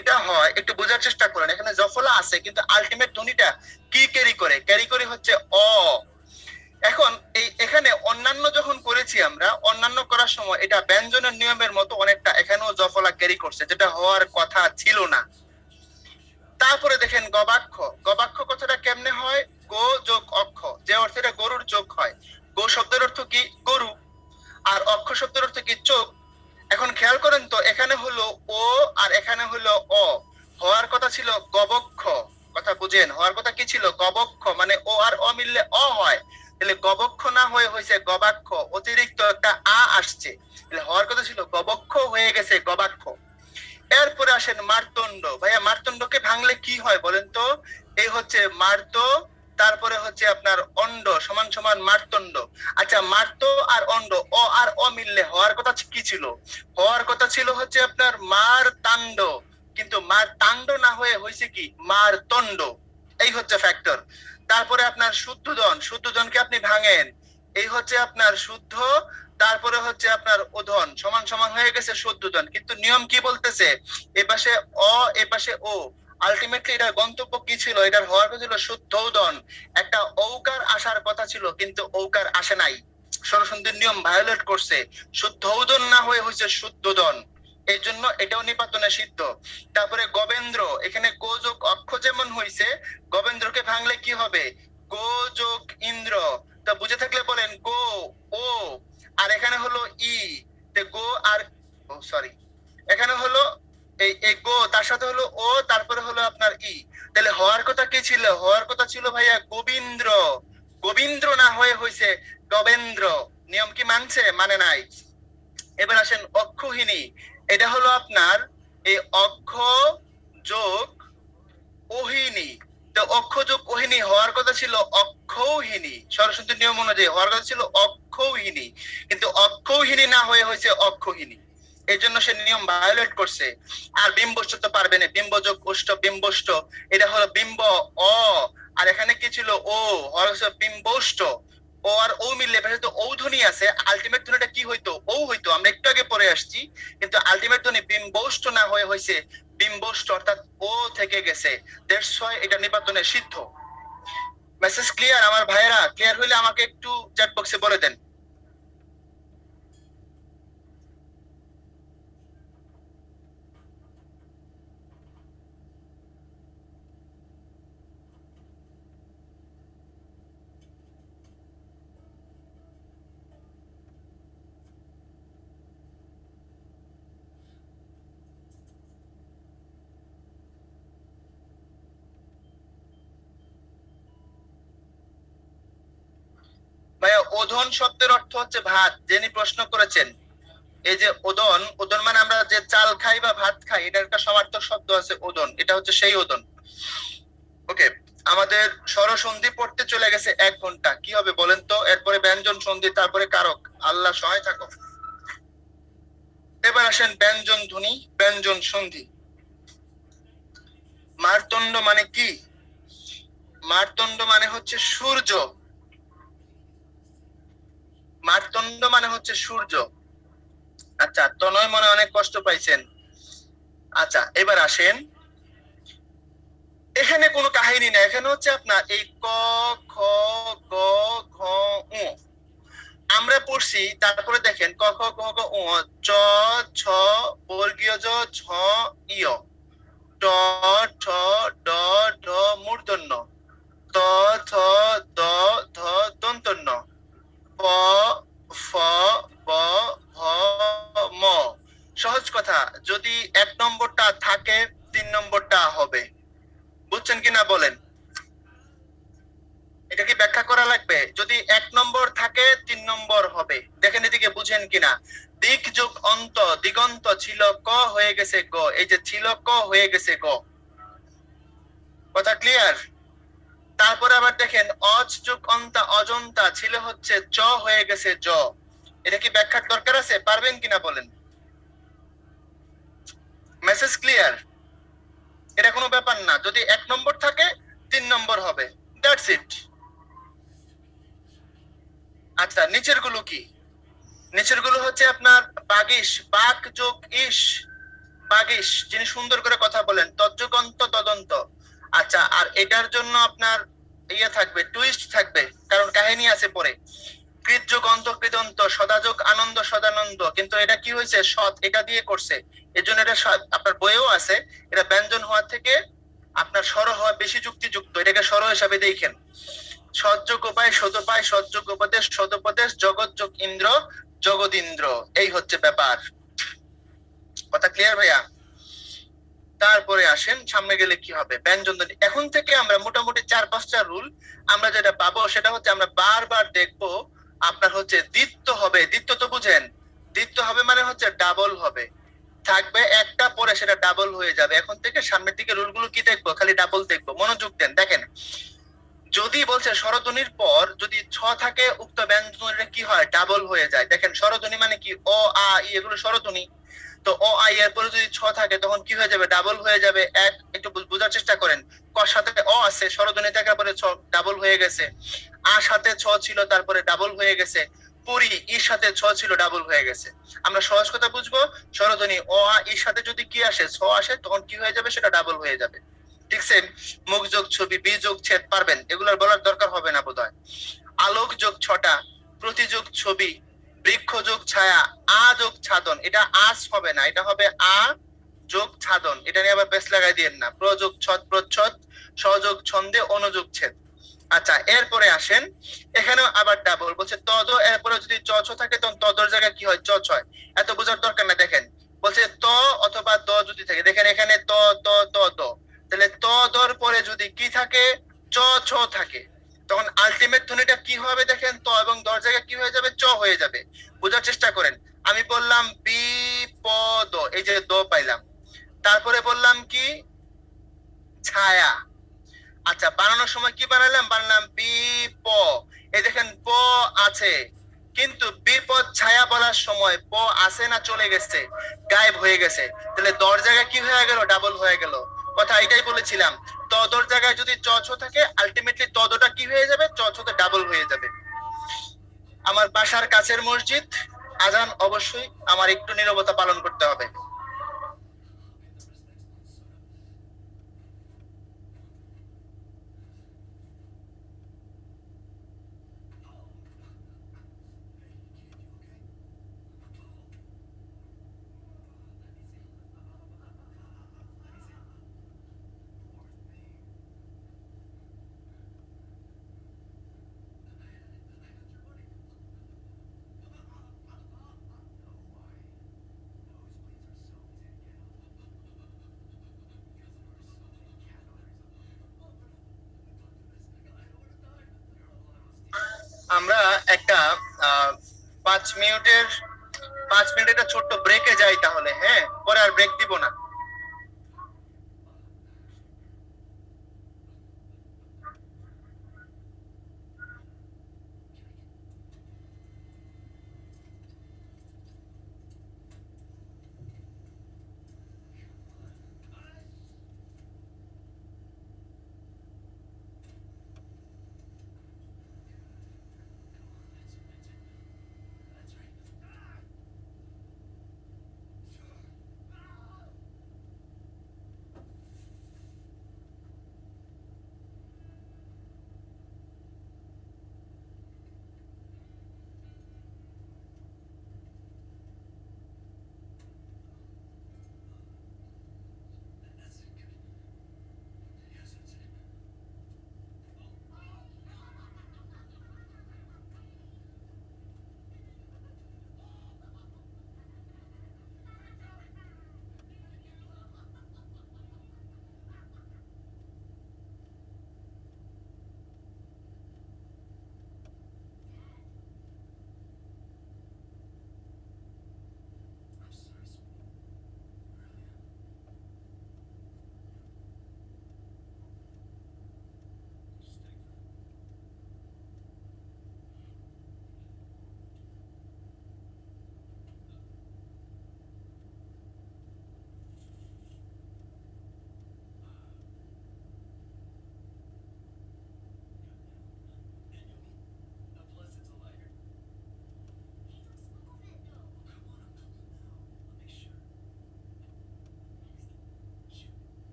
এটা হয়, একটু বোঝার চেষ্টা করেন, এখানে জফলা আছে কিন্তু আলটিমেট ধ্বনিটা কি ক্যারি করে হচ্ছে অ। এখন এখানে অন্যান্য যখন করেছি আমরা, অন্যান্য করার সময় এটা ব্যঞ্জনের নিয়মের মতো অনেকটা এখানেও জফলা ক্যারি করছে, যেটা হওয়ার কথা ছিল না। তারপরে দেখেন গবাক্ষ, গবাক্ষ কথাটা কেমনে হয়, গো যোগ অক্ষ, যে অর্থে এটা গরুর চোখ হয়। গো শব্দের অর্থ কি, গরু, আর অক্ষ শব্দের অর্থ কি, চোখ। এখন খেয়াল করেন তো, এখানে হলো ও আর এখানে হলো অ, হওয়ার কথা ছিল গবক্ষ। কথা বুঝেন, হওয়ার কথা কি ছিল, গবক্ষ, মানে ও আর অ মিললে অ হয়। তাহলে গবক্ষ না হয়ে হয়েছে গবাক্ষ, অতিরিক্ত একটা আসছে। তাহলে হওয়ার কথা ছিল গবক্ষ, হয়ে গেছে গবাক্ষ। এরপরে আসেন মারতন্ড। ভাইয়া, মারতন্ডকে ভাঙলে কি হয় বলেন তো? এই হচ্ছে মার্ত, তারপরে হচ্ছে আপনার অন্ড সমান সমান মারতন্ড। আচ্ছা, মার্ত আর অন্ড, অ আর অ মিললে হওয়ার কথা কি ছিল, হওয়ার কথা ছিল হচ্ছে আপনার মার তাণ্ড, কিন্তু মার তাণ্ড না হয়ে হয়েছে কি, মারতন্ড। এই হচ্ছে ফ্যাক্টর। তারপরে আপনার শুদ্ধোদন, শুদ্ধোদনকে আপনি ভাঙেন, এই হচ্ছে আপনার শুদ্ধ, তারপরে হচ্ছে আপনার ওধন সমান সমান হয়ে গেছে শুদ্ধোদন। কিন্তু নিয়ম কি বলতেছে, এপাশে অ এপাশে ও, আলটিমেটলি এটার গন্তব্য কি ছিল, এটার হওয়ার কথা ছিল শুদ্ধোদন। একটা ঔকার আসার কথা ছিল কিন্তু ঔকার আসে নাই, স্বরসন্ধির নিয়ম ভায়োলেট করছে, শুদ্ধোদন না হয়ে হয়েছে শুদ্ধোদন। এই জন্য এটাও নিপাতনে সিদ্ধ। তারপরে গবেন্দ্র, এখানে গো যোগ অক্ষ যেমন হয়েছে, গবেন্দ্রকে ভাঙলে কি হবে, গো যোগ ইন্দ্র। তা বুঝে থাকলে বলেন গো ও, আর এখানে হলো ই, গো আর সরি, এখানে হলো এই গো, তার সাথে হলো ও, তারপরে হলো আপনার ই। তাহলে হওয়ার কথা কি ছিল, হওয়ার কথা ছিল ভাইয়া গোবিন্দ্র, গোবিন্দ্র না হয়ে হয়েছে গবেন্দ্র। নিয়ম কি মানছে, মানে নাই। এবার আসেন অক্ষহীনী, এটা হলো আপনার এই অক্ষ যোগ ওহিনী। তো অক্ষ যোগ ওহিনী হওয়ার কথা ছিল অক্ষৌহিনী, সরস্বতী নিয়ম অনুযায়ী হওয়ার কথা ছিল অক্ষৌহিনী, কিন্তু অক্ষৌহিনী না হয়ে হয়েছে অক্ষহীনী। এই জন্য সে নিয়ম ভায়োলেট করছে। আর বিম্বষ্ট তো পারবে না, বিম্ব যোগ ওষ্ঠ বিম্বষ্ট, এটা হলো বিম্ব অ, আর এখানে কি ছিল ও, হওয়ার হচ্ছে বিম্বষ্ট। ও আর ও মিললে তো ঔধ্বনি আছে, আলটিমেট ধ্বনিটা কি হইতো, ও হইতো, আমরা একটু আগে পড়ে আসছি। কিন্তু আলটিমেট ধ্বনি বিম্বষ্ট না হয়ে হয়েছে বিম্বষ্ট, অর্থাৎ ও থেকে গেছে। দ্যাটস হোয়াই এটা নিপাতনে সিদ্ধ। মেসেজ ক্লিয়ার আমার ভাইয়েরা? ক্লিয়ার হইলে আমাকে একটু চ্যাট বক্সে বলে দেন। ভাইয়া, ওধন শব্দের অর্থ হচ্ছে ভাত, যিনি প্রশ্ন করেছেন। এই যে ওদন, ওদন মানে আমরা যে চাল খাই বা ভাত খাই, এটার একটা সমার্থক শব্দ আছে ওদন, এটা হচ্ছে সেই ওদন। ওকে, আমাদের স্বরসন্ধি পড়তে চলে গেছে 1 ঘন্টা, কি হবে বলেন তো? এরপরে ব্যঞ্জন সন্ধি, তারপরে কারক, আল্লাহ সহায় থাকো। এবার আসেন ব্যঞ্জন ধ্বনি, ব্যঞ্জন সন্ধি। মারতন্ড মানে কি, মারতন্ড মানে হচ্ছে সূর্য, মারতন্ড মানে হচ্ছে সূর্য। আচ্ছা, তনয় মনে অনেক কষ্ট পাইছেন। আচ্ছা, এবার আসেন, এখানে কোনো কাহিনী না, এখানে হচ্ছে আপনার এই ক খ গ ঘ উ, আমরা পড়ছি, তারপরে দেখেন ক খ গ ঘ ঙ, চ ছ বর্গীয় জ ঝ ইয়, ট ঠ ড ঢ মূর্ধন্য, ত থ দ ধ দন্তন্য, প ফ ব ভ ম। সহজ কথা, যদি 1 নম্বরটা থাকে 3 নম্বরটা হবে। বুঝছেন কিনা বলেন? এটা কি ব্যাখ্যা করা লাগবে? যদি 1 নম্বর থাকে 3 নম্বর হবে। দেখেন এদিকে বুঝেন কিনা। দিক যোগ অন্ত, দিগন্ত ছিল ক হয়ে গেছে গ, এই যে ছিল ক হয়ে গেছে গ। কথা ক্লিয়ার? তারপরে আবার দেখেন অজ যোগ অন্তা, অজন্তা ছিল হচ্ছে চ হয়ে গেছে জ। এটা কি ব্যাখ্যার দরকার আছে? পারবেন কিনা বলেন? Message clear? এটা কোনো ব্যাপার না, যদি 1 নম্বর থাকে 3 নম্বর হবে, দ্যাটস ইট। আচ্ছা, নিচের গুলো কি? নিচের গুলো হচ্ছে আপনার বাগিশ, বাক যোগ ইস, বাগিশ, যিনি সুন্দর করে কথা বলেন, তজ্জকন্ত তদন্ত। আচ্ছা, আর এটার জন্য আপনার ইয়ে থাকবে, টুইস্ট থাকবে, কারণ কাহিনী আছে পরে। কৃতযোগ অন্ত কৃদন্ত, সদাযোগ আনন্দ সদানন্দ, কিন্তু এটা কি হয়েছে, সৎ এটা দিয়ে করছে, এর জন্য এটা আপনার বইয়েও আছে। এটা ব্যঞ্জন হওয়ার থেকে আপনার স্বর হওয়া বেশি যুক্তিযুক্ত, এটাকে স্বর হিসাবে দেখেন। সৎযোগ উপায় সদোপায়, সৎযোগ উপদেশ সদোপদেশ, জগৎ যোগ ইন্দ্র জগদীন্দ্র, এই হচ্ছে ব্যাপার। কথা ক্লিয়ার ভাইয়া? তারপরে আসেন সামনে গেলে কি হবে, ব্যঞ্জন ধ্বনি। এখন থেকে আমরা মোটামুটি 4-5টা রুল আমরা যেটা পাবো, সেটা হচ্ছে আমরা বারবার দেখবো আপনার হচ্ছে দ্বিত্ব হবে। দ্বিত্ব তো বুঝেন, দ্বিত্ব হবে মানে হচ্ছে ডাবল হবে, থাকবে একটা পরে সেটা ডাবল হয়ে যাবে। এখন থেকে সামনের দিকে রুলগুলো কি দেখবো, খালি ডাবল দেখবো। মনোযোগ দেন, দেখেন যদি বলছে স্বরধ্বনির পর যদি ছ থাকে, উক্ত ব্যঞ্জনধ্বনিটা কি হয়, ডাবল হয়ে যায়। দেখেন স্বরধ্বনি মানে কি, অ আ ই এগুলো স্বরধ্বনি। তো অ আ এর পরে যদি ছ থাকে তখন কি হয়ে যাবে, ডাবল হয়ে যাবে। একটু বোঝার চেষ্টা করেন, ক সাথে অ আছে, স্বরধ্বনি থাকার পরে ছ ডাবল হয়ে গেছে। আ সাথে ছ ছিল, তারপরে ডাবল হয়ে গেছে। পুরি ইর সাথে ছ ছিল, ডাবল হয়ে গেছে। আমরা সহজ কথা বুঝবো, স্বরধ্বনি অ আ ইর সাথে যদি কি আসে, ছ আসে, তখন কি হয়ে যাবে, সেটা ডাবল হয়ে যাবে। ঠিক সেম মুখ যোগ ছবি, বি যোগ ছেদ, পারবেন, এগুলোর বলার দরকার হবে না বোধহয়। আলোক যোগ ছটা, প্রতিযোগ ছবি, বৃক্ষ যোগ ছায়া, আ যোগ ছাদন, এটা আস হবে না, এটা হবে আ যোগ ছাদন। এটা নিয়ে আবার বেশ লাগাই দিয়েন না। প্রযোগ ছদ প্রচ্ছদ, সযোগ ছন্দে, অনুযোগ ছেদ। আচ্ছা, এরপরে আসেন, এখানেও আবার ডাবল বলছে তদ, এরপরে যদি চ ছ থাকে তখন তদর জায়গায় কি হয়, চ ছয়। এত বোঝার দরকার না, দেখেন বলছে ত অথবা দ যদি থাকে, দেখেন এখানে ত ত ত দ, তাহলে ত দর পরে যদি কি থাকে, চ ছ থাকে, তখন আলটিমেট ধ্বনিটা কি হবে, দেখেন ত এবং দর জায়গায় কি হয়ে যাবে, চ হয়ে যাবে। বোঝার চেষ্টা করেন, আমি বললাম বিপদ, এই যে দ পাইলাম, তারপরে বললাম কি, ছায়া। আচ্ছা, বানানোর সময় কি বানালাম, বানালাম বিপ, এই দেখেন প আছে, কিন্তু বিপদ ছায়া বলার সময় প আছে না চলে গেছে, গায়েব হয়ে গেছে, তাহলে দর জায়গায় কি হয়ে গেল, ডাবল হয়ে গেল। কথা এটাই বলেছিলাম, তদর জায়গায় যদি চ ছ থাকে, আলটিমেটলি তদটা কি হয়ে যাবে, চ ছতে ডাবল হয়ে যাবে। আমার বাসার কাছের মসজিদ, আজান অবশ্যই আমার একটু নীরবতা পালন করতে হবে। আমরা একটা আহ 5 মিনিটের 5 মিনিট একটা ছোট্ট ব্রেকে যাই তাহলে, হ্যাঁ, পরে আর ব্রেক দিব না।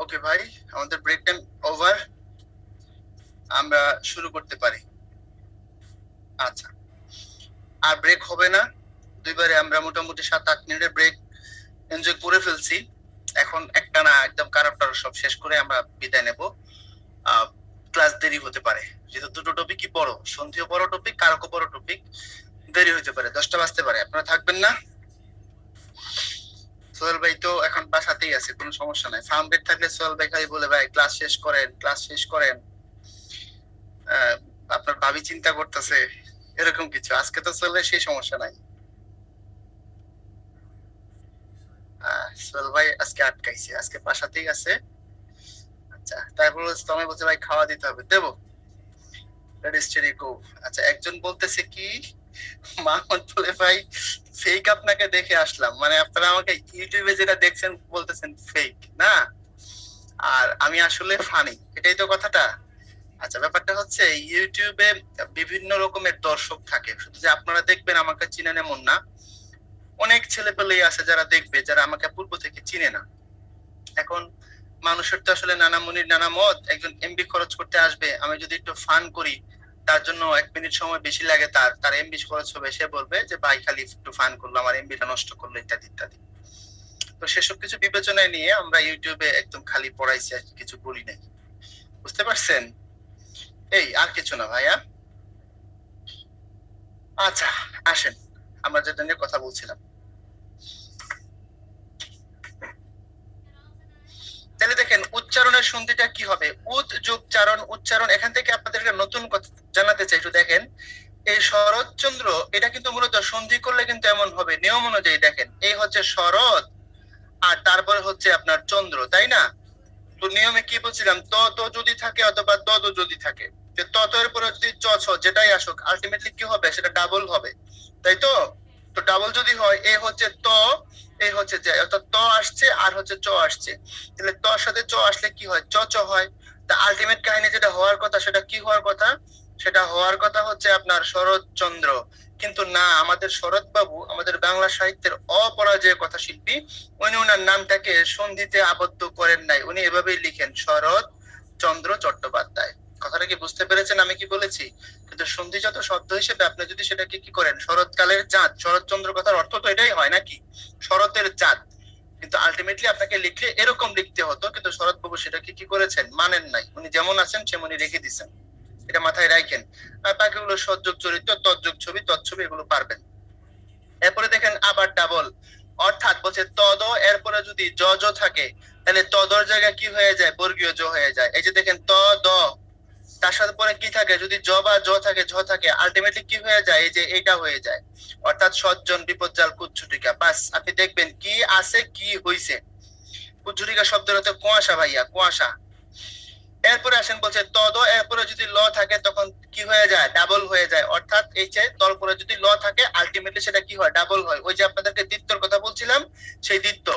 ওকে ভাই, আমাদের ব্রেক টাইম ওভার, আমরা শুরু করতে পারি। আচ্ছা, আর ব্রেক হবে না, দুইবারে আমরা মোটামুটি 7-8 মিনিটের ব্রেক এনজয় করে ফেলছি। এখন একটা না একদম কারাপটার সব শেষ করে আমরা বিদায় নেব। ক্লাস দেরি হতে পারে, যেহেতু দুটো টপিকই বড়, সন্ধিও বড় টপিক, কারকও বড় টপিক, দেরি হতে পারে, 10টা বাজতে পারে। আপনারা থাকবেন না? সোহেল ভাই তো এখন বাসাতেই আছে, কোনো সমস্যা নাই। ফার্ম বেড থাকলে সোহেল ভাই খালি বলে ভাই ক্লাস শেষ করেন, ক্লাস শেষ করেন। আপনার ভাবি চিন্তা করতেছে এরকম কিছু। আজকে তো সোহেল ভাই সেই সমস্যা নাই। সোহেল ভাই আজকে আটকাইছে, আজকে বাসাতেই আছে। আচ্ছা, তারপর তুমি বলছে ভাই খাওয়া দিতে হবে, দেবো। আচ্ছা, একজন বলতেছে কি মাহমুদ বলে ভাই ফেক আপনাকে দেখে আসলাম, মানে আপনারা আমাকে ইউটিউবে যেটা দেখছেন বলতেছেন ফেক না, আর আমি আসলে ফানি, এটাই তো কথাটা। আচ্ছা, ব্যাপারটা হচ্ছে ইউটিউবে বিভিন্ন রকমের দর্শক থাকে, শুধু যে আপনারা দেখবেন আমাকে চিনেন এমন না। অনেক ছেলে পেলেই আছে যারা দেখবে, যারা আমাকে পূর্ব থেকে চিনে না। এখন মানুষের তো আসলে নানা মুনির নানা মত। একজন এমবি খরচ করতে আসবে, আমি যদি একটু ফান করি, তার জন্য 1 মিনিট সময় বেশি লাগে, তার এমবি খরচ হবে, সে বলবে যে ভাই খালি একটু ফান করলো, আমার এমবিটা নষ্ট করলো, ইত্যাদি ইত্যাদি। তো সেসব কিছু বিবেচনায় নিয়ে আমরা ইউটিউবে একদম খালি পড়াইছি, আর কিছু বলি নাই। বুঝতে পারছেন? এই আর কিছু না ভাইয়া। আচ্ছা, আসেন আমরা যেটা নিয়ে কথা বলছিলাম। তাহলে দেখেন উচ্চারণের সন্ধিটা কি হবে, উদ যোগ চারণ, উচ্চারণ। এখান থেকে আপনাদেরকে নতুন কথা জানাতে চাই, একটু দেখেন। এই শরৎচন্দ্র, এটা কিন্তু মূলত সন্ধি করলে কিন্তু এমন হবে, নিয়ম অনুযায়ী দেখেন, এই হচ্ছে শরৎ, আর তারপরে হচ্ছে আপনার চন্দ্র, তাই না? তো নিয়মে কি বলছিলাম, ত তো যদি থাকে অথবা দ দ যদি থাকে, ত তো এর পরে যদি চ ছ যেটাই আসুক, আলটিমেটলি কি হবে, সেটা ডাবল হবে, তাই তো? তো ডাবল যদি হয়, এ হচ্ছে ত, এই হচ্ছে যে, অর্থাৎ ত আসছে আর হচ্ছে চ আসছে, তাহলে তর সাথে চ আসলে কি হয়, চ চ হয়। তা আলটিমেট কাহিনী যেটা হওয়ার কথা, সেটা কি হওয়ার কথা, সেটা হওয়ার কথা হচ্ছে আপনার শরৎচন্দ্র। কিন্তু না, আমাদের শরৎ বাবু, আমাদের বাংলা সাহিত্যের অপরাজেয় কথা শিল্পী, উনি ওনার নামটাকে সন্ধিতে আবদ্ধ করেন নাই, উনি এভাবেই লিখেন শরৎ চন্দ্র চট্টোপাধ্যায়। কথাটা কি বুঝতে পেরেছেন আমি কি বলেছি? কিন্তু সন্ধিজাত শব্দ হিসেবে আপনি যদি সেটাকে কি করেন, শরৎকালের চাঁদ, শরৎচন্দ্র কথার অর্থ তো এটাই হয় নাকি, শরতের চাঁদ। কিন্তু আলটিমেটলি আপনাকে লিখলে এরকম লিখতে হতো, কিন্তু শরৎ বাবু সেটাকে কি করেছেন, মানেন নাই, উনি যেমন আছেন সেমনই রেখে দিচ্ছেন। এটা মাথায় রাখেন। আর বাকিগুলো সৎযোগ চরিত্র, তৎযোগ ছবি, তৎছবি, এগুলো পারবেন। এরপরে দেখেন আবার ডাবল, অর্থাৎ বলছে তদ, এরপরে যদি জ জ থাকে, তাহলে তদর জায়গায় কি হয়ে যায়, বর্গীয় জ হয়ে যায়। এই যে দেখেন ত দ, তার সাথে পরে কি থাকে, যদি জ বা জ থাকে, ঝ থাকে, আলটিমেটলি কি হয়ে যায়, এই যে এইটা হয়ে যায়, অর্থাৎ সজ্জন বিপজ্জাল কুচ্ছুটিকা। বাস, আপনি দেখবেন কি আছে কি হইছে। কুচ্ছুটিকা শব্দের হচ্ছে কুয়াশা ভাইয়া, কুয়াশা। এরপরে আসেন বলছে তদ, এরপরে যদি ল থাকে তখন কি হয়ে যায়, ডাবল হয়ে যায়, অর্থাৎ এই যে তল পরে যদি ল থাকে, আলটিমেটলি সেটা কি হয়, ডাবল হয়। ওই যে আপনাদেরকে দ্বিত্বর কথা বলছিলাম, সেই দ্বিত্ব।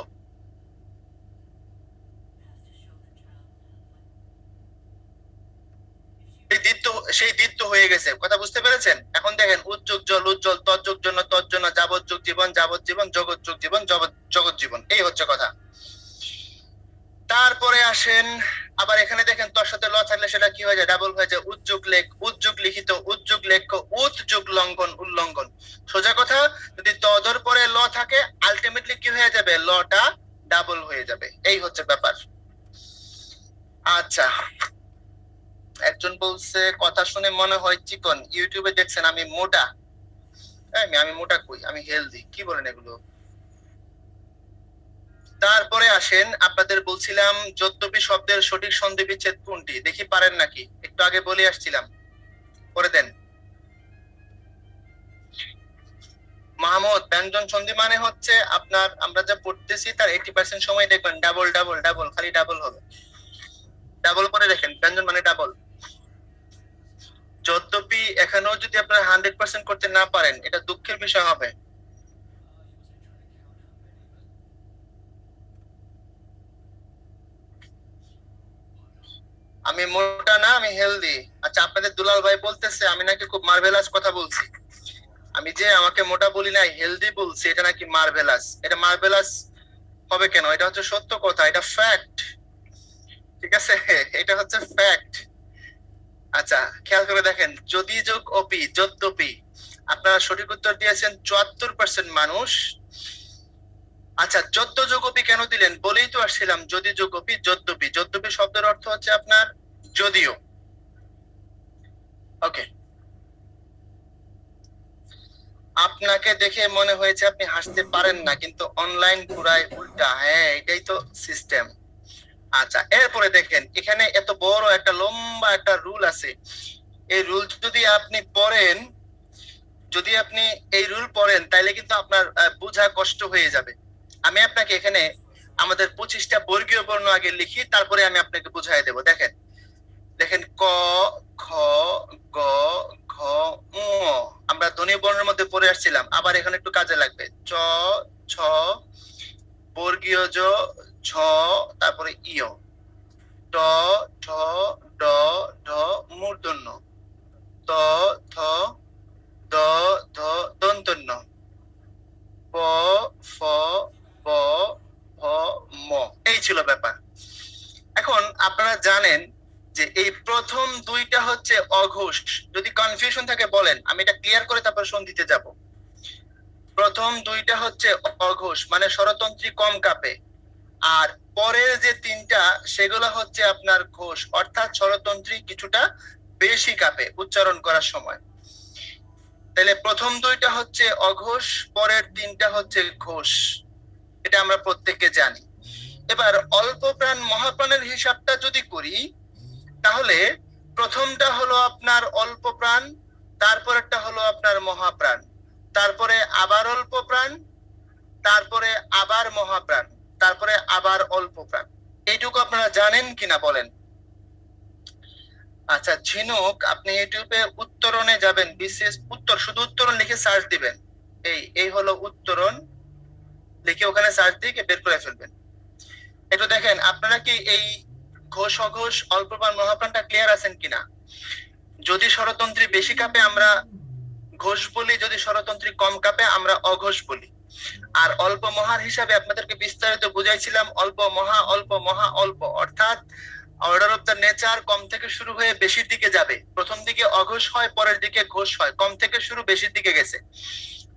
সেই দ্বিত্ব হয়ে গেছে, কথা বুঝতে পেরেছেন? এখন দেখেন উজ্যোগ জল, উজ্জ্বল, তজ্যোগ জন্য, তজ্জন্য, যাবজ্যোগ জীবন, যাবজ্জীবন, জগৎযোগ জীবন, জগৎ জীবন, এই হচ্ছে কথা। তারপরে আসেন আবার এখানে দেখেন, তোর সাথে ল থাকলে সেটা কি হয়ে যায়, ডাবল হয়ে যায়। উদ্যোগ লেখ, উদ্যোগ লিখিত, উদ্যোগ লেখ্য, উদ্যোগ লঙ্ঘন, উল্লঙ্ঘন। সোজা কথা, যদি তদর পরে ল থাকে, আলটিমেটলি কি হয়ে যাবে, লটা ডাবল হয়ে যাবে। এই হচ্ছে ব্যাপার। আচ্ছা, একজন বলছে কথা শুনে মনে হয় চিকন, ইউটিউবে দেখছেন আমি মোটা। আমি মোটা কই, আমি হেলদি, কি বলেন এগুলো? তারপরে আসেন, আপনাদের বলছিলাম যদ্যপি শব্দের সঠিক সন্ধি বিচ্ছেদ কোনটি, দেখি পারেন নাকি, একটু আগে বলে আসছিলাম, করে দেন। মাহমুদ, ব্যঞ্জন সন্ধি মানে হচ্ছে আপনার, আমরা যা পড়তেছি তার 80% সময় দেখবেন ডাবল ডাবল ডাবল, খালি ডাবল হবে। ডাবল করে দেখেন, ব্যঞ্জন মানে ডাবল। যদ্যপি এখানেও যদি আপনারা 100% করতে না পারেন, এটা দুঃখের বিষয় হবে। আমি মোটা না, আমি হেলদি। আচ্ছা, আপনাদের দুলাল ভাই বলতেছে আমি নাকি খুব মার্ভেলাস কথা বলছি। আমি যে আমাকে মোটা বলি নাই, হেলদি বলছি, এটা নাকি মার্ভেলাস। এটা মার্ভেলাস হবে কেন? এটা হচ্ছে সত্য কথা, এটা ফ্যাক্ট। ঠিক আছে, এটা হচ্ছে ফ্যাক্ট। আচ্ছা, খেয়াল করে দেখেন, যদি যোগ অপি যদ্যপি, আপনারা সঠিক উত্তর দিয়েছেন 74% মানুষ। আচ্ছা, যদ্য যোগ অপি কেন দিলেন? বলেই তো আসছিলাম, যদি যোগ অপি যদ্যপি। যদ্যপি শব্দের অর্থ হচ্ছে আপনার যদিও। ওকে, আপনাকে দেখে মনে হয়েছে আপনি হাসতে পারেন না, কিন্তু অনলাইন পুরাই উল্টা। হ্যাঁ, এটাই তো সিস্টেম। আচ্ছা, এরপরে দেখেন, এখানে এত বড় একটা লম্বা একটা রুল আছে। এই রুল যদি আপনি পড়েন, যদি আপনি এই রুল পড়েন, তাইলে কিন্তু আপনার বোঝা কষ্ট হয়ে যাবে। আমি আপনাকে এখানে আমাদের 25টা বর্গীয় বর্ণ আগে লিখি, তারপরে আমি আপনাকে বুঝাই দেব। দেখেন দেখেন, ক, খ, গ, ঘ, ঙ। আমরা ধ্বনি বর্ণের মধ্যে পড়ে আসছিলাম, আবার এখানে একটু কাজে লাগবে। চ, ছ, বর্গীয় জ, ঝ, তারপরে ইয়, ট, ঠ, ড, ঢ, মূর্ধন্য, ত, থ, দ, ধ, দন্তন্য, প, ফ, ব, ভ, ম। এই ছিল ব্যাপার। এখন আপনারা জানেন যে এই প্রথম দুইটা হচ্ছে অঘোষ। যদি কনফিউশন থাকে বলেন, আমি এটা ক্লিয়ার করে তারপর সন্ধিতে যাব। প্রথম দুইটা হচ্ছে অঘোষ, মানে স্বরতন্ত্রী কম কাঁপে। আর পরের যে তিনটা, সেগুলো হচ্ছে আপনার ঘোষ, অর্থাৎ স্বরতন্ত্রী কিছুটা বেশি কাঁপে উচ্চারণ করার সময়। তাহলে প্রথম দুইটা হচ্ছে অঘোষ, পরের তিনটা হচ্ছে ঘোষ। এটা আমরা প্রত্যেককে জানি। এবার অল্প প্রাণ মহাপ্রাণের হিসাবটা যদি করি, তাহলে প্রথমটা হলো আপনার অল্প প্রাণ, তারপরেরটা হলো আপনার মহাপ্রাণ, তারপরে আবার অল্প প্রাণ, তারপরে আবার মহাপ্রাণ, তারপরে আবার অল্প প্রাণ। এইটুকু আপনারা জানেন কিনা বলেন? আচ্ছা ঝিনুক, আপনি ইউটিউবে উত্তরণে যাবেন, বিশেষ উত্তর, শুধু উত্তরণ লিখে সার্চ দিবেন। এই হলো উত্তরণ, লিখে ওখানে সার্চ দিয়ে বের করে ফেলবেন। একটু দেখেন আপনারা কি এই ঘোষ অঘোষ অল্প প্রাণ মহাপ্রাণটা ক্লিয়ার আছেন কিনা? যদি স্বরতন্ত্রী বেশি কাঁপে আমরা ঘোষ বলি, যদি স্বরতন্ত্রী কম কাঁপে আমরা অঘোষ বলি। আর অল্প মহার হিসাবে আপনাদেরকে বিস্তারিত বুঝাইছিলাম, অল্প মহা, অল্প মহা, অল্প, অর্থাৎ অর্ডার অফ দ্য নেচার কম থেকে শুরু হয়ে বেশির দিকে যাবে। প্রথম দিকে অঘোষ হয়, পরের দিকে ঘোষ হয়, কম থেকে শুরু বেশির দিকে গেছে।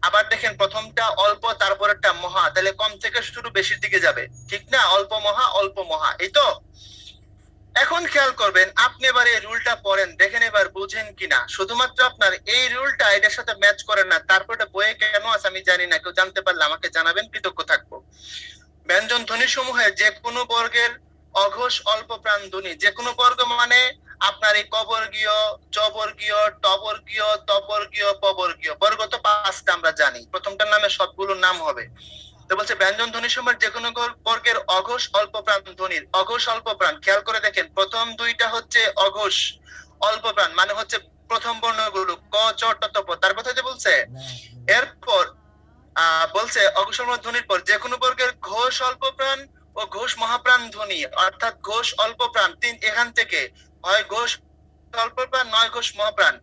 আবার দেখেন, প্রথমটা অল্প, তারপরেরটা মহা, তাহলে কম থেকে শুরু বেশির দিকে যাবে, ঠিক না? অল্প মহা, অল্প মহা, এই তো। এখন খেয়াল করবেন, আপনি এবার এই রুলটা পড়েন, দেখেন এবার বুঝেন কিনা। শুধুমাত্র আপনার এই রুলটা এটার সাথে ম্যাচ করেন না, তারপরে বইয়ে কেন আছে আমি জানি না, কেউ জানতে পারলে আমাকে জানাবেন, কৃতজ্ঞ থাকবো। ব্যঞ্জন ধ্বনি সমূহে যে কোনো বর্গের অঘোষ অল্প প্রাণ ধ্বনি, যে কোনো বর্গ মানে আপনার এই কবর্গীয়, চবর্গীয়, টবর্গীয়, তবর্গীয়, পবর্গীয়, বর্গ তো 5টা আমরা জানি, প্রথমটার নামে সবগুলোর নাম হবে। তো বলছে ব্যঞ্জন ধ্বনি সময়ের যে কোনো বর্গের অঘোষ অল্প প্রাণ ধ্বনির, অঘোষ অল্প প্রাণ, খেয়াল করে দেখেন প্রথম দুইটা হচ্ছে অঘোষ অল্প প্রাণ, মানে হচ্ছে প্রথম বর্ণগুলো ক, চ, ট, ত, প, তার কথা যে বলছে। এরপর বলছে অঘোষ ধ্বনির পর যে কোনো বর্গের ঘোষ অল্প প্রাণ ও ঘোষ মহাপ্রাণ ধ্বনি, অর্থাৎ ঘোষ অল্প প্রাণ তিন, এখান থেকে হয় ঘোষ অল্প প্রাণ, নয় ঘোষ মহাপ্রাণ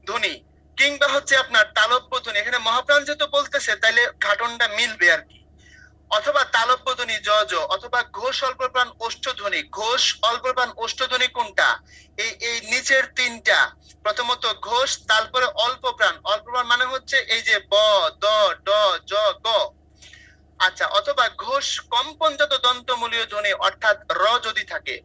ধ্বনি, কিংবা হচ্ছে আপনার তালব্য ধ্বনি। এখানে মহাপ্রাণ যেহেতু বলতেছে, তাইলে ঘাটনটা মিলবে আর কি। অথবা তালব্য ধ্বনি জ জ, অথবা ঘোষ অল্প প্রাণ ওষ্ঠধ্বনি। ঘোষ অল্প প্রাণ ওষ্ঠধ্বনি কোনটা? এই নিচের তিনটা, প্রথমত ঘোষ, তারপরে অল্প প্রাণ। অল্প প্রাণ মানে হচ্ছে এই যে ব, দ, ড, জ, গ। আচ্ছা, অথবা ঘোষ কম্পনজাত দন্তমূলীয় ধ্বনি, অর্থাৎ র যদি থাকে,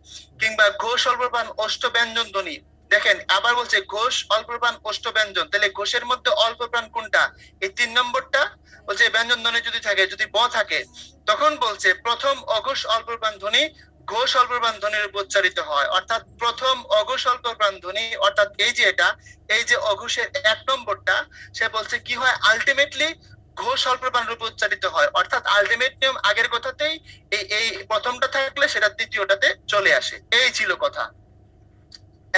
কিংবা ঘোষ অল্প প্রাণ ওষ্ঠ ব্যঞ্জন ধ্বনি। দেখেন আবার বলছে ঘোষ অল্প প্রাণ ওষ্ঠ ব্যঞ্জন, তাহলে ঘোষের মধ্যে অল্প প্রাণ কোনটা? এই 3 নম্বরটা। বলছে ব্যঞ্জন ধ্বনি যদি থাকে, যদি ব থাকে, তখন বলছে প্রথম অঘোষ অল্প প্রাণ ধ্বনি ঘোষ অল্প প্রাণ ধ্বনির উপর উচ্চারিত হয়, অর্থাৎ প্রথম অঘোষ অল্প প্রাণ ধ্বনি, অর্থাৎ এই যে এটা, এই যে অঘোষের 1 নম্বরটা, সে বলছে কি হয়, আলটিমেটলি ঘোষ অল্প প্রাণ রূপে উচ্চারিত হয়। অর্থাৎ আলটিমেট নিয়ম আগের কথাতেই, এই প্রথমটা থাকলে সেটা দ্বিতীয়টাতে চলে আসে। এই ছিল কথা।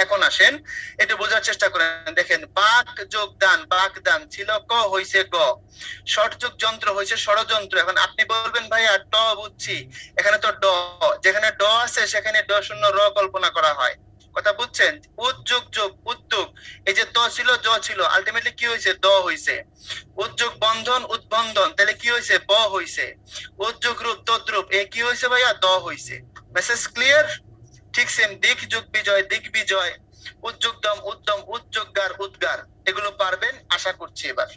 এখন আসেন একটু বোঝার চেষ্টা করেন। দেখেন, বাক যোগ দান, বাক দান ছিল ক, হইছে গ, ষট যোগ যন্ত্র হইছে ষড়যন্ত্র। এখন আপনি বলবেন ভাইয়া ট বুঝছি, এখানে তো ড, যেখানে ড আছে সেখানে ড শূন্য র কল্পনা করা হয়, কথা বুঝছেন? উদ্যোগ যোগ উদ্যোগ, এই যে ত ছিল জ ছিল, আলটিমেটলি কি হয়েছে, দ হইছে। উদ্যোগ বন্ধন উদ্বন্ধন, তাহলে কি হয়েছে, ব হইছে। উদ্যোগ রূপ তদ্রূপ, এ কি হয়েছে ভাইয়া, দ হইছে। Message clear? ঠিক সেম দিক যোগ বিজয়, দিক বিজয়, উদ্যোগদম, উদ্যম, উদ্যোগগার, উদ্গার, এগুলো পারবেন আশা করছি এবার।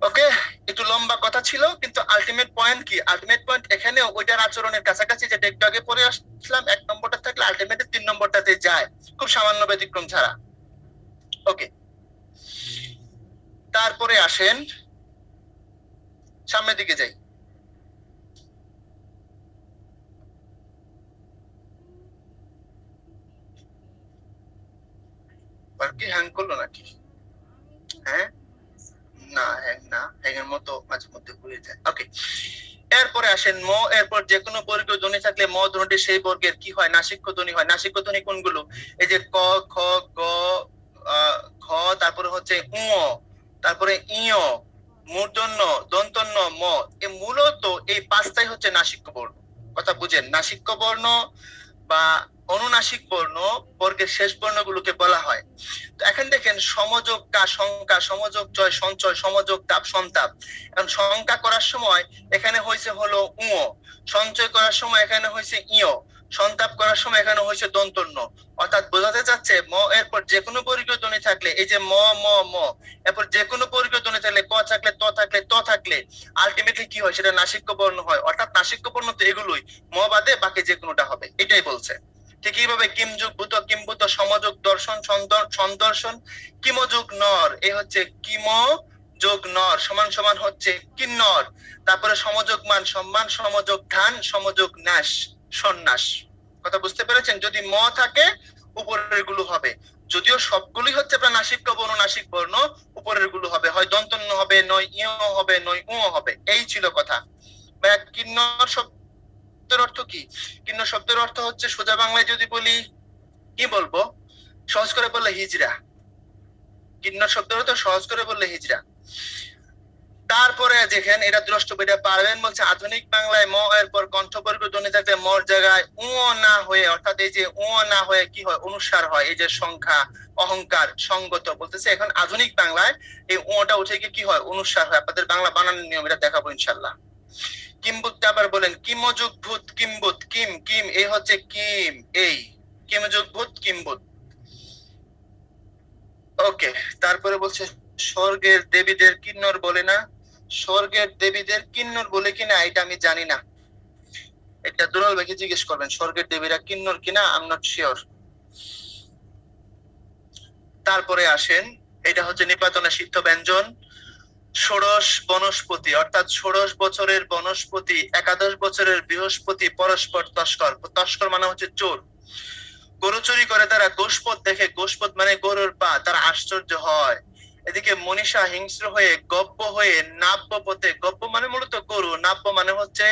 ওকে, একটু লম্বা কথা ছিল, কিন্তু আলটিমেট পয়েন্ট কি? আলটিমেট পয়েন্ট এখানেও ওইটার আচরণের কাছাকাছি, যেটা একটু আগে পড়ে আসলাম, 1 নম্বরটা থাকলে আলটিমেটলি 3 নম্বরটাতে যায়, খুব সামান্য ব্যতিক্রম ছাড়া। ওকে, তারপরে আসেন সামনের দিকে যাই। কি হ্যাং করলো নাকি? হ্যাঁ, না হ্যাং না, হ্যাং এর মতো মাঝে মধ্যে হয়ে যায়। ওকে, এরপরে আসেন ম। এরপর যে কোনো বর্গীয় ধ্বনি থাকলে ম ধ্বনিটি সেই বর্গের কি হয়? নাসিক্য ধ্বনি হয়। নাসিক্য ধ্বনি কোনগুলো? এই যে ক, খ, গ, খ, তারপরে হচ্ছে উ, তারপরে ইয়, মূর্ধন্য, দন্তন্য, ম। এই মূলত এই 5টাই হচ্ছে নাসিক্য বর্ণ। কথা বুঝেন? নাসিক্য বর্ণ বা অনুনাসিক বর্ণ বর্গের শেষ বর্ণগুলোকে বলা হয়। তো এখন দেখেন সমযোগ কা, সংখ্যা, সমযোগ জয়, সঞ্চয়, সমযোগ তাপ, সন্তাপ। এখন সংখ্যা করার সময় এখানে হয়েছে হলো উ, সঞ্চয় করার সময় এখানে হয়েছে ইয়, সন্তাপ করার সময় এখানে হয়েছে দন্তন্য। অর্থাৎ বোঝাতে যাচ্ছে ম এরপর যে কোনো বর্গীয় ধ্বনি থাকলে, এই যে ম, ম, ম, এরপর যে কোনো বর্গীয় ধ্বনি থাকলে, ক থাকলে, ত থাকলে, ত থাকলে, আলটিমেটলি কি হয়? সেটা নাসিক্য বর্ণ হয়। অর্থাৎ নাসিক্য বর্ণ তো এগুলোই, ম বাদে বাকি যে কোনোটা হবে, এটাই বলছে। ঠিক এইভাবে কিমযুগ ভূত, কিমভূত, সমযোগ দর্শন, সন্দর্শন, কিমযোগ নর, এই হচ্ছে কিম যোগ নর সমান সমান হচ্ছে কিন্নর। তারপরে সমযোগ মান, সম্মান, সমযোগ ধান, সমযোগ নাশ, সন্ন্যাস। কথা বুঝতে পেরেছেন? যদি ম থাকে উপরের গুলো হবে, যদিও সবগুলি হচ্ছে আপনার নাসিক্য বর্ণ, নাসিক বর্ণ, উপরের গুলো হবে হয় দন্তন্য হবে, নয় ইয় হবে, নয় উ হবে। এই ছিল কথা। কিন্নর শব্দের অর্থ কি? কিন্নর শব্দের অর্থ হচ্ছে সোজা বাংলায় যদি বলি, কি বলবো, সহজ করে বললে হিজড়া। কিন্নর শব্দের অর্থ সহজ করে বললে হিজড়া। তারপরে দেখেন এটা দ্রষ্টব্য, এটা পারবেন বলছে আধুনিক বাংলায় ম এর পর কণ্ঠবর্গ ধ্বনি থাকলে মর জায়গায় উ না হয়ে, অর্থাৎ এই যে উ না হয়ে কি হয়? অনুসার হয়। এই যে সংখ্যা, অহংকার, সঙ্গত বলতেছে, এখন আধুনিক বাংলায় এই উটা উঠে গিয়ে কি হয়? অনুসার হয়। আপনাদের বাংলা বানানোর নিয়ম এটা দেখাবো ইনশাল্লাহ। কিম্বুতটা আবার বলেন কিমযোগ ভূত, কিম্বুত, কিম, কিম, এই হচ্ছে কিম, এই কিমযোগ ভূত, কিম্বুত। ওকে, তারপরে বলছে স্বর্গের দেবীদের কিন্নর বলে না। স্বর্গের দেবীদের কিন্নর বলে কিনা এটা আমি জানি না, এটা দুলাল ভাইকে জিজ্ঞেস করবেন। স্বর্গের দেবীরা কিন্নর কিনা আই এম নট শিওর। তারপরে আসেন, এটা হচ্ছে নিপাতনা সিদ্ধ ব্যঞ্জন। ষোড়শ বনস্পতি, অর্থাৎ 16 বছরের বনস্পতি, 11 বছরের বৃহস্পতি পরস্পর তস্কর। তস্কর মানে হচ্ছে চোর। গরু চুরি করে তারা গোষ্পদ দেখে, গোষ্পদ মানে গরুর পা, তারা আশ্চর্য হয়। এদিকে মনীষা হিংস্র হয়ে গব্য হয়ে নাব্য পথে, গব্য মানে মূলত গরু, নাব্য মানে হচ্ছে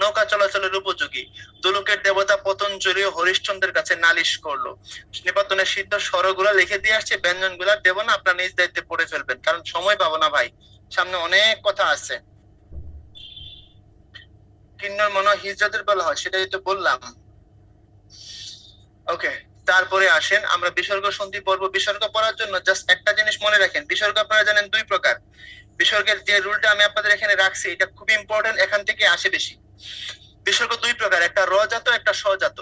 নৌকা চলাচলের উপযোগী। দুলোকের দেবতা পতঞ্জলি হরিশ্চন্দ্রের কাছে নালিশ করলো। নিপাতনের সিদ্ধ স্বরগুলা লিখে দিয়ে আসছে, ব্যঞ্জন গুলা দেবো না, আপনার নিজ দায়িত্বে পড়ে ফেলবেন, কারণ সময় পাবো না ভাই, সামনে অনেক কথা আছে। কিন্নর মনে হয় হিজড়াদের বলা হয়, সেটাই তো বললাম। ওকে, তারপরে আসেন আমরা বিসর্গ সন্ধি পর্ব। বিসর্গ পড়ার জন্য জাস্ট একটা জিনিস মনে রাখেন, বিসর্গ আপনারা জানেন 2 প্রকার। বিসর্গের যে রুলটা আমি আপনাদের এখানে রাখছি এটা খুব ইম্পর্টেন্ট, এখান থেকে আসে বেশি। বিসর্গ 2 প্রকার, একটা র জাত, একটা স জাত।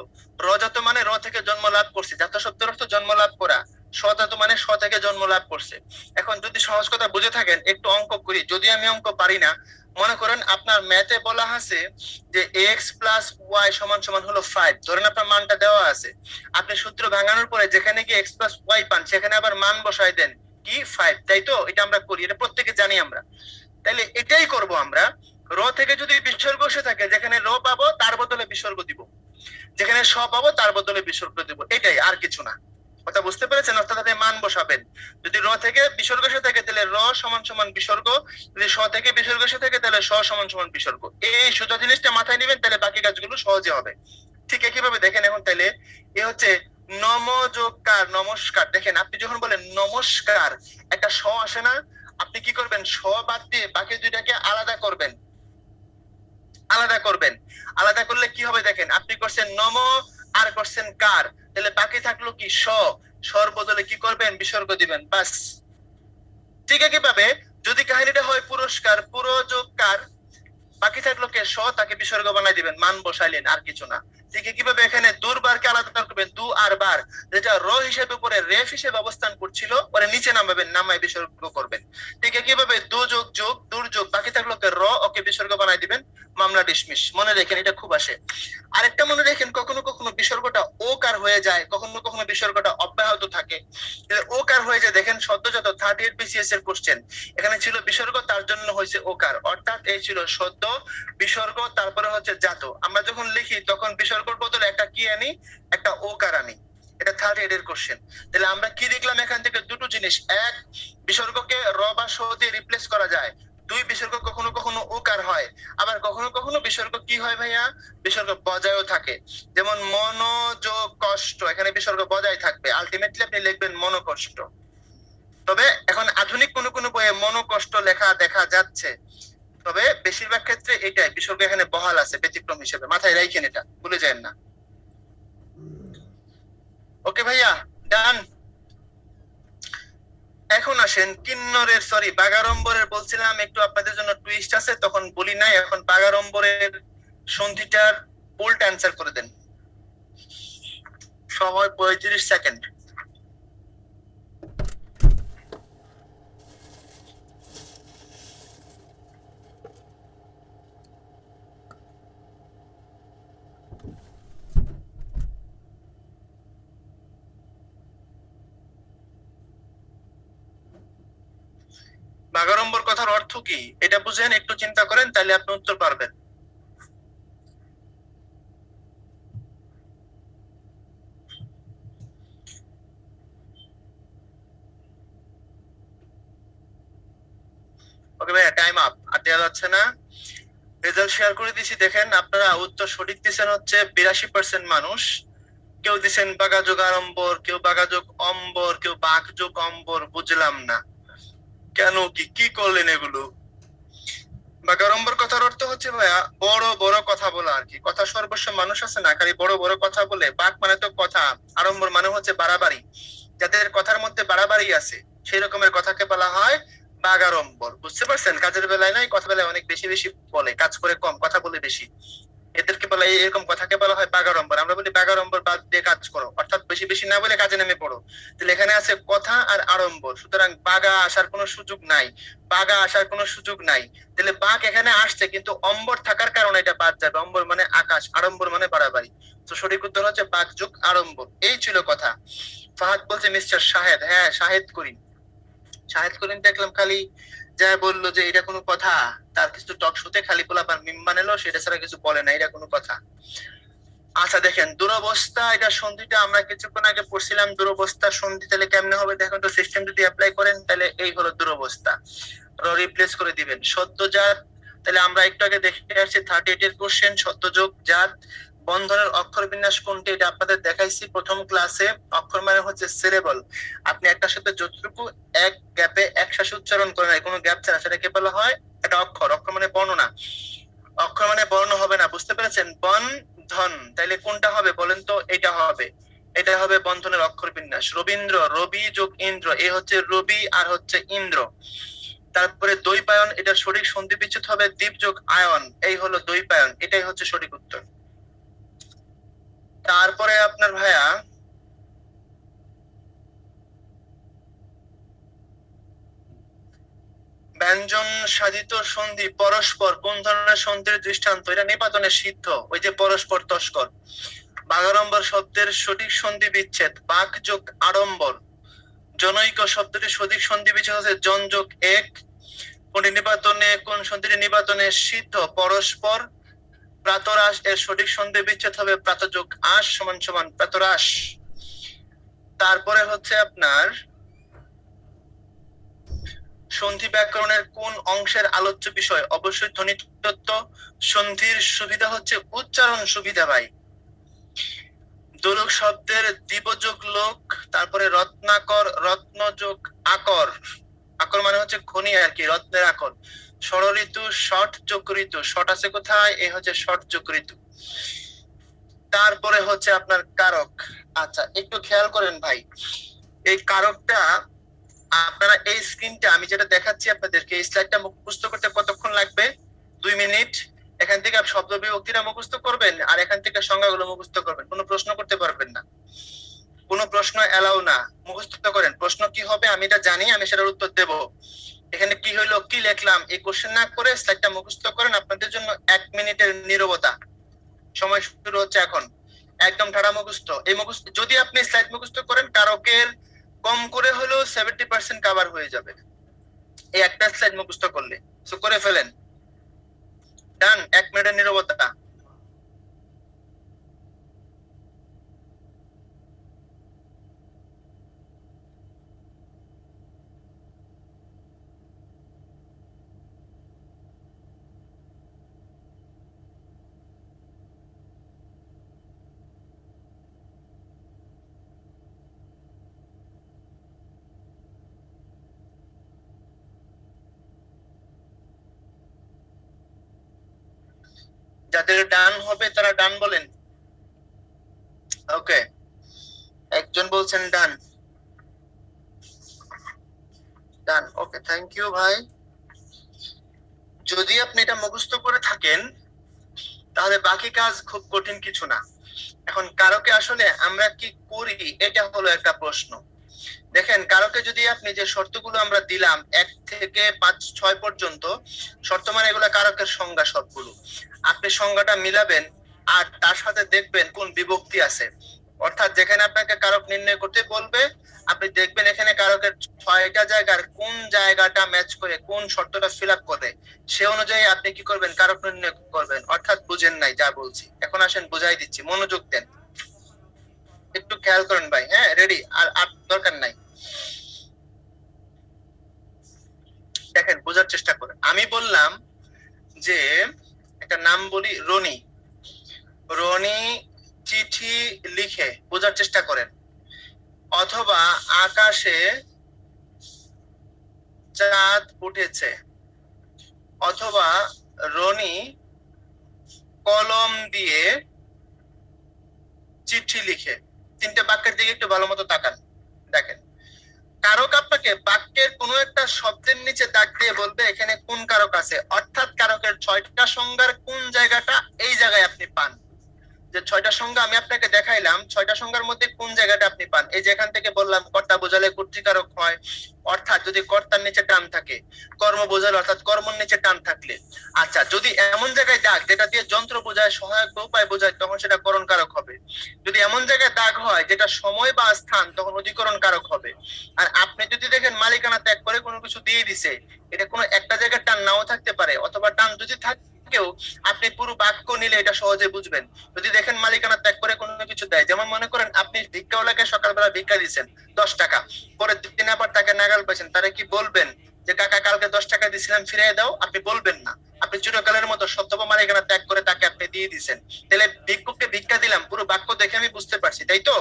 র জাত মানে র থেকে জন্ম লাভ করছে, জাত শব্দের অর্থ জন্ম লাভ করা। স জাত মানে স থেকে জন্ম লাভ করছে। এখন যদি সহজ কথা বুঝে থাকেন, একটু অঙ্ক করি, যদি আমি অঙ্ক পারি না। মনে করেন আপনার ম্যাথে বলা আছে যে x + y = হলো 5, ধরেন আপনার মানটা দেওয়া আছে। আপনি সূত্র ভাঙানোর পরে যেখানে গিয়ে x + y পান, সেখানে আবার মান বসাই দেন কি 5, তাই তো? এটা আমরা করি, এটা প্রত্যেকে জানি আমরা। তাইলে এটাই করব আমরা। র থেকে যদি বিসর্গ এসে থাকে, যেখানে র পাবো তার বদলে বিসর্গ দিব, যেখানে স পাবো তার বদলে বিসর্গ দিব, এটাই, আর কিছু না। কথা বুঝতে পেরেছেন? অর্থাৎ মান বসাবেন। যদি র থেকে বিসর্গ এসে থাকে তাহলে র = বিসর্গ, যদি স থেকে বিসর্গ এসে থাকে তাহলে স = বিসর্গ। এই সোজা জিনিসটা মাথায় নেবেন, তাহলে বাকি কাজগুলো সহজে হবে। ঠিক একইভাবে দেখেন এখন, তাইলে এ হচ্ছে নম যোগ কার, নমস্কার। দেখেন আপনি যখন বলেন নমস্কার, একটা স আসে না? আপনি কি করবেন? স বাদ দিয়ে বাকি দুইটাকে আলাদা করবেন, আলাদা করবেন। আলাদা করলে কি হবে দেখেন, আপনি করছেন নম আর করছেন কার, তাহলে বাকি থাকলো কি স। সর বদলে কি করবেন? বিসর্গ দিবেন, বাস। ঠিক একইভাবে যদি কাহিনীটা হয় পুরস্কার, পুরো যোগ কার, বাকি থাকলো কে স, তাকে বিসর্গ বানাই দিবেন, মান বসাইলেন, আর কিছু না। ঠিক কিভাবে এখানে দুর্বারকে আলাদা করবেন, দু আর বার, যেটা র হিসেবে উপরে রেফ হিসেবে অবস্থান করছিল পরে নিচে নামাবেন, নামায় বিসর্গ করবেন। ঠিক কিভাবে দু যোগ যোগ দুর্যোগ বাকি থাকলো র, ওকে বিসর্গ বানাই দিবেন, মামলা ডিসমিস। মনে রাখেন, এটা খুব আসে। আরেকটা মনে রাখেন, কখনো কখনো বিসর্গটা ওকার হয়ে যায়, কখনো কখনো বিসর্গটা অব্যাহত থাকে। ওকার হয়ে যায়, দেখেন সদ্যজাত 38 BCS এর কোশ্চেন, এখানে ছিল বিসর্গ, তার জন্য হয়েছে ওকার, অর্থাৎ এই ছিল সদ্য বিসর্গ, তারপরে হচ্ছে জাত। আমরা যখন লিখি তখন বিসর্গের বদলে একটা কি আনি, একটা ওকার আনি। এটা 38 এর কোশ্চেন। তাহলে আমরা কি দেখলাম এখান থেকে? দুটো জিনিস, এক, বিসর্গকে র বা স দিয়ে রিপ্লেস করা যায়। দুই, বিসর্গ কখনো কখনো ওকার হয়, আবার কখনো কখনো বিসর্গ কি হয় ভাইয়া, বিসর্গ বজায়ও থাকে। যেমন মনোযোগ কষ্ট, এখানে বিসর্গ বজায় থাকবে, আলটিমেটলি আপনি লিখবেন মনোকষ্ট। তবে এখন আধুনিক কোন কোন বইয়ে মনোকষ্ট লেখা দেখা যাচ্ছে, তবে বেশিরভাগ ক্ষেত্রে এটাই বিসর্গ এখানে বহাল আছে ব্যতিক্রম হিসেবে, মাথায় রাখেন, এটা ভুলে যায় না। ওকে ভাইয়া, ডান। এখন আসেন কিন্নরের, সরি বাগাড়ম্বরের, বলছিলাম একটু আপনাদের জন্য টুইস্ট আছে, তখন বলি নাই। এখন বাগাড়ম্বরের সন্ধিটার উল্টা অ্যান্সার করে দেন, সময় 35 সেকেন্ড। বাগাড়ম্বর কথার অর্থ কি এটা বুঝেন, একটু চিন্তা করেন, তাহলে আপনি উত্তর পারবেন। ওকে ভাইয়া, টাইম আপ, আর দেওয়া যাচ্ছে না। রেজাল্ট শেয়ার করে দিছি, দেখেন আপনারা উত্তর সঠিক দিচ্ছেন হচ্ছে 82% মানুষ। কেউ দিচ্ছেন বাগাযোগ আড়ম্বর, কেউ বাগাযোগ অম্বর, কেউ বাঘযোগ অম্বর। বুঝলাম না কেন, কি কি করলেন এগুলো? বাগাড়ম্বর কথার অর্থ হচ্ছে ভাইয়া বড় বড় কথা বলা আর কি। কথা সর্বস্ব মানুষ আছে না, খালি বড় বড় কথা বলে। বাক মানে তো কথা, আড়ম্বর মানে হচ্ছে বাড়াবাড়ি, যাদের কথার মধ্যে বাড়াবাড়ি আছে সেই রকমের কথাকে বলা হয় বাগাড়ম্বর। বুঝতে পারছেন? কাজের বেলায় নাই, কথা বেলায় অনেক বেশি বেশি বলে, কাজ করে কম, কথা বলে বেশি, এদেরকে বলা, এরকম কথাকে বলা হয় বাগাড়ম্বর। আমরা বলি বাগাড়ম্বর বাদ দিয়ে কাজ করো, অর্থাৎ বেশি বেশি না বলে কাজে নেমে পড়ো। তাহলে এখানে আছে কথা আর আড়ম্বর, সুতরাং বাগা আসার কোনো সুযোগ নাই, বাগা আসার কোনো সুযোগ নাই। তাহলে বাঘ এখানে আসছে, কিন্তু অম্বর থাকার কারণে এটা বাদ যাবে। অম্বর মানে আকাশ, আড়ম্বর মানে বাড়াবাড়ি। তো সঠিক উত্তর হচ্ছে বাঘ যোগ আড়ম্বর। এই ছিল কথা। ফাহাদ বলছে মিস্টার শাহেদ, হ্যাঁ শাহেদ করিম, শাহেদ করিম দেখলাম খালি যা বললো যে এটা কোনো কথা, তার কিছু টক শোতে খালি পোলাপান মিম বানালো, সেটা ছাড়া কিছু বলে না, এটা কোনো কথা? আচ্ছা দেখেন, দুরবস্থা, এটা সন্ধিটা আমরা কিছুক্ষণ আগে পড়ছিলাম। দুরবস্থা সন্ধি তাহলে কেমনে হবে দেখেন তো, সিস্টেম যদি অ্যাপ্লাই করেন তাহলে এই হলো দুরবস্থা, রিপ্লেস করে দিবেন। সদ্যজাত, তাহলে আমরা একটু আগে দেখে আসছি 38 এর কোশ্চেন, সদ্যযোগ জাত। বন্ধনের অক্ষর বিন্যাস কোনটি, এটা আপনাদের দেখাইছি প্রথম ক্লাসে। অক্ষর মানে হচ্ছে সিলেবল, আপনি একটা সাথে যতটুকু এক গ্যাপে একসাথে উচ্চারণ করেন, কোনো গ্যাপ ছাড়া, সেটাকে বলা হয় এটা অক্ষর। অক্ষর মানে বর্ণনা, অক্ষর মানে বর্ণ হবে না। বুঝতে পেরেছেন? বন্ধন, তাইলে কোনটা হবে বলেন তো? এটা হবে, এটা হবে বন্ধনের অক্ষর বিন্যাস। রবীন্দ্র, রবি যোগ ইন্দ্র, এ হচ্ছে রবি আর হচ্ছে ইন্দ্র। তারপরে দ্বৈপায়ন, এটার সঠিক সন্ধি বিচ্ছেদ হবে দ্বীপ যোগ আয়ন, এই হলো দ্বৈপায়ন, এটাই হচ্ছে সঠিক উত্তর। তারপরে আপনার ভাইয়া ব্যঞ্জন সাধিত সন্ধি পরস্পর কোন ধরনের সন্ধির দৃষ্টান্ত? এটা নিপাতনের সিদ্ধ, ওই যে পরস্পর তস্কর। বাগাড়ম্বর শব্দের সঠিক সন্ধি বিচ্ছেদ বাক যোগ আড়ম্বর। জনৈক শব্দটির সঠিক সন্ধি বিচ্ছেদ হচ্ছে জন যোগ এক। কোনটি নিপাতনে, কোন সন্ধিটি নিপাতনে সিদ্ধ? পরস্পর। প্রাতরাস এর সঠিক সন্ধি বিচ্ছেদ হবে প্রাত যোগ আস সমান সমান প্রাতরাস। তারপরে হচ্ছে আপনার সন্ধি ব্যাকরণের কোন অংশের আলোচ্য বিষয়? অবশ্যই ধ্বনিতত্ত্ব। সন্ধির সুবিধা হচ্ছে উচ্চারণ সুবিধা ভাই। দোলক শব্দের দ্বিবযোগ লোক, তারপরে রত্নাকর, রত্নযোগ আকর, আকর মানে হচ্ছে খনি আর কি, রত্নের আকর। ষড় ঋতু, ষট যোগ ঋতু, ষট আছে কোথায়? এ হচ্ছে ষট যোগ ঋতু। তারপরে হচ্ছে আপনার কারক। আচ্ছা একটু খেয়াল করেন ভাই, এই কারকটা আপনারা, এই স্ক্রিনটা আমি যেটা দেখাচ্ছি আপনাদেরকে, এই স্লাইডটা মুখস্থ করতে কতক্ষণ লাগবে? 2 মিনিট। এখান থেকে থেকে শব্দ বিভক্তিটা মুখস্থ করবেন আর এখান থেকে সংজ্ঞাগুলো মুখস্থ করবেন, কোনো প্রশ্ন করতে পারবেন না, কোনো প্রশ্ন এলাও না, মুখস্থ করেন। প্রশ্ন কি হবে আমি এটা জানি, আমি সেটার উত্তর দেব। এখানে কি হইলো, কি লিখলাম, এই কোশ্চেন না করে স্লাইডটা মুখস্থ করেন। আপনাদের জন্য 1 মিনিটের নীরবতা, সময় শুরু হচ্ছে এখন। একদম ঠাড়া মুখস্থ। এই মুখস্থ যদি আপনি স্লাইড মুখস্থ করেন, কারকের কম করে হলেও 70% কভার হয়ে যাবে এই একটা স্লাইড মুখস্থ করলে। সো করে ফেলেন। ডান। 1 মিনিটের নীরবতা। যাদের ডান হবে তারা ডান বলেন। ওকে, একজন বলছেন ডান। ডান, ওকে, থ্যাংক ইউ ভাই। যদি আপনি এটা মুখস্থ করে থাকেন তাহলে বাকি কাজ খুব কঠিন কিছু না। এখন কারকে আসলে আমরা কি করি, এটা হলো একটা প্রশ্ন। দেখেন, কারকে যদি আপনি যে শর্তগুলো আমরা দিলাম 1 থেকে 5, 6 পর্যন্ত শর্ত, মানে এগুলো কারকের সংজ্ঞা সবগুলো, আপনি সংজ্ঞাটা মিলাবেন আর তার সাথে দেখবেন কোন বিভক্তি আছে। অর্থাৎ যেখানে আপনাকে কারক নির্ণয় করতে বলবে, আপনি দেখবেন এখানে কারকের 6টা জায়গার কোন জায়গাটা ম্যাচ করে, কোন শর্তটা ফিল আপ করে, সে অনুযায়ী আপনি কি করবেন, কারক নির্ণয় করবেন। অর্থাৎ বুঝেন নাই যা বলছি, এখন আসেন বুঝাই দিচ্ছি, মনোযোগ দেন, একটু খেয়াল করেন ভাই। হ্যাঁ, রেডি? আর দরকার নাই। দেখেন, বোঝার চেষ্টা করেন। আমি বললাম যে একটা নাম বলি রনি। রনি চিঠি লিখে, বোঝার চেষ্টা করেন। অথবা আকাশে চাঁদ উঠেছে। অথবা রনি কলম দিয়ে চিঠি লিখে। 3টে বাক্যের দিকে একটু ভালো মতো তাকান। দেখেন, কারক আপনাকে বাক্যের কোনো একটা শব্দের নিচে দাগ দিয়ে বলবে এখানে কোন কারক আছে। অর্থাৎ কারকের 6টা সংজ্ঞার কোন জায়গাটা, এই জায়গায় আপনি পান। যে 6টা সংজ্ঞা আমি আপনাকে দেখাইলাম, 6টা সংজ্ঞার মধ্যে কোন জায়গাটা আপনি পান। এই যে এখান থেকে বললাম কর্তা বোঝালে কর্তৃকারক হয়, অর্থাৎ যদি কর্তার নিচে টান থাকে। কর্ম বোঝালে অর্থাৎ কর্মর নিচে টান থাকলে। আচ্ছা, যদি এমন জায়গায় দাগ যেটা দিয়ে যন্ত্র বোঝায়, সহায়ক বা উপায় বোঝায়, তখন সেটা করণ কারক হবে। যদি এমন জায়গায় দাগ হয় যেটা সময় বা স্থান, তখন অধিকরণ কারক হবে। আর আপনি যদি দেখেন মালিকানা ত্যাগ করে কোনো কিছু দিয়ে দিছে, এটা কোনো একটা জায়গায় টান নাও থাকতে পারে, অথবা টান যদি থাকেও আপনি পুরো বাক্য নিলে এটা সহজে বুঝবেন। যদি দেখেন মালিকানা ত্যাগ করে কোনো কিছু দেয়, যেমন মনে করেন আপনি ভিক্ষাওয়ালাকে সকালবেলা ভিক্ষা দিচ্ছেন 10 টাকা, পরের দিন আবার তাকে নাগাল পাইছেন, তারা কি বলবেন যে কাকা কালকে 10 টাকা দিছিলাম ফিরিয়ে দাও? আপনি বলবেন না। আপনি চিরকালের মতো সত্যবা মালিকানা ত্যাগ করে তাকে আপনি দিয়ে দিচ্ছেন। তাহলে ভিক্ষুককে ভিক্ষা দিলাম, পুরো বাক্য দেখে আমি বুঝতে পারছি, তাই তো?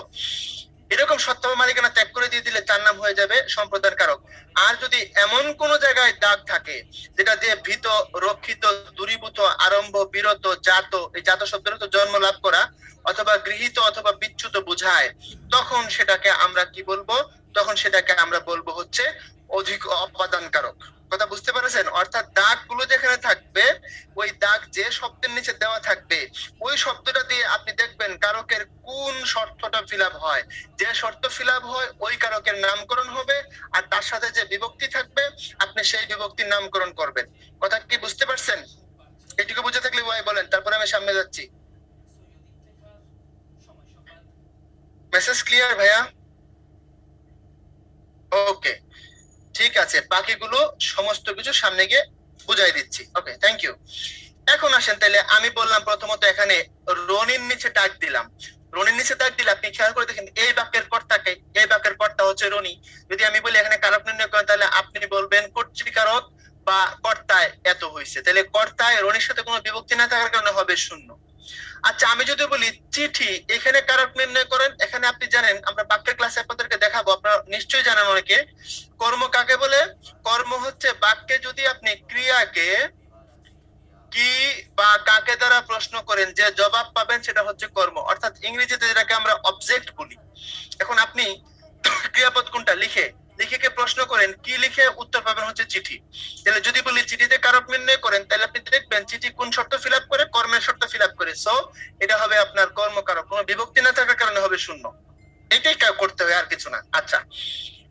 এরকম সত্যবা মালিকানা ত্যাগ করে দিয়ে দিলে তার নাম হয়ে যাবে সম্প্রদান কারক। আর যদি এমন কোন জায়গায় দাগ থাকে যেটা দিয়ে ভীত, রক্ষিত, দূরীভূত, আরম্ভ, বিরত, জাত, এই জাত শব্দের তো জন্ম লাভ করা, অথবা গৃহীত অথবা বিচ্যুত বোঝায়, তখন সেটাকে আমরা কি বলবো? তখন সেটাকে আমরা বলবো হচ্ছে অধিক অপাদান কারক। কথা বুঝতে পারছেন? অর্থাৎ দাগ গুলো যেখানে থাকবে, ওই দাগ যে শব্দের নিচে দেওয়া থাকবে, ওই শব্দটা দিয়ে আপনি দেখবেন কারকের কোন শর্তটা ফিল আপ হয়। যে শর্ত ফিল আপ হয় ওই কারকের নামকরণ হবে, আর তার সাথে যে বিভক্তি থাকবে আপনি সেই বিভক্তির নামকরণ করবেন। কথা কি বুঝতে পারছেন? এটুকু বুঝে থাকলে ভাই বলেন, তারপরে আমি সামনে যাচ্ছি। মেসেজ ক্লিয়ার ভাইয়া? ওকে, ঠিক আছে, বাকিগুলো সমস্ত কিছু সামনে গিয়ে বুঝাই দিচ্ছি। ওকে, থ্যাংক ইউ। এখন আসেন, তাহলে আমি বললাম প্রথমত এখানে রনির নিচে দাগ দিলাম। রনির নিচে দাগ দিলে আপনি খেয়াল করে দেখেন এই বাক্যের কর্তাকে, এই বাক্যের কর্তা হচ্ছে রনি। যদি আমি বলি এখানে কারক নির্ণয় করেন, তাহলে আপনি বলবেন কর্তৃকারক বা কর্তায় এত হয়েছে। তাহলে কর্তায় রনির সাথে কোনো বিভক্তি না থাকার কারণে হবে 0। আচ্ছা, আমি যদি বলি চিঠি, এখানে কারক নির্ণয় করেন। এখানে আপনি জানেন, আমরা বাক্যের ক্লাসে আপনাদেরকে দেখাবো, আপনারা নিশ্চয়ই জানেন অনেকে, কর্ম কাকে বলে। কর্ম হচ্ছে বাক্যে যদি আপনি ক্রিয়াকে কি বা কাকে দ্বারা প্রশ্ন করেন, যে জবাব পাবেন সেটা হচ্ছে কর্ম। অর্থাৎ ইংরেজিতে যেটাকে আমরা অবজেক্ট বলি। এখন আপনি ক্রিয়াপদ কোনটা লিখে, লিখে কে প্রশ্ন করেন, কি লিখে উত্তর পাবেন হচ্ছে চিঠি। তাহলে যদি বলি চিঠিতে কারক নির্ণয় করেন, তাহলে আপনি দেখবেন চিঠি কোন শর্ত ফিল আপ করে, কর্মের শর্ত ফিল আপ করে। সো এটা হবে আপনার কর্মকারক, কোনো বিভক্তি না থাকার কারণে হবে শূন্য। এটাই করতে হবে, আর কিছু না। আচ্ছা,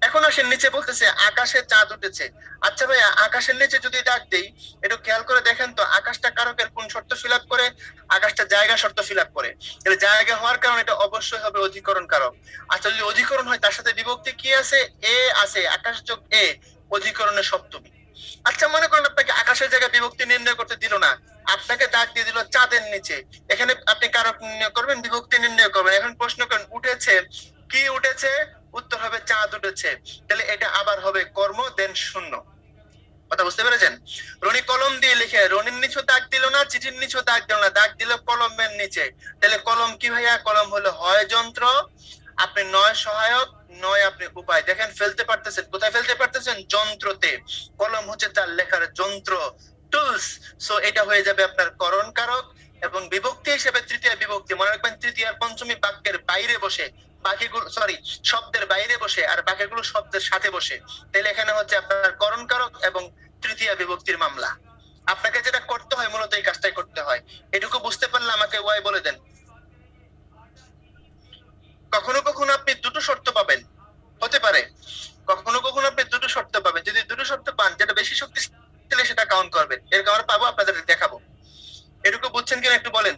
এখন আসেন নিচে বলতেছে আকাশে চাঁদ উঠেছে। আচ্ছা ভাইয়া, আকাশের নিচে যদি ডাক দেই, একটু খেয়াল করে দেখেন তো আকাশটা কারকের কোন শর্ত ফিল আপ করে? আকাশটা জায়গা শর্ত ফিল আপ করে। তাহলে জায়গা হওয়ার কারণে এটা অবশ্যই হবে অধিকরণ কারক। আচ্ছা, যদি অধিকরণ হয় তার সাথে বিভক্তি কি আছে? এ আছে, আকাশ যোগ এ, অধিকরণের সপ্তমী। আচ্ছা, মনে করেন আপনাকে আকাশের জায়গায় বিভক্তি নির্ণয় করতে দিল না, আপনাকে ডাক দিয়ে দিল চাঁদের নিচে। এখানে আপনি কারক নির্ণয় করবেন, বিভক্তি নির্ণয় করবেন। এখন প্রশ্ন করেন উঠেছে, কি উঠেছে? উত্তর হবে চাঁদ উঠেছে। তাহলে এটা আবার হবে কর্ম, দেন শূন্য। কথা বুঝতে পেরেছেন? রনি কলম দিয়ে লিখে, রনির নিচে দাগ দিল না, চিঠির নিচে দাগ দিল না, দাগ দিল কলমের নিচে। তাহলে কলম কি ভাইয়া? কলম হলো হয় যন্ত্র, আপনি নয় সহায়ক, নয় আপনি উপায়। দেখেন ফেলতে পারতেছেন, কোথায় ফেলতে পারতেছেন? যন্ত্রতে। কলম হচ্ছে তার লেখার যন্ত্র, টুলস। সো এটা হয়ে যাবে আপনার করণ কারক। এবং বিভক্তি হিসেবে তৃতীয় বিভক্তি, মনে রাখবেন তৃতীয় আর পঞ্চমী বাক্যের বাইরে বসে, বাকিগুলো শব্দের বাইরে বসে, আর বাকিগুলো শব্দের সাথে বসে। তাহলে এখানে হচ্ছে আপনার করণ কারক এবং তৃতীয় বিভক্তির মামলা। আপনাকে যেটা করতে হয় মূলত এই কাজটাই করতে হয়। এটুকু বুঝতে পারলে আমাকে ওয়াই বলে দেন। কখনো কখনো আপনি দুটো শর্ত পাবেন, হতে পারে কখনো কখনো আপনি দুটো শর্ত পাবেন। যদি দুটো শর্ত পান, যেটা বেশি শক্তিশালী সেটা কাউন্ট করবেন। এরকম আমরা পাবো, আপনাদের দেখাবো। এটুকু বুঝছেন কিনা একটু বলেন।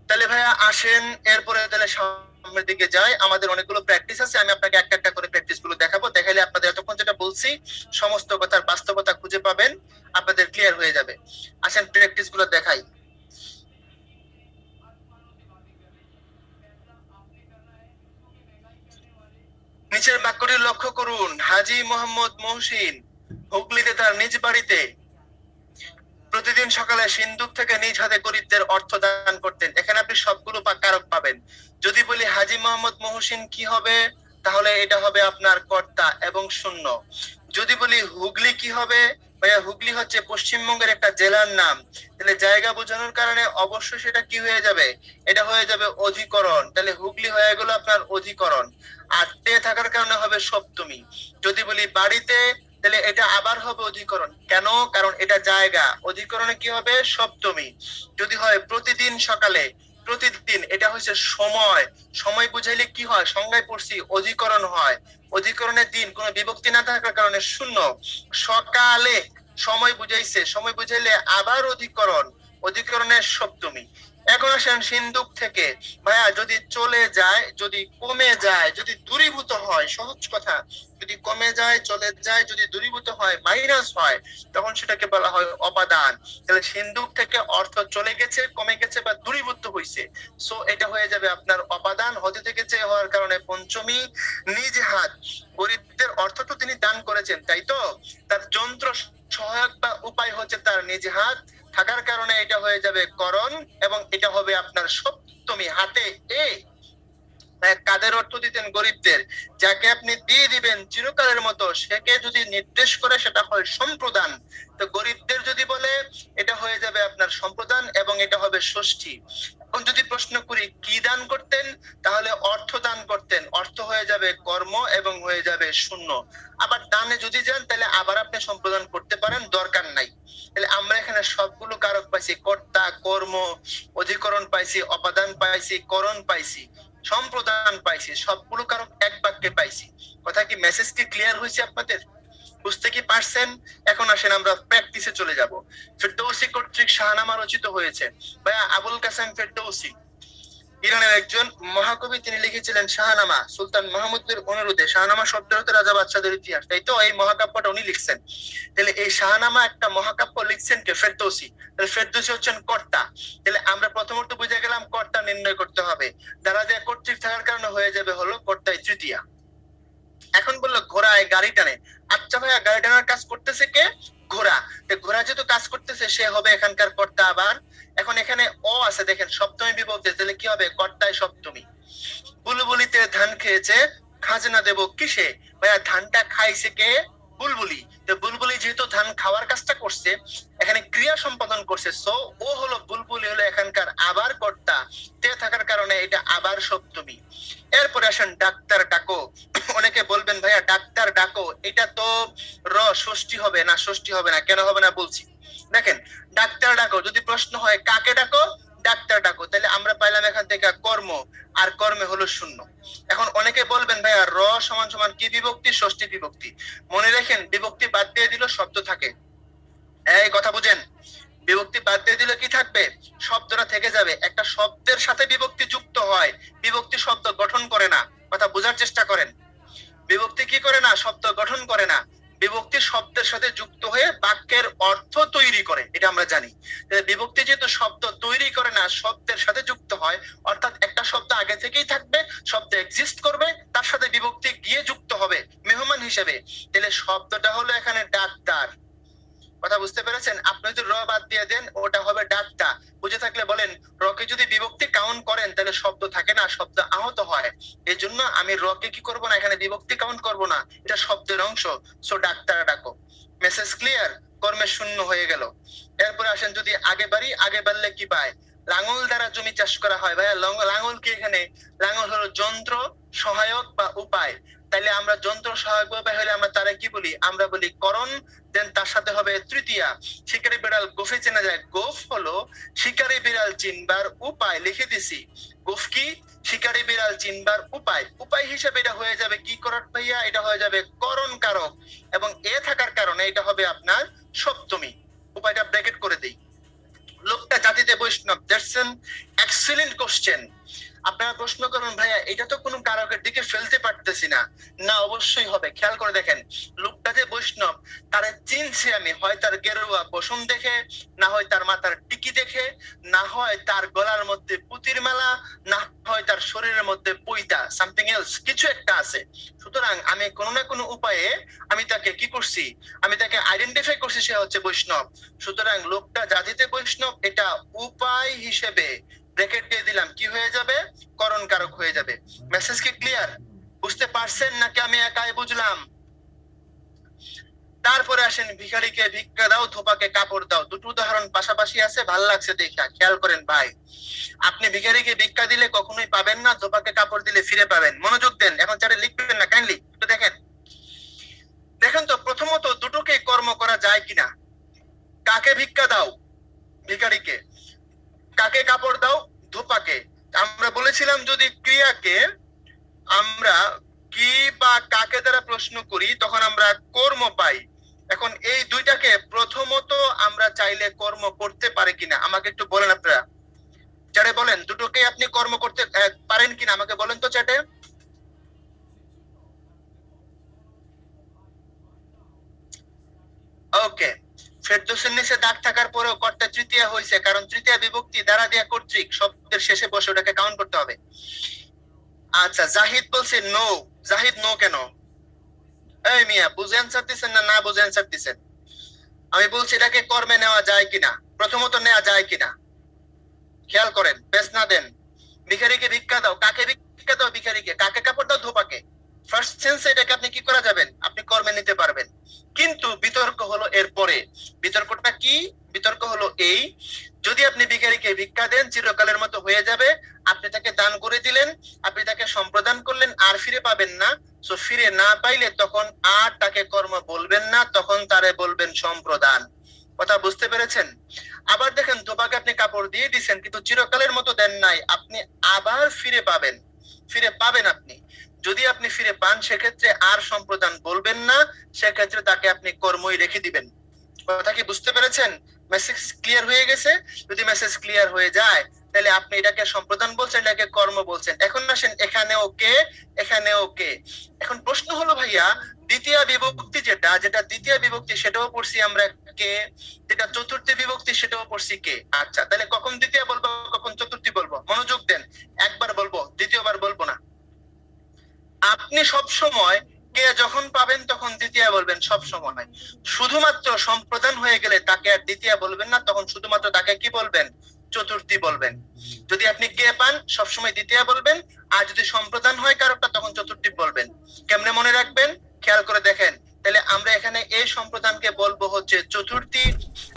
তাহলে ভাইয়া আসেন এরপরে তাহলে সামনের দিকে যাই। আমাদের অনেকগুলো প্র্যাকটিস আছে, আমি আপনাকে একটা একটা করে প্র্যাকটিস গুলো দেখাবো। দেখাইলে আপনাদের এতক্ষণ যেটা বলছি সমস্ত কথার বাস্তবতা খুঁজে পাবেন, আপনাদের ক্লিয়ার হয়ে যাবে। আসেন প্র্যাকটিস গুলো দেখাই। নিচের বাক্যটি লক্ষ্য করুন। হাজী মোহাম্মদ মহসিন হুগলিতে তার নিজ বাড়িতে প্রতিদিন সকালে সিন্ধুক থেকে নিজ হাতে গরিবদের অর্থ দান করতেন। এখানে আপনি সবগুলো কারক পাবেন। যদি বলি হাজী মোহাম্মদ মহসিন কি হবে? তাহলে এটা হবে আপনার কর্তা এবং শূন্য। যদি বলি হুগলি কি হবে? ভাইয়া হুগলি হচ্ছে পশ্চিমবঙ্গের একটা জেলার নাম। তাহলে জায়গা বোঝানোর কারণে অবশ্যই সেটা কি হয়ে যাবে? এটা হয়ে যাবে অধিকরণ। তাহলে হুগলি হয়ে গেল আপনার অধিকরণ। আর তে থাকার কারণে হবে সপ্তমী। যদি বলি বাড়িতে, তাহলে এটা আবার হবে অধিকরণ। কেন? কারণ এটা জায়গা। অধিকরণে কি হবে? সপ্তমী। যদি হয় প্রতিদিন সকালে, প্রতিদিন এটা হচ্ছে সময়। সময় বুঝাইলে কি হয়? সংজ্ঞায় পড়ছি অধিকরণ হয়। অধিকরণের দিন কোনো বিভক্তি না থাকার কারণে শূন্য। সকালে সময় বুঝাইছে, সময় বুঝাইলে আবার অধিকরণ, অধিকরণের সপ্তমী। এখন আসেন সিন্ধুক থেকে। ভাইয়া যদি চলে যায়, যদি কমে যায়, যদি দূরীভূত হয়, সহজ কথা, যদি কমে যায়, চলে যায়, যদি দূরীভূত হয়, মাইনাস হয়, তখন সেটাকে বলা হয় অপাদান। তাহলে সিন্ধুক থেকে অর্থ চলে গেছে, কমে গেছে বা দূরীভূত হয়েছে। সো এটা হয়ে যাবে আপনার অপাদান। হতে থেকেছে হওয়ার কারণে পঞ্চমী। নিজ হাত, গরিবদের অর্থ তো তিনি দান করেছেন, তাই তো? তার যন্ত্র সহায়ক বা উপায় হচ্ছে তার নিজ হাত থাকার কারণে এটা হয়ে যাবে করণ এবং এটা হবে আপনার সপ্তমী। হাতে এ। কাদের অর্থ দিতেন? গরিবদের। যাকে আপনি দিয়ে দিবেন চিরকালের মতো, সেকে যদি নির্দেশ করে সেটা হয় সম্প্রদান। তো গরিবদের যদি বলে, এটা হয়ে যাবে আপনার সম্প্রদান এবং এটা হবে ষষ্ঠী। এখন যদি প্রশ্ন করি কি দান করতেন, তাহলে অর্থ দান করতেন। অর্থ হয়ে যাবে কর্ম এবং হয়ে যাবে শূন্য। আবার দানে যদি যান, তাহলে আবার আপনি সম্প্রদান করতে পারেন, দরকার নাই। তাহলে আমরা এখানে সবগুলো কারক পাইছি, কর্তা, কর্ম, অধিকরণ পাইছি, অপাদান পাইছি, করণ পাইছি, সম্প্রদান পাইছি, সবগুলো কারক এক বাক্যে পাইছি। কথা কি, মেসেজ কি ক্লিয়ার হয়েছে আপনাদের? বুঝতে কি পারছেন? এখন আসেন আমরা প্র্যাকটিসে চলে যাব। ফেরদৌসী কর্তৃক শাহনামা রচিত হয়েছে। ভাইয়া আবুল কাসেম ফেরদৌসী ইরানের একজন মহাকবি। তিনি লিখেছিলেন শাহনামা সুলতান মাহমুদের অনুরোধে। শাহনামা শব্দ হতে রাজা বাদশাদের ইতিহাস, তাই তো? এই মহাকাব্যটা উনি লিখছেন। তাহলে এই শাহনামা একটা মহাকাব্য লিখছেন কে? ফেরদৌসী। তাহলে ফেরদৌসী হচ্ছেন কর্তা। তাহলে আমরা প্রথমত বুঝে গেলাম কর্তা নির্ণয় করতে হবে। দ্বারা যে কর্তৃক থাকার কারণে হয়ে যাবে হলো কর্তায় তৃতীয়া। এখন বললো ঘোড়ায় গাড়ি টানে। আচ্ছা ভাইয়া, গাড়ি টানার কাজ করতেছে কে? ঘোড়া। ঘোড়া যেহেতু কাজ করতেছে, সে হবে এখানকার কর্তা। আবার এখন এখানে অ আছে, দেখেন সপ্তমী বিভক্তি, তাহলে কি হবে? কর্তায় সপ্তমী। বুলবুলিতে ধান খেয়েছে, খাজনা দেব কিসে? ভাইয়া ধানটা খাইছে কে? বুলবুলি। তো বুলবুলি যেহেতু ধান খাওয়ার কাজটা করছে, এখানে ক্রিয়া সম্পাদন করছে, সো ও হলো বুলবুলি হলো এখানকার আবার কর্তা, তে থাকার কারণে এটা আবার সপ্তমী। এরপরে আসেন ডাক্তার ডাকো। অনেকে বলবেন ভাইয়া ডাক্তার ডাকো, এটা তো র ষষ্ঠী হবে না, ষষ্ঠী হবে না, কেন হবে না বলছি। দেখেন ডাক্তার ডাকো যদি প্রশ্ন হয় কাকে ডাকো, ডাক্তার ডাকো, তাহলে আমরা পাইলাম এখান থেকে কর্ম, আর কর্মে হলো শূন্য। এখন অনেকে বলবেন ভাইয়া র সমান সমান কি বিভক্তি, ষষ্ঠী বিভক্তি। মনে রাখেন বিভক্তি বাদ দিয়ে দিল শব্দ থাকে, এই কথা বুঝেন, বিভক্তি বাদ দিয়ে দিলে কি থাকবে, শব্দটা থেকে যাবে। একটা শব্দের সাথে বিভক্তি যুক্ত হয়, বিভক্তি শব্দ গঠন করে না, কথা বোঝার চেষ্টা করেন। বিভক্তি কি করে না, শব্দ গঠন করে না, বিভক্তি শব্দের সাথে যুক্ত হয়ে বাক্যের অর্থ তৈরি করে, এটা আমরা জানি। বিভক্তি যেহেতু শব্দ তৈরি করে না, শব্দের সাথে যুক্ত হয়, অর্থাৎ একটা শব্দ আগে থেকেই থাকবে, শব্দ এক্সিস্ট করবে, তার সাথে বিভক্তি গিয়ে যুক্ত হবে মেহমান হিসেবে, তাহলে শব্দটা হলো এখানে ডাক্তার। কথা বুঝতে পেরেছেন? আপনি যদি র বাদ দিয়ে দেন ওটা হবে ডাক্তার। বুঝে থাকলে বলেন, রকে যদি বিভক্তি কাউন্ট করেন তাহলে শব্দ থাকে না, শব্দ আহত হয়। এই জন্য আমি রকে কি করব না, এখানে বিভক্তি কাউন্ট করব না, এটা শব্দের অংশ। সো ডাক্তার ডাকো। Message clear? কর্মে শূন্য হয়ে গেল। এরপরে আসেন যদি আগে বাড়ি, আগে বাড়লে কি পায়, লাঙল দ্বারা জমি চাষ করা হয়। ভাইয়া লাঙল কি এখানে, লাঙল হলো যন্ত্র সহায়ক বা উপায়। তাইলে আমরা যন্ত্র সহায়ক উপায় হলে আমরা তারা কি বলি, আমরা বলি করণ, দেন তার সাথে হবে তৃতীয়া। শিকারি বিড়াল গোফে চেনা যায়, গোফ হলো শিকারি বিড়াল চিনবার উপায়, লিখে দিছি। গোফ কি, শিকারি বিড়াল চিনবার উপায়, উপায় হিসেবে এটা হয়ে যাবে কি করার ভাইয়া, এটা হয়ে যাবে করণ কারক, এবং এ থাকার কারণে এটা হবে আপনার সপ্তমী। উপায়টা ব্র্যাকেট করে দেই। লোকটা জাতিতে বৈষ্ণব, দ্যাটস এন এক্সেলেন্ট কোশ্চেন। আপনারা প্রশ্ন করুন ভাইয়া এটা তো কোনো কারকের দিকে ফেলতে পারতেছি না, না অবশ্যই হবে। খেয়াল করে দেখেন, লোকটা যে বৈষ্ণব তারে চিনছি আমি, হয় তার গেরুয়া বসন দেখে, না হয় তার মাথার টিকি দেখে, না হয় তার গলার মধ্যে পুতির মেলা, না হয় তার শরীরের মধ্যে পইতা, সামথিং এলস, কিছু একটা আছে। সুতরাং আমি কোনো না কোনো উপায়ে আমি তাকে কি করছি, আমি তাকে আইডেন্টিফাই করছি সে হচ্ছে বৈষ্ণব। সুতরাং লোকটা জাতিতে বৈষ্ণব, এটা উপায় হিসেবে ব্র্যাকেট দিয়ে দিলাম, কি হয়ে যাবে, করণ কারক হয়ে যাবে। মেসেজ কি ক্লিয়ার? বুঝতে পারছেন নাকি আমি একাই বুঝলাম? তারপরে আসেন ভিখারিকে ভিক্ষা দাও, ধোপাকে কাপড় দাও। দুটো উদাহরণ পাশাপাশি আছে, ভাল লাগছে দেখা, খেয়াল করেন ভাই। আপনি ভিখারিকে ভিক্ষা দিলে কখনোই পাবেন না, ধোপাকে কাপড় দিলে ফিরে পাবেন। মনোযোগ দেন, এখন যারা লিখবেন না কাইন্ডলি একটু দেখেন। দেখেন তো প্রথমত দুটোকে কর্ম করা যায় কিনা। কাকে ভিক্ষা দাও, ভিখারিকে। কাকে কাপড় দাও, ধোপাকে। আমরা বলেছিলাম যদি ক্রিয়াকে আমরা কি বা কাকে দ্বারা প্রশ্ন করি তখন আমরা কর্ম পাই। এখন এই দুইটাকে প্রথমত আমরা চাইলে কর্ম করতে পারে কিনা আমাকে একটু বলেন আপনারা, চ্যাটে বলেন দুটোকে আপনি কর্ম করতে পারেন কিনা আমাকে বলেন তো চ্যাটে। ওকে, ফেরদৌসের নিচে দাগ থাকার পরেও কর্তা তৃতীয়া হয়েছে, কারণ তৃতীয়া বিভক্তি দ্বারা দেয়া কর্তৃক শব্দের শেষে বসে ওটাকে কাউন্ট করতে হবে। আচ্ছা জাহিদ বলছে নো, জাহিদ নো কেন? এই মিয়া বুঝে অ্যান্সার দিচ্ছেন না, না বুঝে অ্যান্সার দিচ্ছেন? আমি বলছি এটাকে কর্মে নেওয়া যায় কিনা, প্রথমত নেওয়া যায় কিনা খেয়াল করেন, বেশ না দেন। ভিখারিকে ভিক্ষা দাও, কাকে ভিক্ষা দাও, ভিখারিকে। কাকে কাপড় দাও, ধোপাকে। ফার্স্ট সেন্সে এটাকে আপনি কি করা যাবেন, আপনি কর্মে নিতে পারবেন। কিন্তু বিতর্ক হলো এরপরে। বিতর্কটা কি? বিতর্ক হলো এই, যদি আপনি ভিখারিকে ভিক্ষা দেন চিরকালের মতো হয়ে যাবে, আপনি তাকে দান করে দিলেন, আপনি তাকে সম্প্রদান করলেন, আর ফিরে পাবেন না। সো ফিরে না পাইলে তখন আর তাকে কর্ম বলবেন না, তখন তারে বলবেন সম্প্রদান। কথা বুঝতে পেরেছেন? আবার দেখেন ধোপাকে আপনি কাপড় দিয়ে দিচ্ছেন কিন্তু চিরকালের মতো দেন নাই, আপনি আবার ফিরে পাবেন, ফিরে পাবেন আপনি। যদি আপনি ফিরে পান সেক্ষেত্রে আর সম্প্রদান বলবেন না, সেক্ষেত্রে তাকে আপনি কর্মই রেখে দিবেন। কথা কি বুঝতে পেরেছেন? মেসেজ ক্লিয়ার হয়ে গেছে? যদি মেসেজ ক্লিয়ার হয়ে যায় তাহলে আপনি এটাকে সম্প্রদান বলছেন, এটাকে কর্ম বলছেন। এখন আসেন এখানে ওকে, এখানে ওকে। এখন প্রশ্ন হলো ভাইয়া দ্বিতীয় বিভক্তি যেটা যেটা দ্বিতীয় বিভক্তি সেটাও পড়ছি আমরা কে, যেটা চতুর্থী বিভক্তি সেটাও পড়ছি কে। আচ্ছা তাহলে কখন দ্বিতীয় বলবো কখন চতুর্থী বলবো? মনোযোগ দেন, একবার বলবো দ্বিতীয়বার বলবো না। আপনি সব সময় কে যখন পাবেন তখন দ্বিতীয় বলবেন, সব সময়। শুধুমাত্র সম্প্রদান হয়ে গেলে তাকে আর দ্বিতীয় বলবেন না, তখন শুধুমাত্র তাকে কি বলবেন, চতুর্থী বলবেন। যদি আপনি কে পান সবসময় দ্বিতীয় বলবেন, আর যদি সম্প্রদান হয় কারোটা তখন চতুর্থী বলবেন। কেমনে মনে রাখবেন খেয়াল করে দেখেন। তাহলে আমরা এখানে এই সম্প্রদানকে বলবো হচ্ছে চতুর্থী,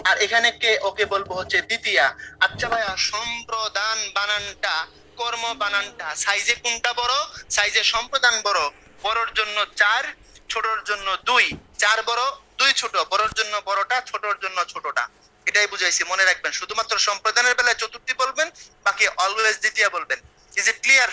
আর এখানে কে ওকে বলবো হচ্ছে দ্বিতীয়া। আচ্ছা ভাইয়া, সম্প্রদান বানানটা, কর্ম বানানটা সাইজে কোনটা বড়? সাইজে সম্প্রদান বড়, বড়র জন্য 4, ছোটর জন্য 2। 4 বড়, 2 ছোট, বড়র জন্য বড়টা, ছোটর জন্য ছোটটা। এটাই বুঝাইছি, মনে রাখবেন। শুধুমাত্র সম্প্রদানের বেলায় চতুর্থী বলবেন, বাকি অলওয়েজ দ্বিতীয়া বলবেন। Is it clear?